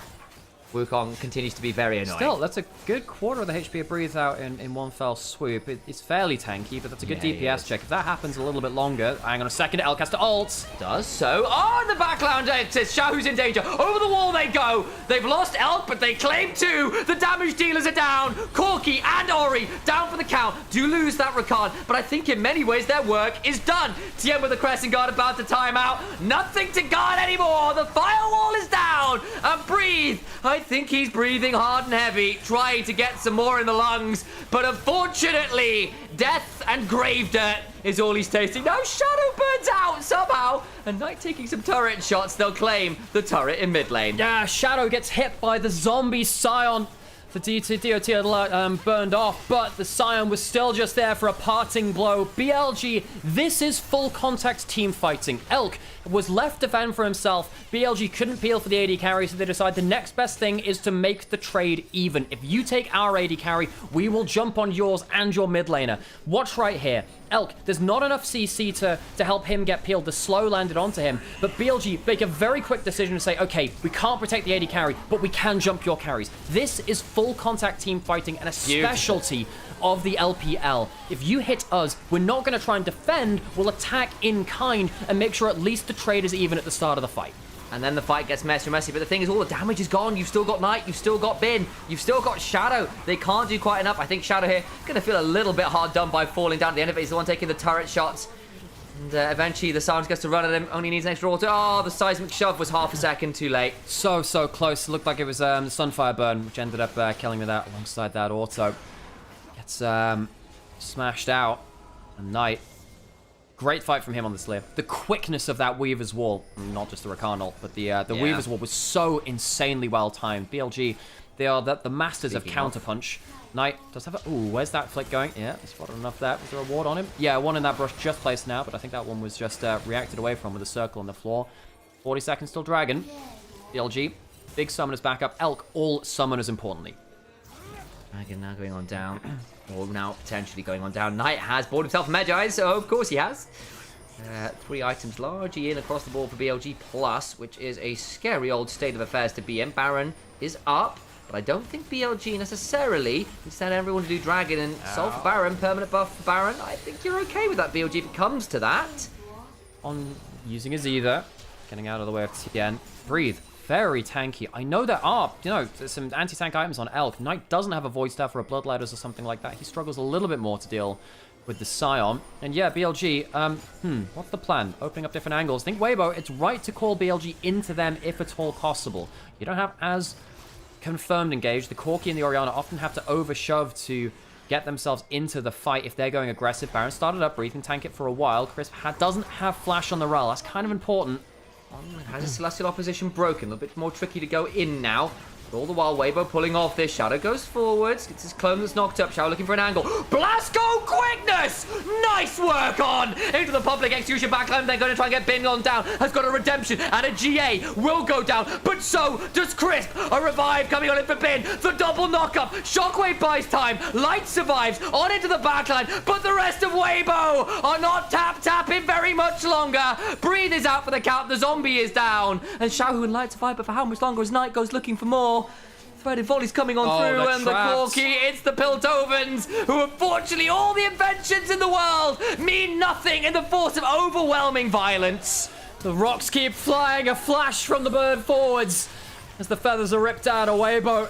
Wukong continues to be very annoying. Still, that's a good quarter of the HP of Breathe out in one fell swoop. It's fairly tanky, but that's a good DPS check. If that happens a little bit longer, hang on a second, Elcaster ults. Does so. Oh, in the background, it's Xiaohu's in danger. Over the wall they go. They've lost Elk, but they claim 2. The damage dealers are down. Corki and Ori down for the count. Do lose that Rakan, but I think in many ways their work is done. TM with the Crescent Guard about to time out. Nothing to guard anymore. The firewall is down. And Breathe, I think he's breathing hard and heavy, trying to get some more in the lungs, but unfortunately, death and grave dirt is all he's tasting. Now Shadow burns out somehow, and Knight taking some turret shots. They'll claim the turret in mid lane. Yeah, Shadow gets hit by the zombie Scion. The DOT burned off, but the Scion was still just there for a parting blow. BLG, this is full contact team fighting. Elk was left to fend for himself. BLG couldn't peel for the AD carry, so they decide the next best thing is to make the trade even. If you take our AD carry, we will jump on yours and your mid laner. Watch right here. Elk, there's not enough CC to help him get peeled. The slow landed onto him, but BLG make a very quick decision to say, okay, we can't protect the AD carry, but we can jump your carries. This is full contact team fighting and a specialty of the LPL. If you hit us, we're not going to try and defend, we'll attack in kind and make sure at least the trade is even at the start of the fight. And then the fight gets messy, but the thing is, all the damage is gone. You've still got Knight, you've still got Bin, you've still got Shadow. They can't do quite enough. I think Shadow here is going to feel a little bit hard done by falling down at the end of it. He's the one taking the turret shots. And eventually the Silence gets to run at him. Only needs an extra auto. Oh, the seismic shove was half a second too late. So close. It looked like it was the Sunfire Burn, which ended up killing me that alongside that auto. Gets smashed out. And Knight. Great fight from him on this layer. The quickness of that Weaver's Wall, not just the Rakan ult, but the Weaver's Wall was so insanely well timed. BLG, they are the masters of counterpunch. Knight does have a... Ooh, where's that flick going? Yeah, spotted enough there. Was there a ward on him? Yeah, one in that brush just placed now, but I think that one was just reacted away from with a circle on the floor. 40 seconds till Dragon. BLG, big summoners back up. Elk, all summoners importantly. Dragon now going on down. Or now potentially going on down. Knight has bought himself Magi, so of course he has. 3 items largely in across the board for BLG Plus, which is a scary old state of affairs to be in. Baron is up, but I don't think BLG necessarily send everyone to do Dragon and solve for Baron. Permanent buff for Baron. I think you're okay with that, BLG, if it comes to that. On using his Ether, getting out of the way of TN. Breathe. very tanky. I know there are, you know, some anti-tank items on Elk. Knight doesn't have a Void Staff or a Bloodletters or something like that. He struggles a little bit more to deal with the Scion. And yeah, BLG, what's the plan? Opening up different angles. I think Weibo, it's right to call BLG into them if at all possible. You don't have as confirmed engage. The Corki and the Orianna often have to overshove to get themselves into the fight if they're going aggressive. Baron started up, breathing tank it for a while. Crisp doesn't have flash on the Rel. That's kind of important. Has a Celestial opposition broken? A little bit more tricky to go in now. But all the while, Weibo pulling off this. Shadow goes forwards. Gets his clone that's knocked up. Shadow looking for an angle. Blasco quickness! Nice work on! Into the public execution backline. They're going to try and get Bin on down. Has got a redemption. And a GA will go down. But so does Crisp. A revive coming on in for Bin. The double knock-up. Shockwave buys time. Light survives. On into the backline. But the rest of Weibo are not tapping very much longer. Breathe is out for the count. The zombie is down. And Xiaohu and Light survive. But for how much longer as Knight goes looking for more? Threaded volley's coming on through, and traps. The Corki, it's the Piltovans, who unfortunately all the inventions in the world mean nothing in the force of overwhelming violence. The rocks keep flying, a flash from the bird forwards as the feathers are ripped out of Weibo.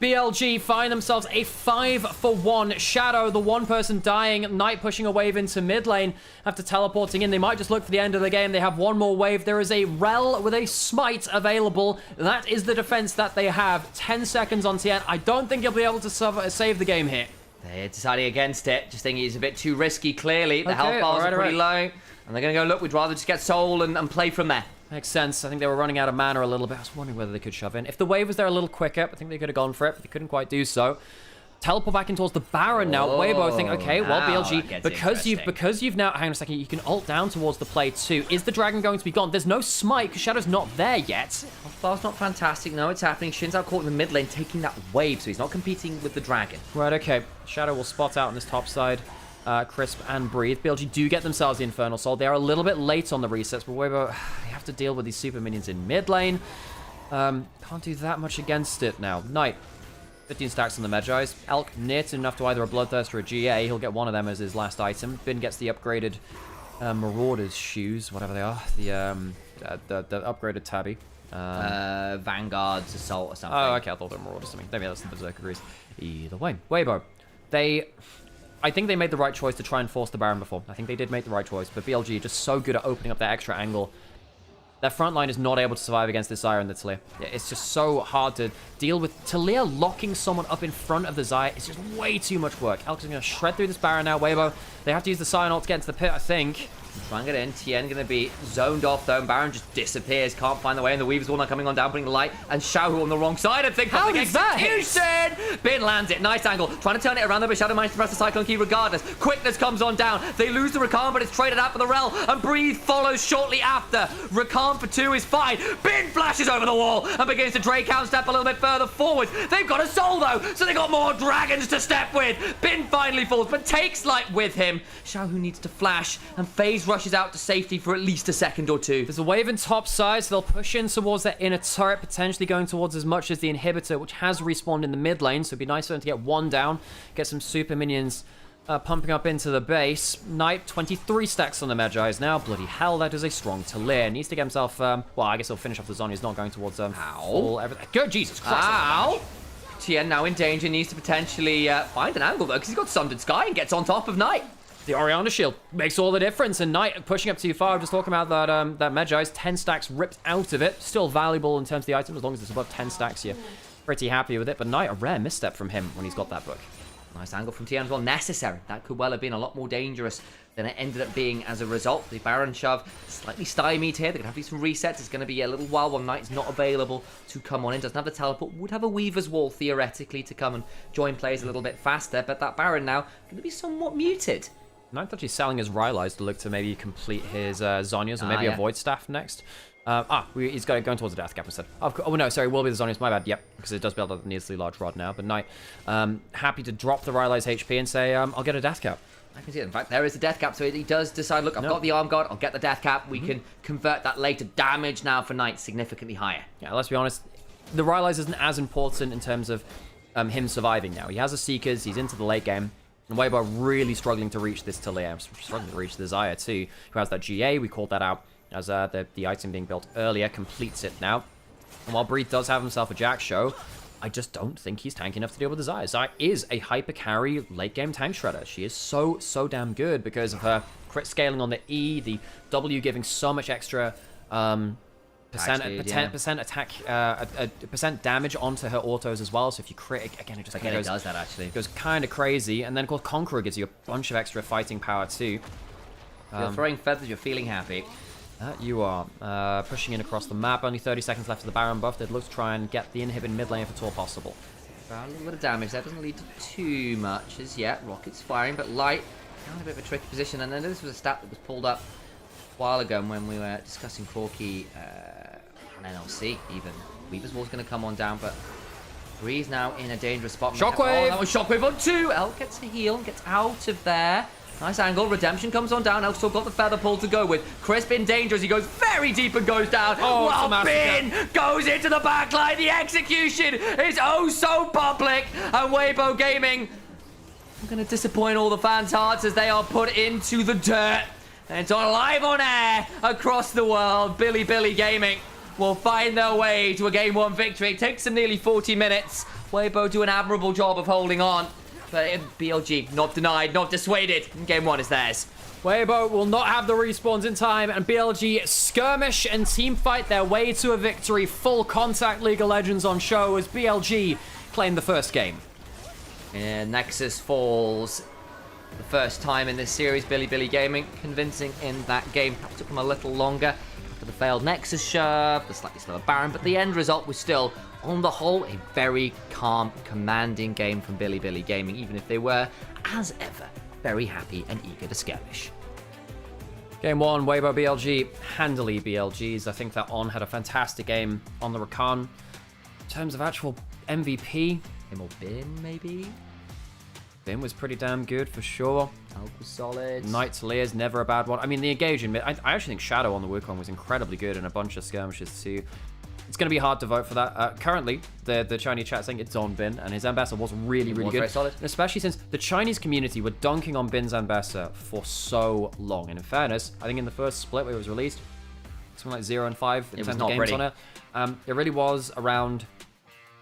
BLG find themselves a 5-for-1. Shadow, the one person dying. Knight pushing a wave into mid lane after teleporting in. They might just look for the end of the game. They have one more wave. There is a Rel with a smite available. That is the defense that they have. 10 seconds on TN. I don't think he'll be able to save the game here. They're deciding against it. Just thinking it's a bit too risky, clearly. The health bars are pretty low. And they're going to go, look, we'd rather just get Soul and play from there. Makes sense. I think they were running out of mana a little bit. I was wondering whether they could shove in. If the wave was there a little quicker, I think they could have gone for it, but they couldn't quite do so. Teleport back in towards the Baron now. Weibo think, okay, well, BLG, because you've now, hang on a second, you can ult down towards the play too. Is the dragon going to be gone? There's no smite because Shadow's not there yet. Bar's not fantastic. No, it's happening. Shin's out caught in the mid lane, taking that wave, so he's not competing with the dragon. Right, okay. Shadow will spot out on this top side. Crisp and Breathe. BLG do get themselves the Infernal Soul. They are a little bit late on the resets, but Weibo, they have to deal with these super minions in mid lane. Can't do that much against it now. Knight, 15 stacks on the Medjais. Elk near to enough to either a Bloodthirst or a GA. He'll get one of them as his last item. Bin gets the upgraded Marauder's shoes, whatever they are. The upgraded Tabby. Vanguard's Assault or something. Oh, okay, I thought they were Marauders or something. Maybe that's the Berserker Grease. Either way. Weibo, I think they made the right choice to try and force the Baron before. I think they did make the right choice, but BLG are just so good at opening up that extra angle. Their front line is not able to survive against this Xayah and the Taliyah. It's just so hard to deal with. Taliyah locking someone up in front of the Xayah is just way too much work. Elk is going to shred through this Baron now. Weibo, they have to use the Scion ult to get into the pit, I think. Trying to get in. Tien going to be zoned off though. And Baron just disappears. Can't find the way. And the Weaver's all not coming on down, putting the light. And Xiaohu on the wrong side. I think how is that hit? Bin lands it. Nice angle. Trying to turn it around though, but Shadow managed to press the Cyclone key regardless. Quickness comes on down. They lose the Rakan, but it's traded out for the Rel. And Breathe follows shortly after. Rakan for 2 is fine. Bin flashes over the wall and begins to Drake out step a little bit further forwards. They've got a soul though, so they've got more dragons to step with. Bin finally falls, but takes Light with him. Xiaohu needs to flash, and FaZe rushes out to safety for at least a second or two. There's a wave in top side, so they'll push in towards that inner turret, potentially going towards as much as the inhibitor, which has respawned in the mid lane, so it'd be nice for them to get one down, get some super minions pumping up into the base. Knight, 23 stacks on the Medjais now. Bloody hell, that is a strong Taliyah. Needs to get himself, well, I guess he'll finish off the Zhonya. He's not going towards full everything. Good, Jesus Christ. Ow! Tien now in danger, needs to potentially find an angle though, because he's got Sundered Sky and gets on top of Knight. The Orianna shield makes all the difference, and Knight pushing up too far. I'm just talking about that Medjais, 10 stacks ripped out of it. Still valuable in terms of the item, as long as it's above 10 stacks, you're pretty happy with it. But Knight, a rare misstep from him when he's got that book. Nice angle from Tien as well, necessary. That could well have been a lot more dangerous than it ended up being as a result. The Baron shove slightly stymied here. They're going to have to do some resets. It's going to be a little while while Knight's not available to come on in. Doesn't have the teleport. Would have a Weaver's Wall, theoretically, to come and join players a little bit faster. But that Baron now going to be somewhat muted. Knight's actually selling his Rylai's to look to maybe complete his Zhonya's or maybe a Void Staff next. He's going towards the Death Cap instead. Oh, no, sorry, will be the Zhonya's, my bad. Yep, because it does build up a needlessly large rod now. But Knight, happy to drop the Rylai's HP and say, I'll get a Death Cap. I can see it. In fact, there is the Death Cap, so he does decide, look, I've got the Arm Guard, I'll get the Death Cap. We can convert that later. Damage now for Knight significantly higher. Yeah, let's be honest. The Rylai's isn't as important in terms of him surviving now. He has a Seekers, he's into the late game. And Weibo really struggling to reach this Taliyah. Struggling to reach the Xayah too, who has that GA. We called that out as the item being built earlier. Completes it now. And while Breathe does have himself a Jack show, I just don't think he's tanky enough to deal with the Zaya. Zaya is a hyper carry late game tank shredder. She is so damn good because of her crit scaling on the E, the W giving so much extra percent attack, percent damage onto her autos as well. So if you crit again, it just Again, it does that actually. It goes kind of crazy. And then of course Conqueror gives you a bunch of extra fighting power too. You're throwing feathers, you're feeling happy. You are pushing in across the map. Only 30 seconds left of the Baron buff. They'd look to try and get the inhib in mid lane if at all possible. A little bit of damage there. Doesn't lead to too much as yet. Rocket's firing, but Light kind of a bit of a tricky position. And then this was a stat that was pulled up a while ago when we were discussing Corki on NLC even. Weaver's Wall's going to come on down, but Bree's now in a dangerous spot. Shockwave! Oh, that was Shockwave on 2. Elk gets a heal and gets out of there. Nice angle. Redemption comes on down. Elk still got the feather pull to go with. Crisp in danger as he goes very deep and goes down. Oh, while Bin goes into the backline. The execution is oh so public. And Weibo Gaming, I'm going to disappoint all the fans' hearts as they are put into the dirt. And it's on live on air across the world. Billy Gaming will find their way to a Game 1 victory. It takes them nearly 40 minutes. Weibo do an admirable job of holding on. But BLG, not denied, not dissuaded. Game 1 is theirs. Weibo will not have the respawns in time, and BLG skirmish and team fight their way to a victory. Full contact League of Legends on show as BLG claim the first game. And Nexus falls the first time in this series. Billy Gaming convincing in that game. Perhaps took them a little longer after the failed Nexus shove, the slightly slower Baron, but the end result was still, on the whole, a very calm, commanding game from Billy Gaming, even if they were, as ever, very happy and eager to skirmish. Game 1, Weibo BLG, handily BLGs. I think that On had a fantastic game on the Rakan. In terms of actual MVP, Him or Bin, maybe? Bin was pretty damn good for sure. Elk was solid. Knight to Lear's never a bad one. I mean, the engage in mid, I actually think Shadow on the Wukong was incredibly good in a bunch of skirmishes too. It's going to be hard to vote for that. Currently, the Chinese chat saying it's on Bin, and his Ambassador was really good. Very solid. And especially since the Chinese community were dunking on Bin's Ambassador for so long. And in fairness, I think in the first split where it was released, something like 0 and 5 in terms of games on it. It really was around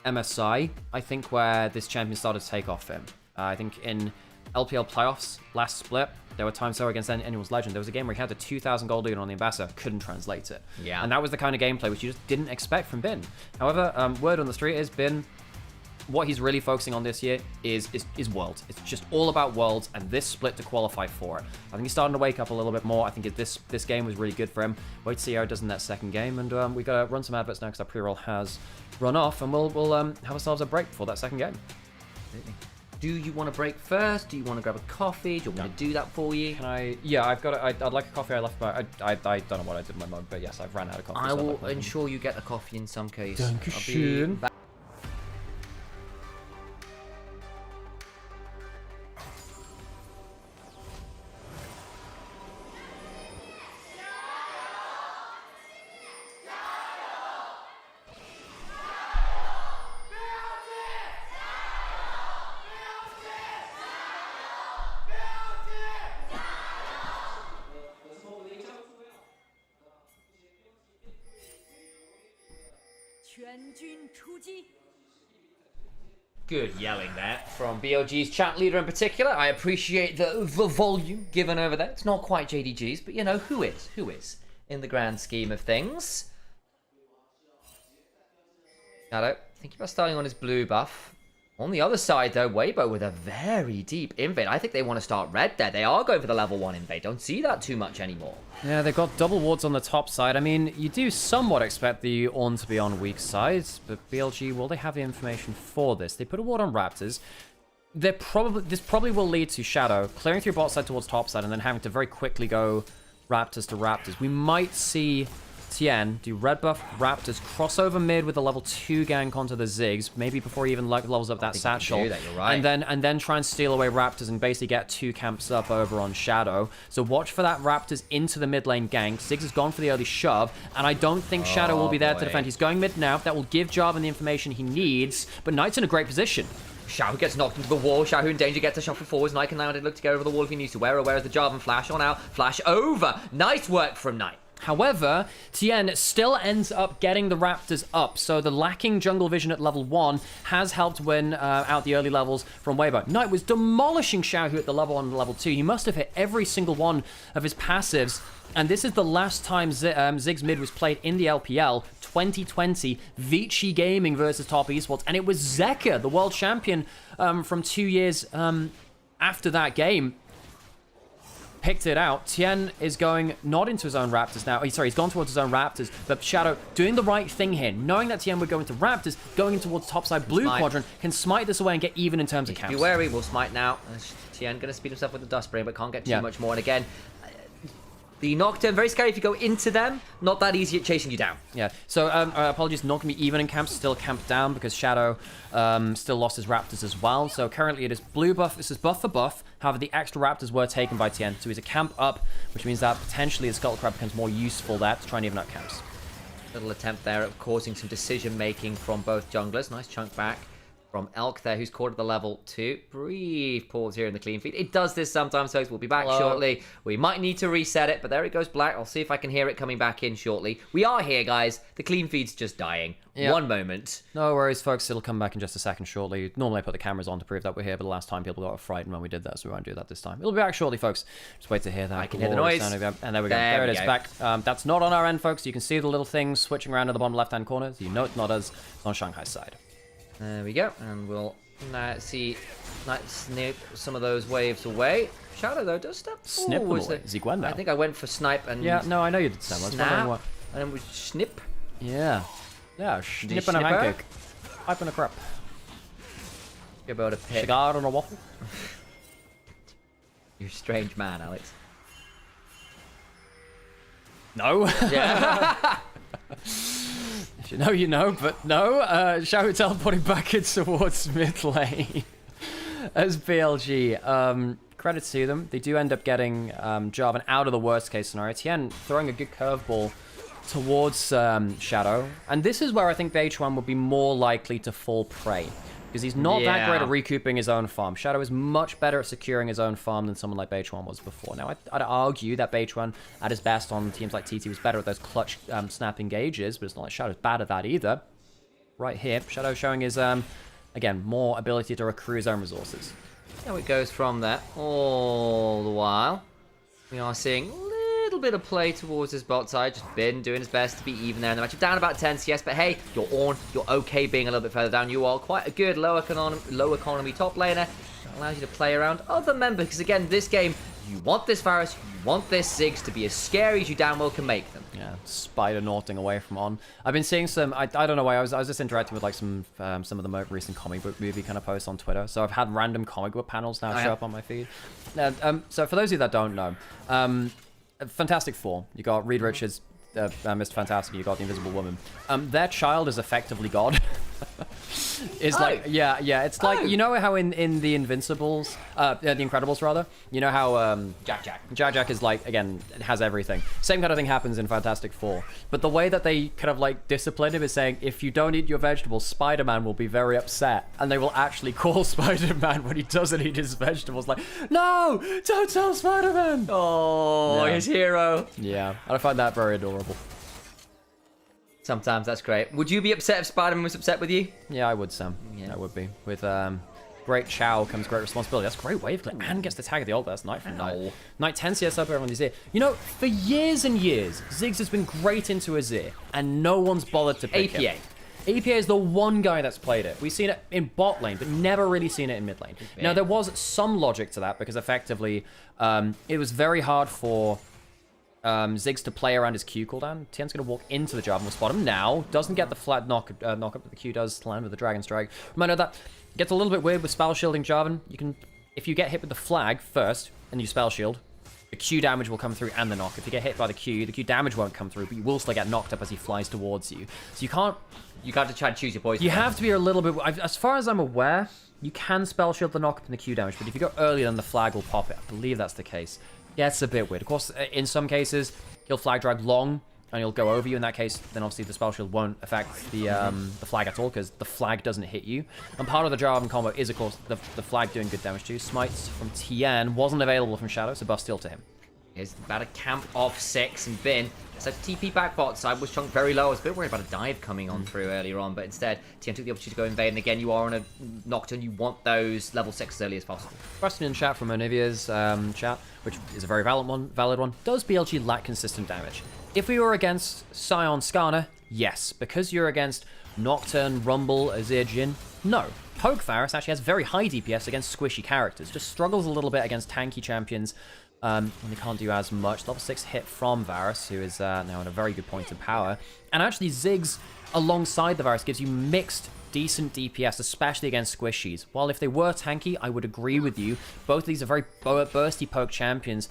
MSI, I think, where this champion started to take off for him. I think in LPL playoffs last split, there were times so against anyone's legend. There was a game where he had a 2,000 gold lead on the Ambassador, couldn't translate it. Yeah. And that was the kind of gameplay which you just didn't expect from Bin. However, word on the street is Bin, what he's really focusing on this year is Worlds. It's just all about Worlds and this split to qualify for it. I think he's starting to wake up a little bit more. I think this game was really good for him. Wait to see how he does in that second game. And we got to run some adverts now because our pre-roll has run off. And we'll have ourselves a break before that second game. Do you want to break first? Do you want to grab a coffee? Do you want me to do that for you? Can I? Yeah, I've got. I'd like a coffee. I left my. I don't know what I did in my mug, but yes, I've ran out of coffee. I so will like ensure you get a coffee in some case. Dankeschön. I'll be back. Good yelling there from BLG's chat leader in particular. I appreciate the volume given over there. It's not quite JDG's, but you know, who is? Who is? In the grand scheme of things. Shadow, thinking about starting on his blue buff. On the other side, though, Weibo with a very deep invade. I think they want to start red there. They are going for the level 1 invade. Don't see that too much anymore. Yeah, they've got double wards on the top side. I mean, you do somewhat expect the Ornn to be on weak sides, but BLG, will they have the information for this? They put a ward on Raptors. This probably will lead to Shadow clearing through bot side towards top side and then having to very quickly go Raptors to Raptors. We might see Tien do red buff Raptors, crossover mid with a level 2 gank onto the Ziggs, maybe before he even levels up that satchel. You're right. And then try and steal away Raptors and basically get 2 camps up over on Shadow. So watch for that Raptors into the mid lane gank. Ziggs has gone for the early shove, and I don't think Shadow will be there to defend. He's going mid now. That will give Jarvan the information he needs, but Knight's in a great position. Xiao gets knocked into the wall. Xiao in danger, gets a shuffle forwards. Knight can now look to go over the wall if he needs to. Where is the Jarvan flash on out? Flash over. Nice work from Knight. However, Tien still ends up getting the Raptors up, so the lacking jungle vision at level 1 has helped win out the early levels from Weibo. Knight was demolishing Xiaohu at the level 1 and level 2. He must have hit every single one of his passives, and this is the last time Ziggs mid was played in the LPL, 2020, Vici Gaming versus Top Esports, and it was Zeka, the world champion from 2 years after that game, picked it out. Tien is going not into his own Raptors now. Sorry, he's gone towards his own Raptors, but Shadow doing the right thing here, knowing that Tien would go into Raptors, going in towards topside blue quadrant, can smite this away and get even in terms of camps. Be wary, we'll smite now. Tien going to speed himself with the Dustbring, but can't get too much more. And again, the Nocturne, very scary if you go into them. Not that easy at chasing you down. Yeah, so apologies, not going to be even in camps, still camped down because Shadow still lost his Raptors as well. So currently it is blue buff, this is buff for buff. However, the extra Raptors were taken by Tien, so he's a camp up, which means that potentially the Scuttle Crab becomes more useful there to try and even out camps. Little attempt there at causing some decision making from both junglers. Nice chunk back from Elk there, who's caught at the level 2. Brief pause here in the clean feed. It does this sometimes, folks. We'll be back shortly. We might need to reset it, but there it goes black. I'll see if I can hear it coming back in shortly. We are here, guys. The clean feed's just dying. Yep. One moment. No worries, folks. It'll come back in just a second shortly. Normally I put the cameras on to prove that we're here, but the last time people got frightened when we did that, so we won't do that this time. It'll be back shortly, folks. Just wait to hear that. I can hear the noise. And there we go. There it is, back. That's not on our end, folks. You can see the little things switching around in the bottom left-hand corner. So you know it's not us. It's on Shanghai's side. There we go. And we'll see Knight snip some of those waves away. Shadow, though, does step Snip them away. Zigwen now. I think I went for snipe and... Yeah, no, I know you did snap. Snap. And then we snip. Yeah. Yeah, snip and a pancake. Pipe and a crap. You're about to pick. Cigar and a waffle. You're a strange man, Alex. No. Yeah. If you know, you know, but no. Shadow teleporting back in towards mid lane as BLG. Credits to them. They do end up getting Jarvan out of the worst case scenario. Tien throwing a good curveball towards Shadow. And this is where I think Beichuan would be more likely to fall prey. Because he's not that great at recouping his own farm. Shadow is much better at securing his own farm than someone like Beichuan was before. Now, I'd argue that Beichuan, at his best on teams like TT, was better at those clutch snap engages, but it's not like Shadow's bad at that either. Right here, Shadow showing his, again, more ability to accrue his own resources. How it goes from there. All the while, we are seeing little bit of play towards his bot side. Just Bin doing his best to be even there in the match. Down about 10 CS, but hey, you're on. You're okay being a little bit further down. You are quite a good low economy top laner. That allows you to play around other members. Because again, this game, you want this Varus, you want this Ziggs to be as scary as you damn well can make them. Yeah, spider naughting away from On. I've been seeing some, I don't know why, I was just interacting with like some of the more recent comic book movie kind of posts on Twitter. So I've had random comic book panels now show up on my feed. So for those of you that don't know, Fantastic Four, you got Reed Richards, Mr. Fantastic, you got the Invisible Woman. Their child is effectively God. It's like, yeah, it's like, you know how in the Invincibles, the Incredibles rather, you know how Jack is like, again, has everything. Same kind of thing happens in Fantastic Four. But the way that they kind of like discipline him is saying, if you don't eat your vegetables, Spider-Man will be very upset. And they will actually call Spider-Man when he doesn't eat his vegetables, like, no, don't tell Spider-Man. Oh, his hero. Yeah, and I find that very adorable. Sometimes that's great. Would you be upset if Spider-Man was upset with you? Yeah, I would, Sam. Yeah. I would be. With great chow comes great responsibility. That's a great wave clip. And gets the tag of the ult. That's Knight from Knight. Knight 10 CS up, everyone's here. You know, for years and years, Ziggs has been great into Azir, and no one's bothered to pick him. APA is the one guy that's played it. We've seen it in bot lane, but never really seen it in mid lane. Now, there was some logic to that, because effectively, it was very hard for Ziggs to play around his Q cooldown. Tien's going to walk into the Jarvan, will spot him now. Doesn't get the flat knock up, but the Q does land with the Dragon Strike. Reminder that gets a little bit weird with spell shielding Jarvan. You can, if you get hit with the flag first and you spell shield, the Q damage will come through and the knock. If you get hit by the Q damage won't come through, but you will still get knocked up as he flies towards you. So you can't... You got to try to choose your poison. You have to be a little bit... As far as I'm aware, you can spell shield the knock up and the Q damage, but if you go earlier, then the flag will pop it. I believe that's the case. Yeah, it's a bit weird. Of course, in some cases, he'll flag drag long, and he'll go over you. In that case, then obviously the spell shield won't affect the flag at all, because the flag doesn't hit you. And part of the Jarvan combo is, of course, the flag doing good damage to you. Smites from Tien wasn't available from Shadow, so buff steal to him. Here's about a camp off 6 and Bin. So TP back bot side was chunked very low. I was a bit worried about a dive coming on through earlier on, but instead TN took the opportunity to go invade. And again, you are on a Nocturne. You want those level 6 as early as possible. Question in chat from Onivia's chat, which is a very valid one. Does BLG lack consistent damage? If we were against Scion Skarner, yes. Because you're against Nocturne, Rumble, Azir, Jhin, no. Poke Varus actually has very high DPS against squishy characters. Just struggles a little bit against tanky champions. When they can't do as much. Level 6 hit from Varus, who is now in a very good point of power. And actually Ziggs alongside the Varus gives you mixed, decent DPS, especially against squishies. While if they were tanky, I would agree with you. Both of these are very bursty poke champions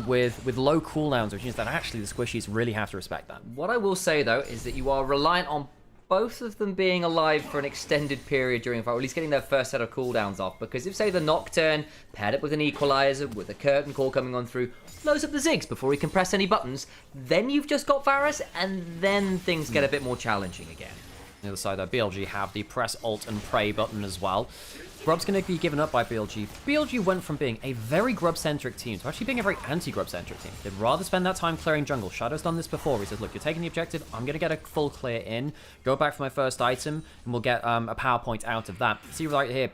with low cooldowns, which means that actually the squishies really have to respect that. What I will say, though, is that you are reliant on both of them being alive for an extended period during a fight, or at least getting their first set of cooldowns off. Because if, say, the Nocturne paired up with an Equalizer, with a Curtain Call coming on through, blows up the Ziggs before he can press any buttons, then you've just got Varus, and then things get a bit more challenging again. On the other side, though, BLG have the press, alt, and pray button as well. Grub's going to be given up by BLG. BLG went from being a very grub-centric team to actually being a very anti-grub-centric team. They'd rather spend that time clearing jungle. Shadow's done this before. He says, look, you're taking the objective. I'm going to get a full clear in, go back for my first item, and we'll get a power point out of that. See right here,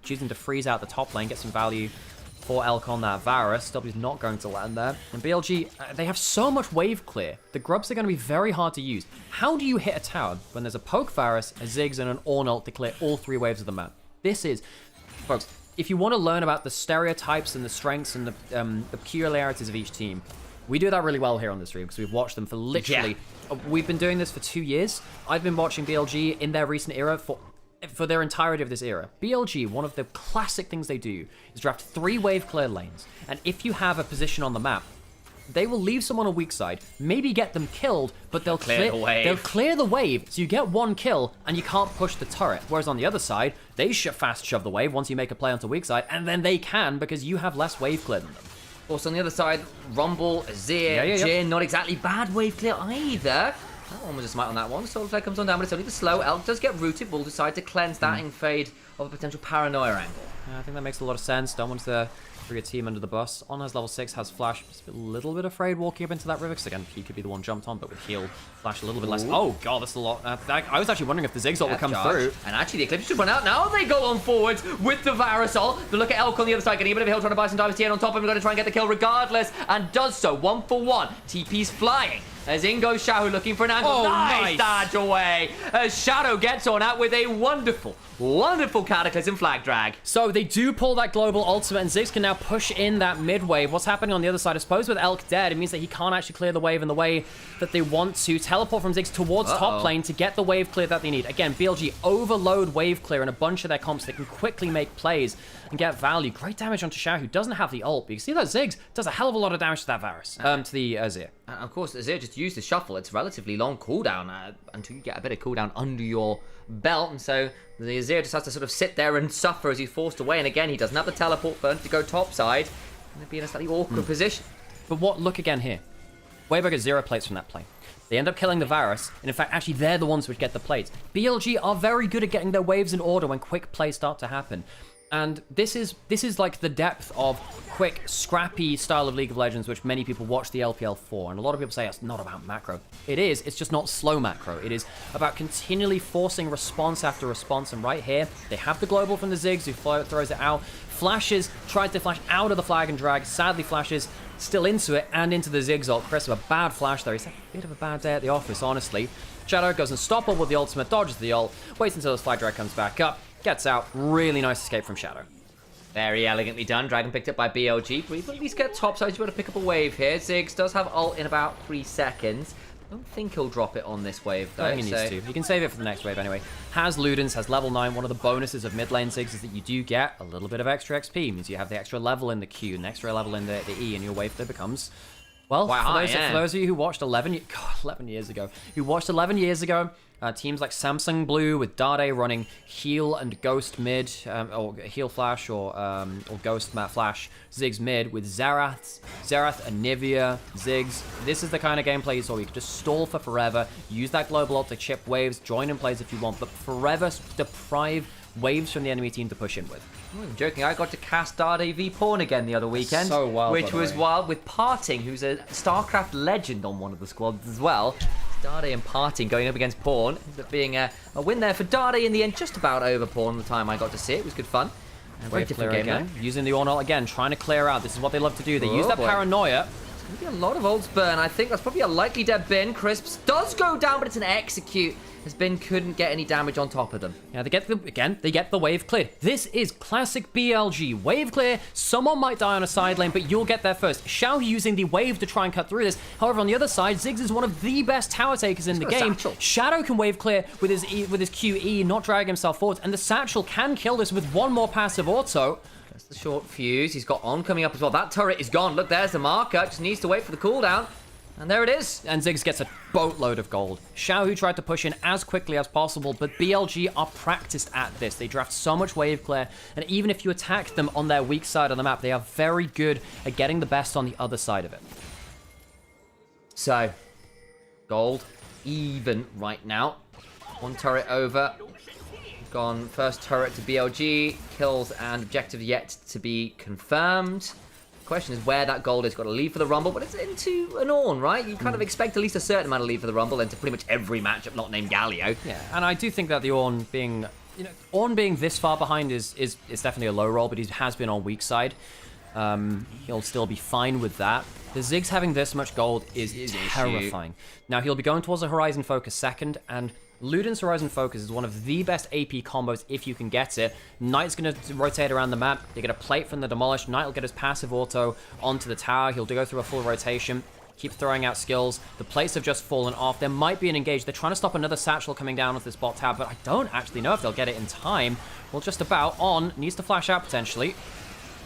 choosing to freeze out the top lane, get some value for Elk on that Varus. W's not going to land there. And BLG, they have so much wave clear. The grubs are going to be very hard to use. How do you hit a tower when there's a poke Varus, a Ziggs, and an Ornn ult to clear all 3 waves of the map? This is, folks, if you want to learn about the stereotypes and the strengths and the peculiarities of each team, we do that really well here on the stream because we've watched them for literally, we've been doing this for 2 years. I've been watching BLG in their recent era for their entirety of this era. BLG, one of the classic things they do is draft 3 wave clear lanes. And if you have a position on the map, they will leave someone on weak side, maybe get them killed, but they'll clear the wave. They'll clear the wave, so you get 1 kill, and you can't push the turret. Whereas on the other side, they fast shove the wave once you make a play onto weak side, and then they can because you have less wave clear than them. Also on the other side, Rumble, Azir, Jhin, not exactly bad wave clear either. That one was a smite on that one. Solar Flare comes on down, but it's only the slow. Elk does get rooted. Will decide to cleanse that in fade of a potential paranoia angle. I think that makes a lot of sense. Don't want to throw your team under the bus. On has level 6, has flash. Just a little bit afraid walking up into that river, because again, he could be the one jumped on, but with heal, flash a little bit less. Oh god, that's a lot. I was actually wondering if the Ziggs ult would come through. And actually the Eclipse should run out. Now they go on forwards with the Varus ult. But look at Elk on the other side, getting a bit of a heal, trying to buy some time. TN on top of him, going to try and get the kill regardless, and does so. 1 for 1. TP's flying. As in goes Shadow looking for an angle. Oh, nice dodge away. As Shadow gets on out with a wonderful, wonderful Cataclysm flag drag. So they do pull that global ultimate, and Ziggs can now push in that mid wave. What's happening on the other side? I suppose with Elk dead, it means that he can't actually clear the wave in the way that they want to. Teleport from Ziggs towards top lane to get the wave clear that they need. Again, BLG overload wave clear in a bunch of their comps. They can quickly make plays and get value. Great damage onto Xiao, who doesn't have the ult. But you can see that Ziggs does a hell of a lot of damage to that Varus, to the Azir. And of course, Azir just used the shuffle. It's relatively long cooldown until you get a bit of cooldown under your belt. And so the Azir just has to sort of sit there and suffer as he's forced away. And again, he doesn't have the teleport burn to go topside. And they'd be in a slightly awkward position. But look again here. Weibo gets 0 plates from that play. They end up killing the Varus, and in fact, actually, they're the ones which get the plates. BLG are very good at getting their waves in order when quick plays start to happen. And this is like the depth of quick, scrappy style of League of Legends, which many people watch the LPL for. And a lot of people say it's not about macro. It is. It's just not slow macro. It is about continually forcing response after response. And right here, they have the global from the Ziggs, who throws it out. Flashes, tried to flash out of the flag and drag. Sadly, flashes still into it and into the Ziggs ult. Chris, a bad flash there. He's had a bit of a bad day at the office, honestly. Shadow goes unstoppable with the ultimate, dodges the ult, waits until his flag drag comes back up. Gets out. Really nice escape from Shadow. Very elegantly done. Dragon picked up by BLG. But at least get topside. You've got to pick up a wave here. Ziggs does have ult in about 3 seconds. I don't think he'll drop it on this wave, though. I think he needs to. He can save it for the next wave anyway. Has Ludens, has level 9. One of the bonuses of mid lane Ziggs is that you do get a little bit of extra XP. It means you have the extra level in the Q, an extra level in the E, and your wave there becomes... Well, for those of you who watched 11 years ago, teams like Samsung Blue with Dade running heal and ghost mid, or heal flash, or ghost mat flash, Ziggs mid with Xerath, Onivia, Ziggs. This is the kind of gameplay you saw. You could just stall for forever, use that global ult to chip waves, join in plays if you want, but forever deprive waves from the enemy team to push in with. I'm joking, I got to cast Dade v Pawn again the other weekend. So wild, which by the was way. wild, with Parting, who's a StarCraft legend on one of the squads as well. Dade and Parting going up against Pawn. Ends up being a win there for Dade in the end, just about over Pawn the time I got to see it. It was good fun. Very Wave different clear game again. Using the Ornal again, trying to clear out. This is what they love to do. They Oh, use that boy. paranoia. There's going to be a lot of ults burn. I think that's probably a likely dead bin. Crisps does go down, but it's an execute, as Bin couldn't get any damage on top of them. Yeah, they get the wave cleared. This is classic BLG. Wave clear, someone might die on a side lane, but you'll get there first. Xiao using the wave to try and cut through this. However, on the other side, Ziggs is one of the best tower takers in the got a game. satchel. Shadow can wave clear with his QE, not drag himself forward, and the satchel can kill this with one more passive auto. That's the short fuse. He's got On coming up as well. That turret is gone. Look, there's the marker. Just needs to wait for the cooldown. And there it is. And Ziggs gets a boatload of gold. Xiao, who tried to push in as quickly as possible, but BLG are practiced at this. They draft so much wave clear, and even if you attack them on their weak side of the map, they are very good at getting the best on the other side of it. So, gold even right now. One turret over. Gone first turret to BLG. Kills and objective yet to be confirmed. Question is where that gold is. Got to leave for the Rumble, but it's into an Ornn, right? You kind of expect at least a certain amount of leave for the Rumble into pretty much every matchup not named Galio. Yeah, and I do think that the Ornn being, Ornn being this far behind is definitely a low roll, but he has been on weak side. He'll still be fine with that. The Ziggs having this much gold is terrifying. Now, he'll be going towards a Horizon Focus second, and Luden's Horizon Focus is one of the best AP combos if you can get it. Knight's going to rotate around the map. They get a plate from the Demolish. Knight will get his passive auto onto the tower. He'll go through a full rotation. Keep throwing out skills. The plates have just fallen off. There might be an engage. They're trying to stop another satchel coming down with this bot tower, but I don't actually know if they'll get it in time. Well, just about. On needs to flash out potentially.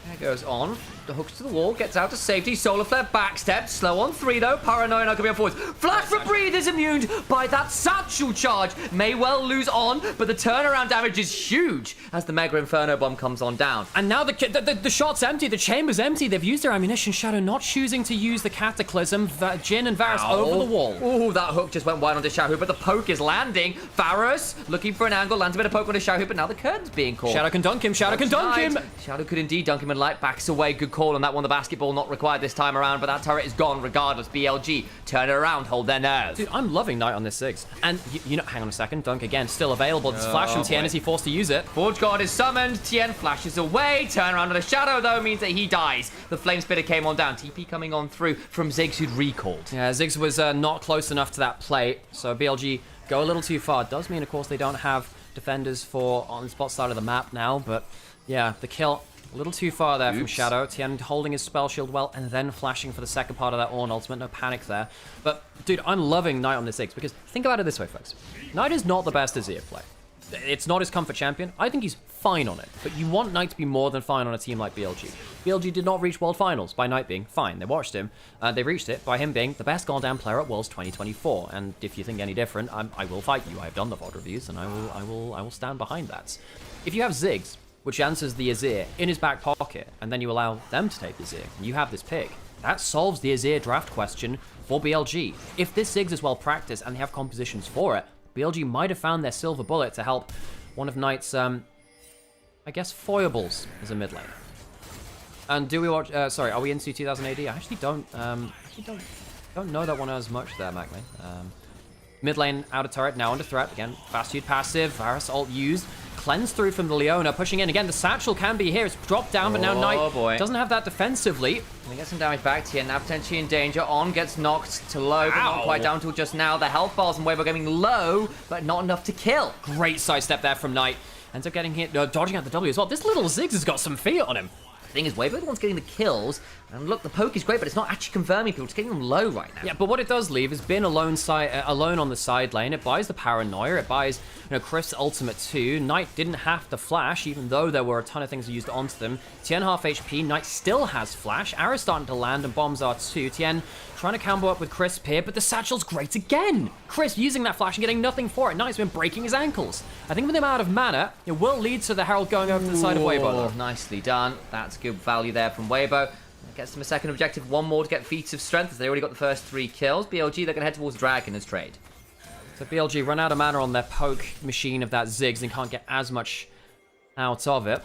There goes On. The hooks to the wall, gets out to safety. Solar Flare backstep. Slow on 3 though. Paranoia not going to be on forwards. Flash for Breathe is immune by that satchel charge. May well lose On, but the turnaround damage is huge as the Mega Inferno Bomb comes on down. And now the shot's empty. The chamber's empty. They've used their ammunition. Shadow not choosing to use the Cataclysm. Jin and Varus over the wall. Ooh, that hook just went wide onto Xiaohu, but the poke is landing. Varus looking for an angle, lands a bit of poke onto Xiaohu, but now the curtain's being caught. Shadow can dunk him. Shadow can dunk him. Shadow could indeed dunk him, and Light backs away. Good call on that one. The basketball not required this time around, but that turret is gone regardless. BLG, turn it around, hold their nerve. Dude, I'm loving Knight on this Ziggs. And, hang on a second. Dunk again, still available. This flash from Tien, is he forced to use it? Forge Guard is summoned. Tien flashes away. Turn around on the Shadow, though, means that he dies. The Flame Spitter came on down. TP coming on through from Ziggs, who'd recalled. Yeah, Ziggs was not close enough to that plate, so BLG go a little too far. It does mean, of course, they don't have defenders on the spot side of the map now, but yeah, the kill a little too far there from Shadow. Tien holding his spell shield well and then flashing for the second part of that Ornn ultimate. No panic there. But, dude, I'm loving Knight on this Ziggs because think about it this way, folks. Knight is not the best Azir play. It's not his comfort champion. I think he's fine on it. But you want Knight to be more than fine on a team like BLG. BLG did not reach World Finals by Knight being fine. They watched him. They reached it by him being the best goddamn player at Worlds 2024. And if you think any different, I will fight you. I've done the VOD reviews and I will stand behind that. If you have Ziggs, which answers the Azir in his back pocket, and then you allow them to take the Azir, and you have this pick, that solves the Azir draft question for BLG. If this Ziggs is well practiced and they have compositions for it, BLG might have found their silver bullet to help one of Knight's, I guess, foibles as a mid lane. And do we watch, sorry, are we into 2000 AD? I actually don't know that one as much there, Mackley. Mid lane, out of turret, now under threat. Again, fast feud passive, Varus ult used. Cleanse through from the Leona, pushing in. Again, the satchel can be here. It's dropped down, but now Knight doesn't have that defensively. They get some damage back to you, now potentially in danger. On gets knocked to low, but not quite down till just now. The health bars and wave are getting low, but not enough to kill. Great sidestep there from Knight. Ends up getting hit, dodging out the W as well. This little Ziggs has got some feet on him. The thing is, Wave are the ones getting the kills. And look, the poke is great, but it's not actually confirming people. It's getting them low right now. Yeah, but what it does leave is Bin alone on the side lane. It buys the Paranoia. It buys, Chris' ultimate too. Knight didn't have to flash, even though there were a ton of things used onto them. Tien half HP. Knight still has flash. Arrow's starting to land, and bombs are too. Tien trying to combo up with Crisp here, but the satchel's great again. Crisp using that flash and getting nothing for it. Knight's been breaking his ankles. I think with him out of mana, it will lead to the Herald going over to the side of Weibo, though. Nicely done. That's good value there from Weibo. Gets them a second objective, one more to get Feats of Strength, as they already got the first 3 kills. BLG, they're going to head towards Dragon as trade. So BLG run out of mana on their poke machine of that Ziggs and can't get as much out of it.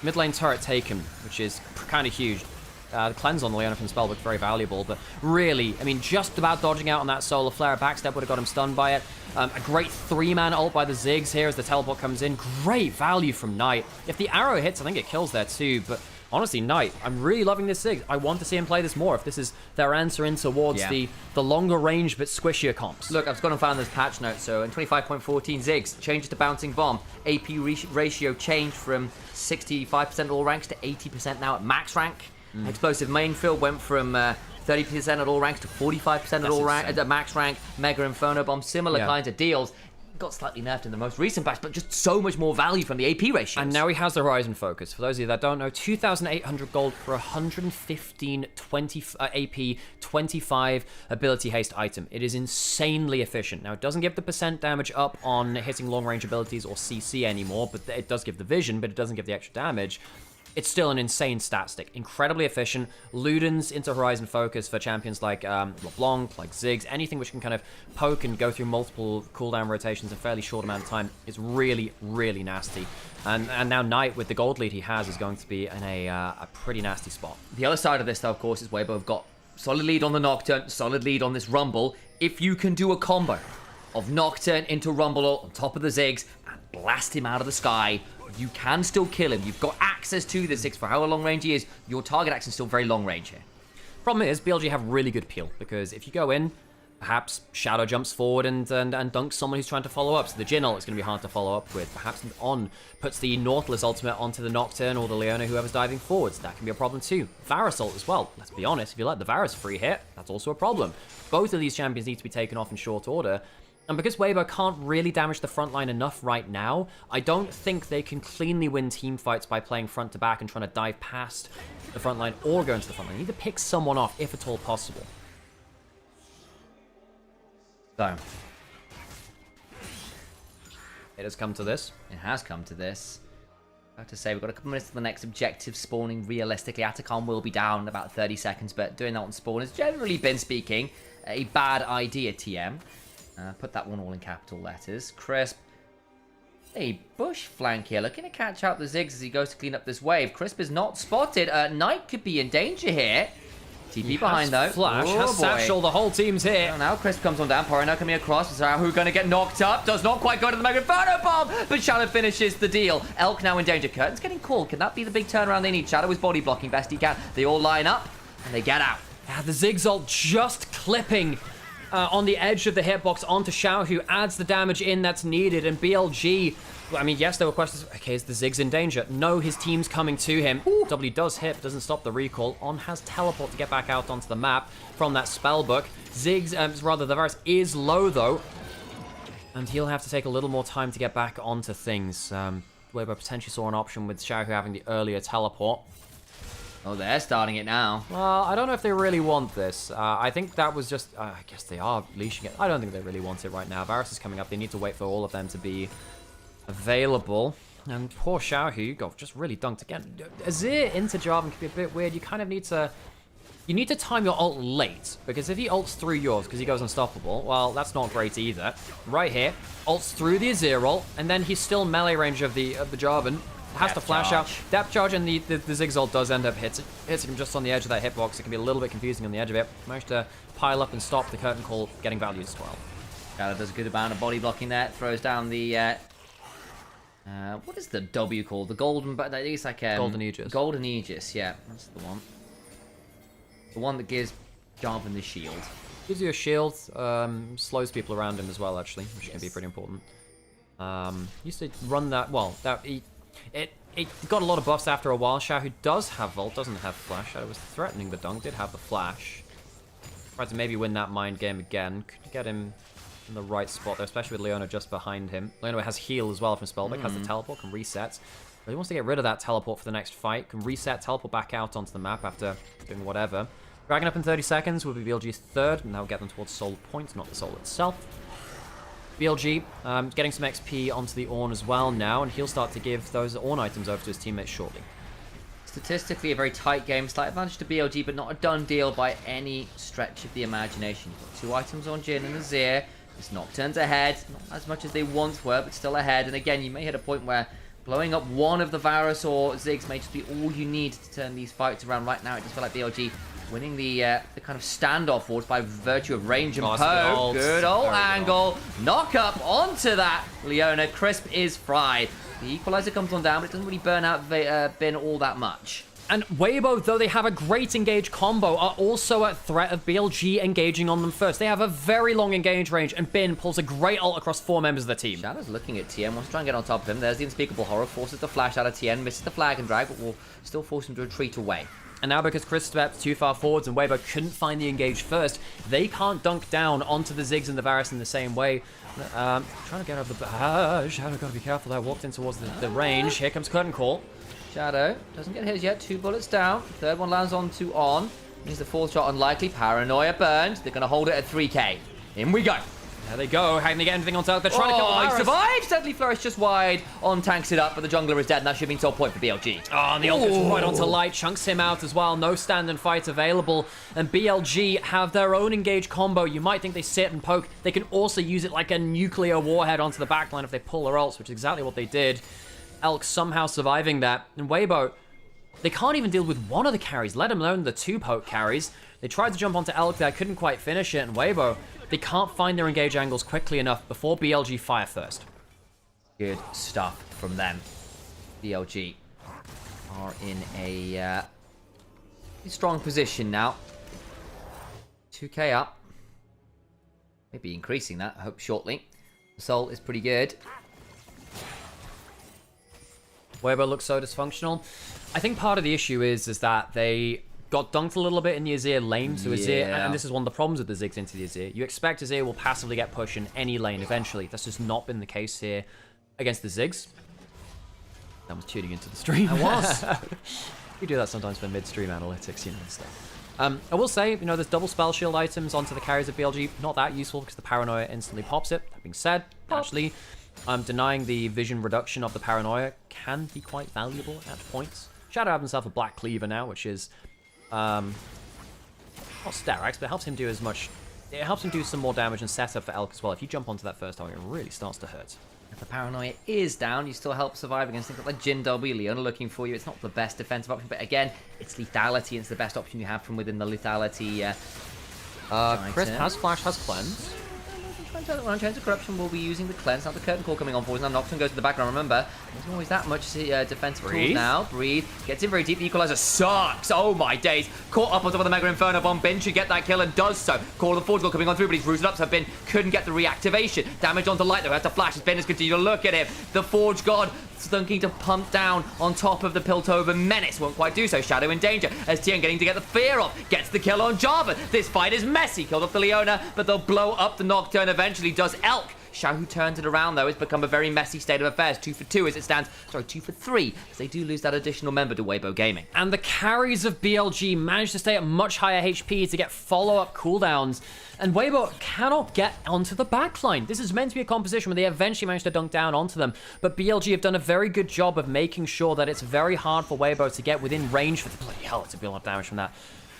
Mid lane turret taken, which is kind of huge. The cleanse on Leona from Spellbook, very valuable, but really, I mean, just about dodging out on that solar flare. Backstep would have got him stunned by it. A great 3-man ult by the Ziggs here as the teleport comes in. Great value from Knight. If the arrow hits, I think it kills there too, but honestly, Knight, I'm really loving this Ziggs. I want to see him play this more if this is their answer in towards the longer range but squishier comps. Look, I've gone and found this patch note. So in 25.14, Ziggs changed to bouncing bomb. AP ratio changed from 65% all ranks to 80% now at max rank. Explosive main field went from 30% at all ranks to 45% at all rank at max rank. Mega Inferno Bomb, similar kinds of deals. Got slightly nerfed in the most recent patch, but just so much more value from the AP ratios. And now he has the Horizon Focus. For those of you that don't know, 2,800 gold for 115 AP 25 ability haste item. It is insanely efficient. Now, it doesn't give the percent damage up on hitting long range abilities or CC anymore, but it does give the vision, but it doesn't give the extra damage. It's still an insane stat stick. Incredibly efficient. Ludens into Horizon Focus for champions like LeBlanc, like Ziggs, anything which can kind of poke and go through multiple cooldown rotations in a fairly short amount of time is really, really nasty. And now Knight, with the gold lead he has, is going to be in a pretty nasty spot. The other side of this, though, of course, is Weibo have got solid lead on the Nocturne, solid lead on this Rumble. If you can do a combo of Nocturne into Rumble on top of the Ziggs and blast him out of the sky, you can still kill him. You've got access to the Ziggs for however long range he is. Your target action is still very long range here. Problem is, BLG have really good peel, because if you go in, perhaps Shadow jumps forward and dunks someone who's trying to follow up. So the Jhin ult is going to be hard to follow up with. Perhaps On puts the Nautilus ultimate onto the Nocturne or the Leona, whoever's diving forwards. That can be a problem too. Varus ult as well. Let's be honest, if you let the Varus free hit, that's also a problem. Both of these champions need to be taken off in short order. And because Weibo can't really damage the front line enough right now, I don't think they can cleanly win team fights by playing front to back and trying to dive past the front line or go into the front line. You need to pick someone off, if at all possible. So, it has come to this. It has come to this. I have to say, we've got a couple minutes to the next objective spawning. Realistically, Atacon will be down in about 30 seconds, but doing that on spawn has generally been speaking a bad idea, TM. Put that one all in capital letters. Crisp. A bush flank here. Looking to catch out the Ziggs as he goes to clean up this wave. Crisp is not spotted. Knight could be in danger here. TP behind though. Flash, has Satchel, the whole team's here. Well, now Crisp comes on down. Porino coming across. Is who going to get knocked up? Does not quite go to the Mega Inferno Bomb, but Shadow finishes the deal. Elk now in danger. Curtain's getting called. Can that be the big turnaround they need? Shadow is body blocking best he can. They all line up and they get out. Yeah, the Ziggs ult just clipping on the edge of the hitbox onto Xiao, who adds the damage in that's needed. And BLG, I mean, yes, there were questions. Okay, is the Ziggs in danger? No, his team's coming to him. Ooh. W does hit, but doesn't stop the recall. On has teleport to get back out onto the map from that spellbook. Ziggs, rather, the Varus is low though, and he'll have to take a little more time to get back onto things. Weibo potentially saw an option with Xiao having the earlier teleport. Oh, they're starting it now. Well, I don't know if they really want this. I think that was just... I guess they are leashing it. I don't think they really want it right now. Varus is coming up. They need to wait for all of them to be available. And poor Xiao got just really dunked again. Azir into Jarvan can be a bit weird. You kind of need to... You need to time your ult late, because if he ults through yours because he goes unstoppable, well, that's not great either. Right here, ults through the Azir ult, and then he's still melee range of the Jarvan. Has to flash out. Depth charge, and the Ziggs ult does end up hitting him just on the edge of that hitbox. It can be a little bit confusing on the edge of it. Managed to pile up and stop the curtain call, getting values as well. Shadow does a good amount of body blocking there. Throws down the... what is the W called? The golden... But it's like... Golden Aegis. Golden Aegis, yeah. That's the one. The one that gives Jarvan the shield. Gives you a shield. Slows people around him as well, actually, which can be pretty important. Used to run that... Well, It got a lot of buffs after a while. Xiao, who does have Volt, doesn't have Flash. Shadow was threatening the dunk, did have the Flash. Tried to maybe win that mind game again. Could get him in the right spot there, especially with Leona just behind him. Leona has heal as well from Spellbook, has the teleport, can reset. But he wants to get rid of that teleport for the next fight. Can reset, teleport back out onto the map after doing whatever. Dragging up in 30 seconds will be BLG's third, and that'll get them towards soul points, not the soul itself. BLG getting some XP onto the Ornn as well now, and he'll start to give those Ornn items over to his teammates shortly. Statistically, a very tight game. Slight advantage to BLG, but not a done deal by any stretch of the imagination. You've got 2 items on Jhin and Azir. It's Nocturne's ahead, not as much as they once were, but still ahead. And again, you may hit a point where blowing up one of the Varus or Ziggs may just be all you need to turn these fights around. Right now, it just feel like BLG winning the kind of standoff wars by virtue of range and poke. Good old angle. Knock up onto that Leona. Crisp is fried. The equalizer comes on down, but it doesn't really burn out Bin all that much. And Weibo, though they have a great engage combo, are also at threat of BLG engaging on them first. They have a very long engage range, and Bin pulls a great ult across 4 members of the team. Shadow's looking at TN, wants to try and get on top of him. There's the Unspeakable Horror, forces the flash out of TN, misses the flag and drag, but will still force him to retreat away. And now because Chris stepped too far forwards and Weibo couldn't find the engage first, they can't dunk down onto the Ziggs and the Varus in the same way. Trying to get over the... Shadow, gotta be careful there. Walked in towards the range. Here comes Curtain Call. Shadow doesn't get his yet. 2 bullets down. Third one lands onto On. Means the 4th shot unlikely. Paranoia burned. They're going to hold it at 3k. In we go. There they go. How can they get anything on Turk? They're trying to kill the Virus. He survives. Deadly Flourish just wide. On tanks it up, but the jungler is dead, and that should have been sole point for BLG. Oh, and the ult gets right onto Light, chunks him out as well. No stand and fight available. And BLG have their own engage combo. You might think they sit and poke. They can also use it like a nuclear warhead onto the backline if they pull their ults, which is exactly what they did. Elk somehow surviving that. And Weibo, they can't even deal with one of the carries, let alone the 2 poke carries. They tried to jump onto Elk there, couldn't quite finish it. And Weibo, they can't find their engage angles quickly enough before BLG fire first. Good stuff from them. BLG are in a strong position now. 2k up. Maybe increasing that, I hope shortly. Soul is pretty good. Weibo looks so dysfunctional. I think part of the issue is that they got dunked a little bit in the Azir lane. So Azir, and this is one of the problems with the Ziggs into the Azir. You expect Azir will passively get pushed in any lane eventually. That's just not been the case here against the Ziggs. That was tuning into the stream. I was. We do that sometimes for mid-stream analytics, you know, and stuff. I will say, you know, there's double spell shield items onto the carries of BLG. Not that useful because the Paranoia instantly pops it. That being said, actually, denying the vision reduction of the Paranoia can be quite valuable at points. Shadow has himself a Black Cleaver now, which is not Starax, but it helps him do as much... It helps him do some more damage and set up for Elk as well. If you jump onto that first target, it really starts to hurt. If the Paranoia is down, you still help survive against things like Jin W. Leona looking for you. It's not the best defensive option, but again, it's lethality. It's the best option you have from within the lethality. Chris has Flash, has Cleanse. When Chains of Corruption will be using the Cleanse. Now the Curtain Call coming on forward. Now Nocturne goes to the background. Remember, there's always that much defensive tools now. Breathe. Gets in very deep. The Equalizer sucks. Oh my days. Caught up on top of the Mega Inferno bomb. Bin should get that kill and does so. Call of the Forge Goal coming on through, but he's rooted up, so Bin couldn't get the reactivation. Damage onto Light though. Has to flash as Bin has continued to look at him. The Forge God stunking to pump down on top of the Piltover Menace. Won't quite do so. Shadow in danger as Tien getting to get the fear off. Gets the kill on Jarvan. This fight is messy. Killed off the Leona, but they'll blow up the Nocturne eventually. Does Elk. Xiao, who turns it around, though, has become a very messy state of affairs. 2 for 2 as it stands. Sorry, 2 for 3, as they do lose that additional member to Weibo Gaming. And the carries of BLG managed to stay at much higher HP to get follow-up cooldowns. And Weibo cannot get onto the backline. This is meant to be a composition where they eventually managed to dunk down onto them. But BLG have done a very good job of making sure that it's very hard for Weibo to get within range for the... Bloody hell, it's a build-up damage from that.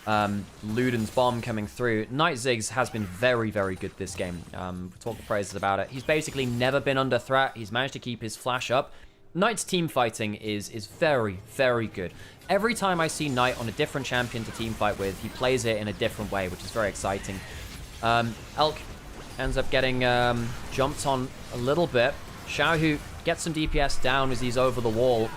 Luden's bomb coming through. Night Ziggs has been very, very good this game. We talk the praises about it. He's basically never been under threat. He's managed to keep his flash up. Knight's team fighting is very, very good. Every time I see Knight on a different champion to team fight with, he plays it in a different way, which is very exciting. Elk ends up getting jumped on a little bit. Xiaohu gets some DPS down as he's over the wall.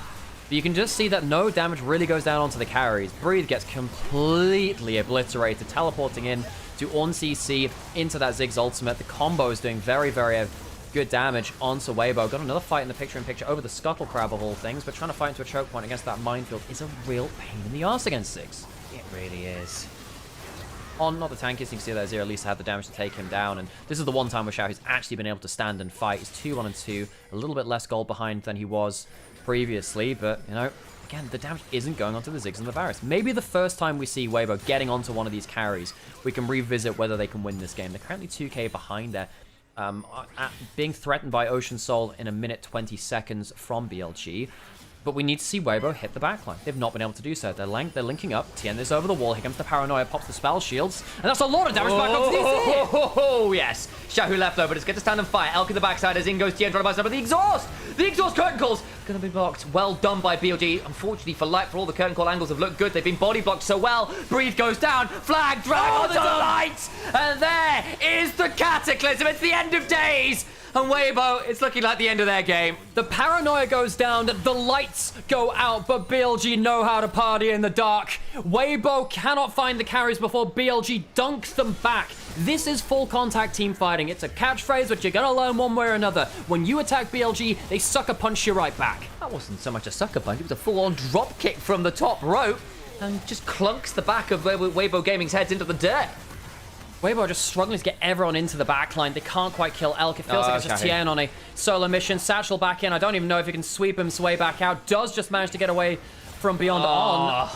But you can just see that no damage really goes down onto the carries. Breathe gets completely obliterated, teleporting in to on CC into that Ziggs ultimate. The combo is doing very, very good damage onto Weibo. Got another fight in the picture-in-picture over the Scuttle Crab of all things, but trying to fight into a choke point against that minefield is a real pain in the arse against Ziggs. It really is. On, not the tankiest, you can see that Zero at least had the damage to take him down, and this is the one time where Xiao has actually been able to stand and fight. He's 2-1-2, a little bit less gold behind than he was previously, but, you know, again, the damage isn't going onto the Ziggs and the Varus. Maybe the first time we see Weibo getting onto one of these carries, we can revisit whether they can win this game. They're currently 2k behind there, being threatened by Ocean Soul in a minute 20 seconds from BLG. but we need to see Weibo hit the backline. They've not been able to do so. They're linking up. Tien is over the wall. Here comes the Paranoia, pops the spell shields, and that's a lot of damage back up to the Azir. Oh, yes. Shahu left over. Just get to stand and fight. Elk in the backside as in goes Tien trying to buy some, but the exhaust! The exhaust curtain calls going to be blocked. Well done by BLG. Unfortunately for Light, for all the curtain call angles have looked good. They've been body blocked so well. Breathe goes down. Flag drag onto the Light. And there is the Cataclysm. It's the end of days. And Weibo, it's looking like the end of their game. The Paranoia goes down, the lights go out, but BLG know how to party in the dark. Weibo cannot find the carries before BLG dunks them back. This is full contact team fighting. It's a catchphrase which you're gonna learn one way or another. When you attack BLG, they sucker punch you right back. That wasn't so much a sucker punch. It was a full-on drop kick from the top rope and just clunks the back of Weibo Gaming's heads into the dirt. Weibo are just struggling to get everyone into the backline. They can't quite kill Elk. It feels like it's just Tien on a solo mission. Satchel back in. I don't even know if he can sweep him way back out. Does just manage to get away from beyond on.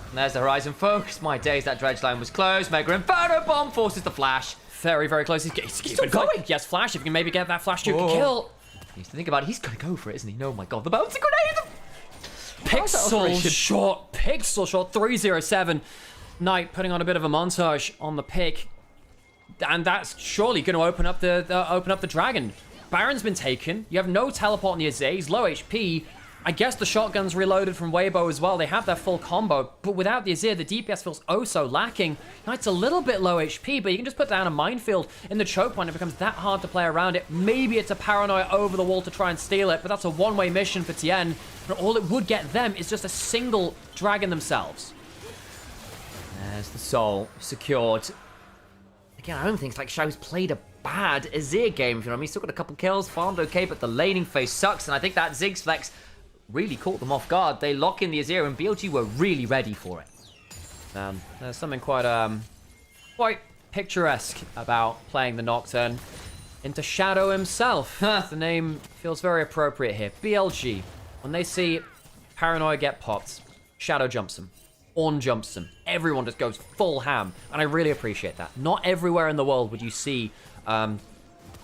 And there's the Horizon focus. My days, that dredge line was closed. Mega Inferno Bomb forces the flash. Very, very close. He's still going. Yes, flash. If you can maybe get that flash, you can kill. He needs to think about it. He's going to go for it, isn't he? Oh my god, the bouncing grenade! Pixel short, 307. Knight putting on a bit of a montage on the pick. And that's surely going to open up the dragon. Baron's been taken. You have no teleport on the Azir. He's low HP. I guess the shotgun's reloaded from Weibo as well. They have their full combo. But without the Azir, the DPS feels oh so lacking. Knight's a little bit low HP, but you can just put down a minefield in the choke point. It becomes that hard to play around it. Maybe it's a Paranoia over the wall to try and steal it, but that's a one-way mission for Tien. But all it would get them is just a single dragon themselves. There's the soul secured. Again, I don't think it's like Shao's played a bad Azir game. You know what I mean? He's still got a couple kills, farmed okay, but the laning phase sucks. And I think that Ziggs flex really caught them off guard. They lock in the Azir, and BLG were really ready for it. There's something quite picturesque about playing the Nocturne into Shadow himself. The name feels very appropriate here. BLG, when they see Paranoia get popped, Shadow jumps him. Ornn jumps him. Everyone just goes full ham, and I really appreciate that. Not everywhere in the world would you see a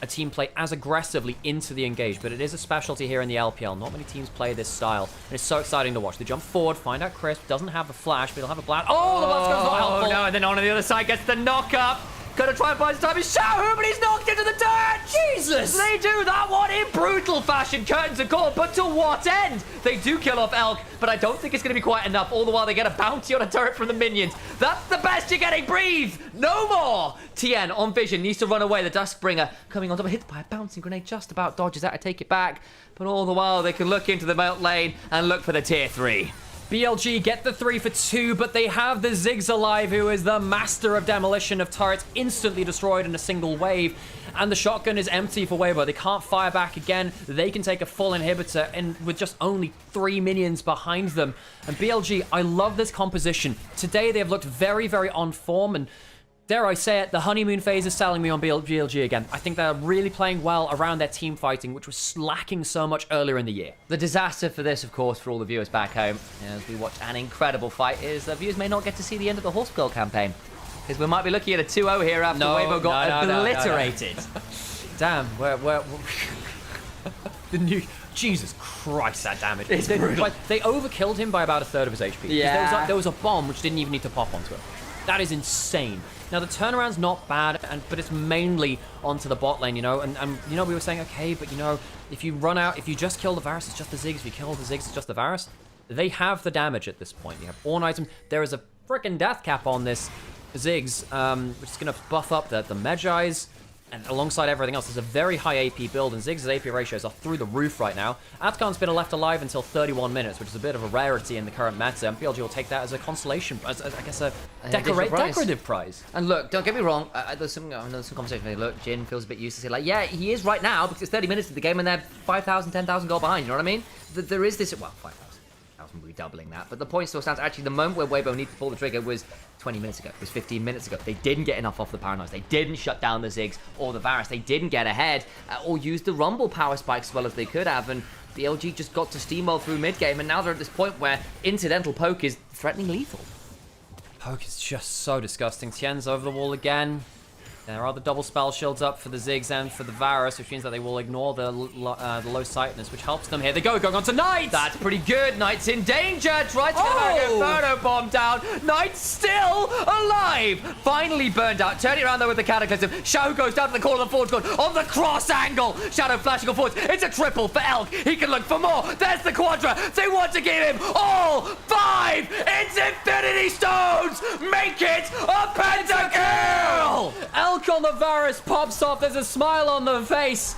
team play as aggressively into the engage, but it is a specialty here in the LPL. Not many teams play this style, and it's so exciting to watch. They jump forward, find out Crisp, doesn't have the flash, but he'll have a blast. Oh, the blast goes not helpful. No, and then on the other side gets the knock up. Gonna try and buy some time. It's Shahu, but he's knocked into the dirt! Jesus! They do that one in brutal fashion. Curtains are called, but to what end? They do kill off Elk, but I don't think it's gonna be quite enough. All the while they get a bounty on a turret from the minions. That's the best you're getting. Breathe! No more! Tien on vision needs to run away. The Duskbringer coming on top, hit by a bouncing grenade, just about dodges that. I take it back. But all the while they can look into the melt lane and look for the tier 3. BLG get the 3 for 2, but they have the Ziggs alive, who is the master of demolition of turrets, instantly destroyed in a single wave. And the shotgun is empty for Weibo. They can't fire back again. They can take a full inhibitor, and with just only 3 minions behind them. And BLG, I love this composition. Today they have looked very, very on form, and dare I say it, the honeymoon phase is selling me on BLG again. I think they're really playing well around their team fighting, which was lacking so much earlier in the year. The disaster for this, of course, for all the viewers back home, as we watch an incredible fight, is that viewers may not get to see the end of the Horse Girl campaign. Because we might be looking at a 2-0 here after Weibo got obliterated. Damn, we're the new... Jesus Christ, that damage. It's brutal. They overkilled him by about a third of his HP. Yeah. There was a bomb which didn't even need to pop onto him. That is insane. Now, the turnaround's not bad, but it's mainly onto the bot lane, you know? And you know, we were saying, okay, but, you know, if you run out, if you just kill the Varus, it's just the Ziggs. If you kill the Ziggs, it's just the Varus. They have the damage at this point. You have Ornn items. There is a frickin' death cap on this Ziggs, which is going to buff up the Medjais. And alongside everything else, there's a very high AP build, and Ziggs' AP ratios are through the roof right now. Atkan's been left alive until 31 minutes, which is a bit of a rarity in the current meta, and BLG will take that as a consolation, as I guess a decorative prize. And look, don't get me wrong, there's some conversation where, look, Jin feels a bit used to say, like, yeah, he is right now, because it's 30 minutes of the game, and they're 5,000, 10,000 goal behind, you know what I mean? There is this, well, 5,000. Redoubling that, but the point still stands. Actually, the moment where Weibo needed to pull the trigger was 20 minutes ago. It was 15 minutes ago. They didn't get enough off the Paranoids. They didn't shut down the Ziggs or the Varus. They didn't get ahead or use the Rumble power spikes as well as they could have, and BLG just got to steamroll through mid-game, and now they're at this point where incidental poke is threatening lethal. Poke is just so disgusting. Tien's over the wall again. There are the double spell shields up for the Ziggs and for the Varus, which means that they will ignore the low sightness, which helps them here. They go, going on to Knight! That's pretty good. Knight's in danger. Tries to get an Inferno Bomb down. Knight's still alive. Finally burned out. Turning around though with the Cataclysm. Shadow goes down to the corner of the forward squad on the cross angle. Shadow flashing on forwards. It's a triple for Elk. He can look for more. There's the Quadra. They want to give him all 5. It's Infinity Stones. Make it a pentakill. Elk on the Varus pops off. There's a smile on the face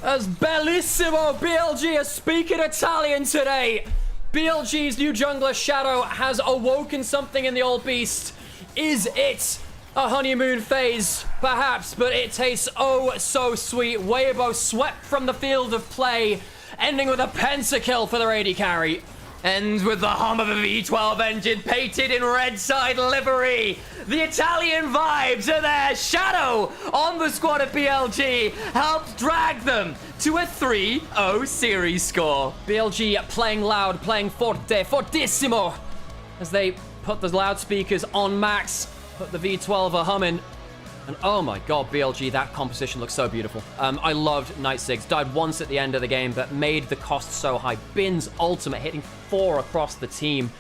as Bellissimo BLG is speaking Italian today. BLG's new jungler Shadow has awoken something in the old beast. Is it a honeymoon phase? Perhaps, but it tastes oh so sweet. Weibo swept from the field of play, ending with a pentakill for the AD carry. Ends with the hum of a V12 engine painted in red side livery. The Italian vibes are there. Shadow on the squad of BLG helps drag them to a 3-0 series score. BLG playing loud, playing forte, fortissimo, as they put the loudspeakers on max, put the V12 a-humming. And oh my god, BLG, that composition looks so beautiful. I loved Night Sigs. Died once at the end of the game, but made the cost so high. Bin's ultimate, hitting 4 across the team.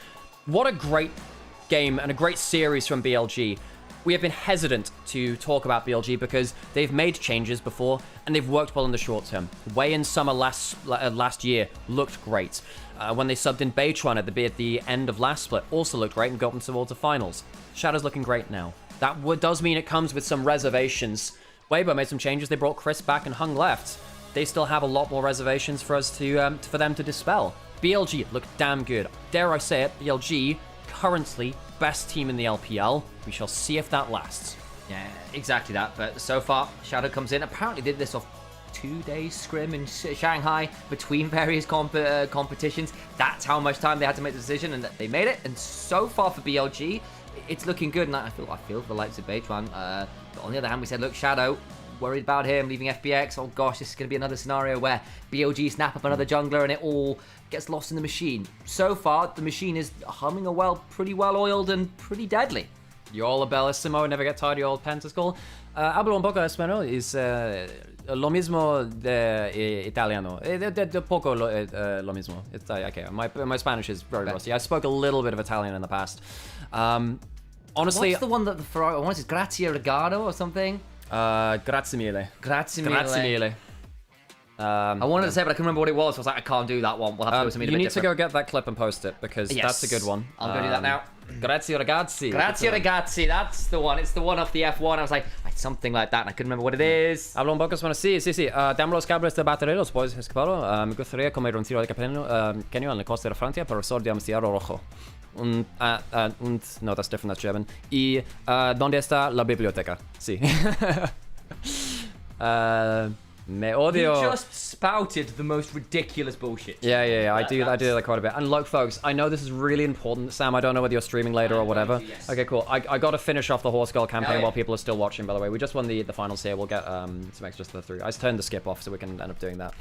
What a great game and a great series from BLG. We have been hesitant to talk about BLG because they've made changes before and they've worked well in the short term. Way in summer last year looked great. When they subbed in Baytron at the end of last split, also looked great and got them towards the finals. Shadow's looking great now. That does mean it comes with some reservations. Weibo made some changes. They brought Chris back and Hung left. They still have a lot more reservations for us for them to dispel. BLG looked damn good. Dare I say it, BLG currently best team in the LPL. We shall see if that lasts. Yeah, exactly that. But so far, Shadow comes in. Apparently did this off 2 days scrim in Shanghai between various competitions. That's how much time they had to make the decision, and they made it. And so far for BLG, it's looking good, and I feel the likes of Baytran. But on the other hand, we said, look, Shadow, worried about him leaving FBX. Oh gosh, this is going to be another scenario where BLG snap up another jungler and it all gets lost in the machine. So far, the machine is humming pretty well oiled and pretty deadly. Yola Bellissimo, never get tired of your old Pentaskull. Hablo un poco español, is lo mismo de italiano. De poco lo mismo. It's, okay, my Spanish is very rusty. I spoke a little bit of Italian in the past. Honestly, what's the one that the Ferrari one is? Grazie Regado or something? Grazie mille. Grazie mille. Grazie mille. I wanted to say, but I couldn't remember what it was. So I was like, I can't do that one. We'll have to go to something. You need to go get that clip and post it because that's a good one. I'll go do that now. Grazie ragazzi. Grazie ragazzi. That's the one. It's the one off the F1. I was like, something like that, and I couldn't remember what it is. Hablo un poco español. Sí. Dame los cables de batería, los puedes escapar. Me gustaría comer un tiro de pequeño en la costa de Francia, pero solo demasiado rojo. No, that's different, that's German. Y ¿dónde está la biblioteca? Sí. Me odio. You just spouted the most ridiculous bullshit. Yeah. I do that quite a bit. And look, folks, I know this is really important. Sam, I don't know whether you're streaming later or whatever. Yes. Okay, cool. I got to finish off the Horse Girl campaign while people are still watching, by the way. We just won the finals here. We'll get some extras to the 3. I just turned the skip off so we can end up doing that.